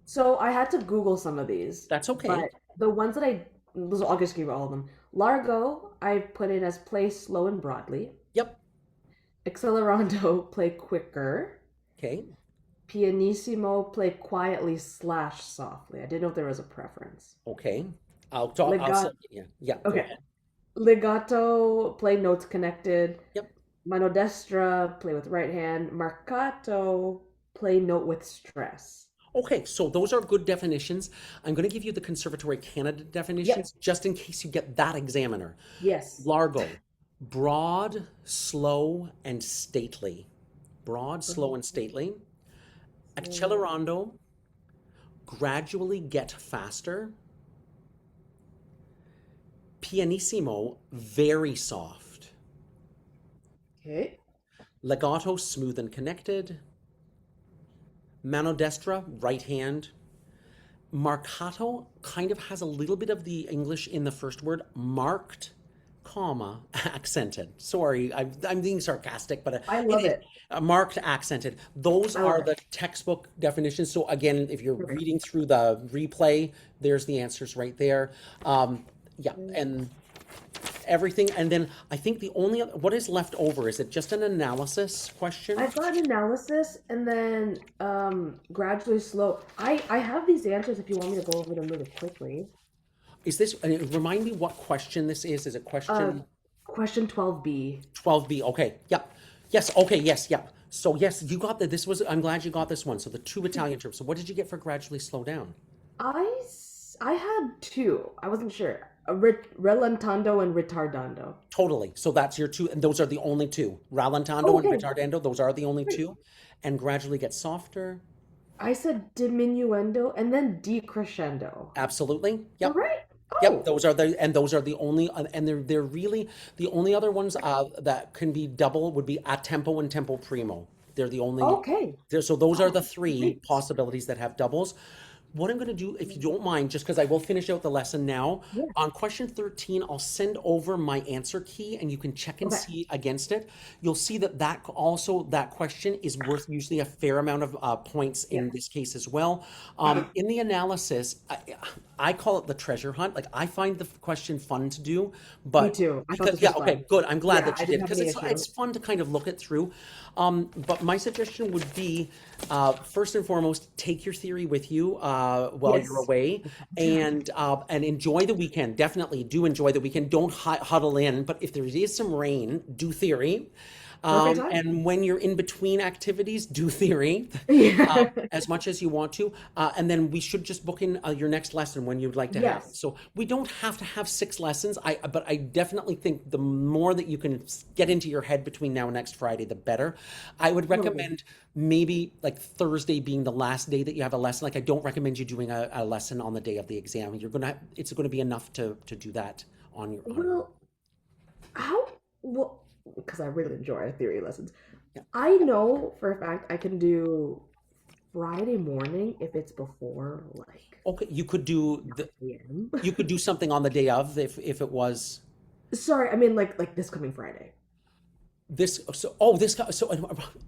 So I had to Google some of these, That's okay. but the ones that I'll just give you all of them. Largo, I put in as play slow and broadly. Yep. Accelerando, play quicker. Okay. Pianissimo, play quietly / softly. I didn't know if there was a preference. Okay. I'll talk. Yeah. Yeah. Go Okay. ahead. Legato, play notes connected. Yep. Mano destra, play with right hand. Marcato, play note with stress. Okay, so those are good definitions. I'm going to give you the Conservatory Canada definitions just in case you get that examiner. Yes. Largo, broad, slow, and stately. Broad, slow, and stately. Accelerando, gradually get faster. Pianissimo, very soft. Okay. Legato, smooth and connected. Mano destra, right hand. Marcato kind of has a little bit of the English in the first word, marked, comma, accented. Sorry, I'm being sarcastic, but I love it. Marked, accented. Those I love are it. the textbook definitions. So again, if you're reading through the replay, there's the answers right there. And everything. And then I think the only other, what is left over, is it just an analysis question? I've got analysis and then gradually slow. I have these answers if you want me to go over them really quickly. Is this, remind me what question this is? Is it question Question 12B. 12B? Okay, yep. Yes, okay, yes, yep. So yes, you got that. I'm glad you got this one. So the 2 Italian terms. So what did you get for gradually slow down? I had 2. I wasn't sure. Rallentando and retardando. Totally. So that's your 2, and those are the only 2. Rallentando and Okay. retardando, those are the only 2. And gradually get softer. I said diminuendo and then decrescendo. Absolutely. Yep. All right. Yep, Oh, those are the only, and they're really the only other ones that can be double would be a tempo and tempo primo. They're the only. okay. So those are the 3 Great. possibilities that have doubles. What I'm going to do, if you don't mind, just because I will finish out the lesson now, Yeah. on question 13, I'll send over my answer key and you can check and Okay. see against it. You'll see that question is worth usually a fair amount of points in this case as well. In the analysis, I call it the treasure hunt. Like, I find the question fun to do, but Me too. I thought because, this was okay, fun. good. I'm glad Yeah, that I you didn't did, have because any it's issue. fun to kind of look it through. But my suggestion would be, first and foremost, take your theory with you. while you're Yes. away, and enjoy the weekend. Definitely do enjoy the weekend. Don't huddle in. But if there is some rain, do theory. Perfect time. And when you're in between activities, do theory Yeah. as much as you want to. And then we should just book in your next lesson when you'd like to have it. Yes. So we don't have to have 6 lessons. But I definitely think the more that you can get into your head between now and next Friday, the better. I would Totally. recommend maybe like Thursday being the last day that you have a lesson. Like I don't recommend you doing a lesson on the day of the exam. It's gonna be enough to do that on your own. Well, how well, because I really enjoy our theory lessons. Yeah. I know for a fact I can do Friday morning if it's before like Okay, you could do the 9 p.m. you could do something on the day of if it was Sorry, I mean like this coming Friday. this. So oh this guy. So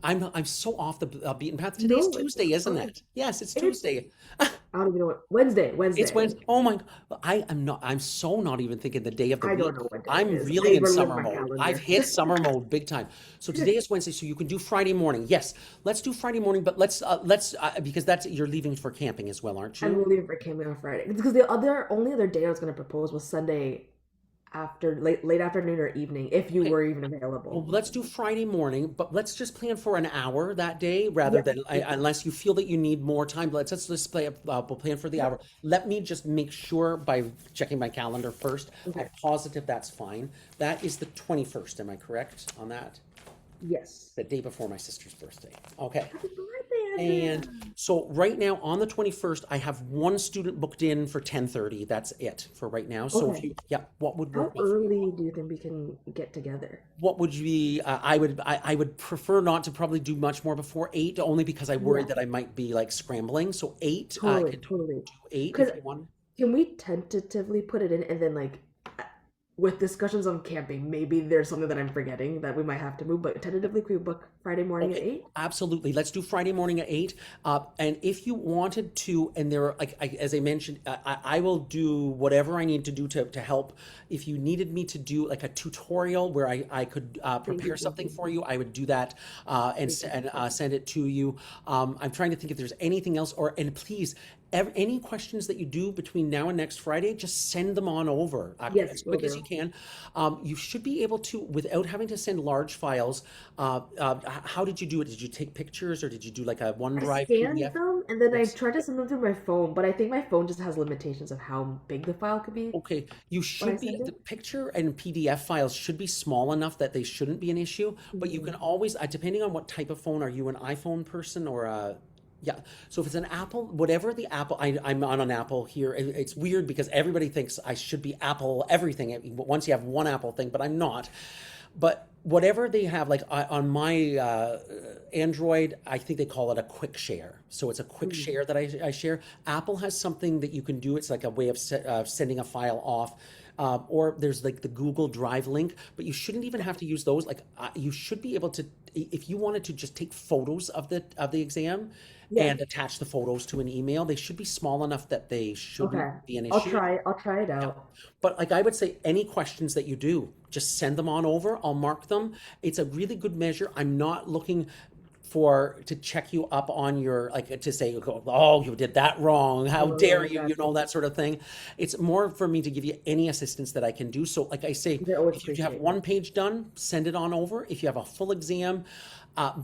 I'm so off the beaten path. Today's No, it's Tuesday, isn't fine. it? Yes, it's It's Tuesday. I don't even know what Wednesday, It's Wednesday. Wednesday. Oh my! I am not. I'm so not even thinking the day of the I don't week. know what day it I'm is. really I in remember summer my mode. I've calendar. hit summer mode big time. So today is Wednesday, so you can do Friday morning. Yes, let's do Friday morning. But let's because that's you're leaving for camping as well, aren't I'm you? leaving for camping on Friday because the only other day I was going to propose was Sunday after late afternoon or evening if you Okay. were even Well, available. let's do Friday morning, but let's just plan for an hour that day rather Yes. than Yes. unless you feel that you need more time. Let's just play. We'll plan for the hour. Yep. Let me just make sure by checking my calendar first. I'm Okay. positive that's fine. That is the 21st. Am I correct on that? Yes. The day before my sister's birthday. Okay. Happy birthday, And Andrea. so right now on the 21st, I have one student booked in for 10:30. That's it for right now. So if Okay. you, yeah, what would work How well for you? early do you think we can get together? What would you be? I would prefer not to probably do much more before 8, only because I worry Yeah, that I might be like scrambling. So 8, I totally, could totally. do 8 Because if you want. can we tentatively put it in and then like with discussions on camping, maybe there's something that I'm forgetting that we might have to move, but tentatively could we book Friday morning at Okay, 8? absolutely. Let's do Friday morning at 8. And if you wanted to, and there are, like, as I mentioned, I will do whatever I need to do to help. If you needed me to do like a tutorial where I could Thank you, prepare thank something you, for you, I would do that thank you. send it to you. I'm trying to think if there's anything else, and please, any questions that you do between now and next Friday, just send them on over as Yes, will quick as you do. can. You should be able to, without having to send large files. How did you do it? Did you take pictures or did you do like a I OneDrive scanned PDF? them and then I Yes. tried to send them through my phone, but I think my phone just has limitations of how big the file could be Okay, you when I should be, send the it. picture and PDF files should be small enough that they shouldn't be an issue, but you can Mhm. always, depending on what type of phone, are you an iPhone person or a, yeah. So if it's an Apple, whatever the Apple, I'm on an Apple here. It's weird because everybody thinks I should be Apple everything once you have one Apple thing, but I'm not. But whatever they have, like on my Android, I think they call it a quick share. So it's a quick Mm. share that I share. Apple has something that you can do. It's like a way of sending a file off. Or there's like the Google Drive link, but you shouldn't even have to use those. Like you should be able to, if you wanted to just take photos of the exam Yeah. and attach the photos to an email, they should be small enough that they shouldn't Okay. be an I'll issue. try. I'll try it Yeah. out. But like I would say, any questions that you do, just send them on over. I'll mark them. It's a really good measure. I'm not looking for to check you up on your like to say, oh, you did that wrong. How Totally, dare I you? got you. That sort of thing. It's more for me to give you any assistance that I can do. So, like I say, They always if you have appreciate one that. page done, send it on over. If you have a full exam,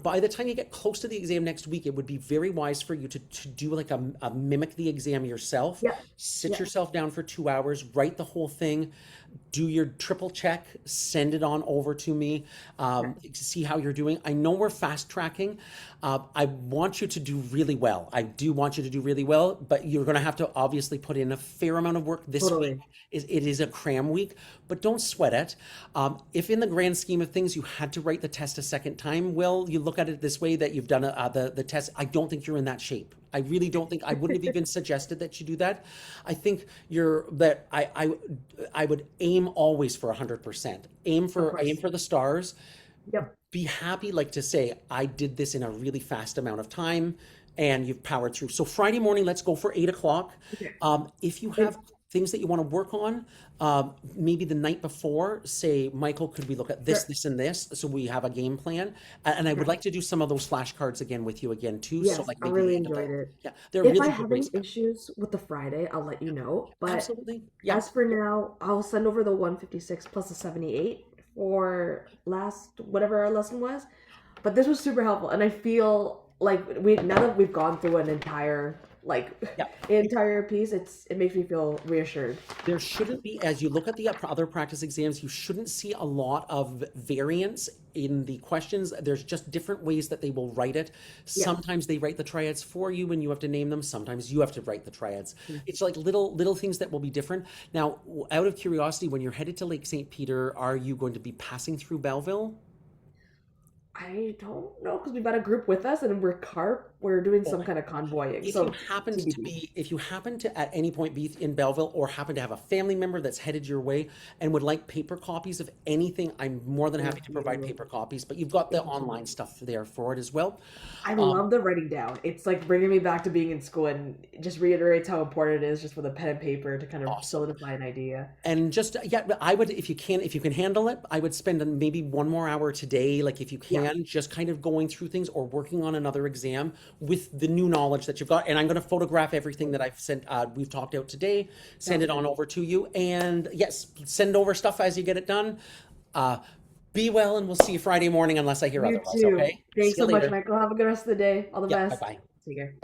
by the time you get close to the exam next week, it would be very wise for you to do like a mimic the exam yourself. Yep. Sit Yep. yourself down for 2 hours, write the whole thing, do your triple check, send it on over to me Okay. to see how you're doing. I know we're fast tracking. I want you to do really well. I do want you to do really well, but you're going to have to obviously put in a fair amount of work this week. Totally. It is a cram week, but don't sweat it. If in the grand scheme of things you had to write the test a second time, well, you look at it this way that you've done the test. I don't think you're in that shape. I really don't think I wouldn't have even suggested that you do that. I think you're that I would aim always for 100%. Of Aim course. for the stars. Yep. Be happy, like to say, I did this in a really fast amount of time and you've powered through. So Friday morning, let's go for 8 o'clock. Okay. If you And have things that you want to work on, maybe the night before, say, Michael, could we look at this, Sure. this, and this? So we have a game plan. And I would Yeah. like to do some of those flashcards again with you again too. So Yes, like I maybe really the end of enjoyed it. it. Yeah, they're If I really good have ways any to go. issues with the Friday, I'll let you know. But Absolutely. Yeah. as for now, I'll send over the 156 plus the 78 for last whatever our lesson was. But this was super helpful, and I feel like we now that we've gone through an entire like Yeah. entire piece, it makes me feel reassured. There shouldn't be, as you look at the other practice exams, you shouldn't see a lot of variance in the questions. There's just different ways that they will write it. Yeah. Sometimes they write the triads for you and you have to name them. Sometimes you have to write the triads. Mm. It's like little things that will be different. Now, out of curiosity, when you're headed to Lake St. Peter, are you going to be passing through Belleville? I don't know because we've got a group with us and we're doing some kind of convoying. If you So happened to TBD. be, if you happen to at any point be in Belleville or happen to have a family member that's headed your way and would like paper copies of anything, I'm more than happy Thank to provide you. paper copies, but you've got the Thank you so online much. stuff there for it as well. I Um, love the writing down. It's like bringing me back to being in school and it just reiterates how important it is just with a pen and paper to kind of awesome. solidify an idea. And just yeah, but I would if you can handle it, I would spend maybe one more hour today, like if you Yeah. can, just kind of going through things or working on another exam with the new knowledge that you've got. And I'm going to photograph everything that I've sent, we've talked out today, send Sounds it on good. over to you. And yes, send over stuff as you get it done. Uh, be well, and we'll see you Friday morning unless I hear You otherwise. too. Okay. See Thanks you so much, later. Michael. Have a good rest of the day. All the Yeah. Bye best. bye. Take care.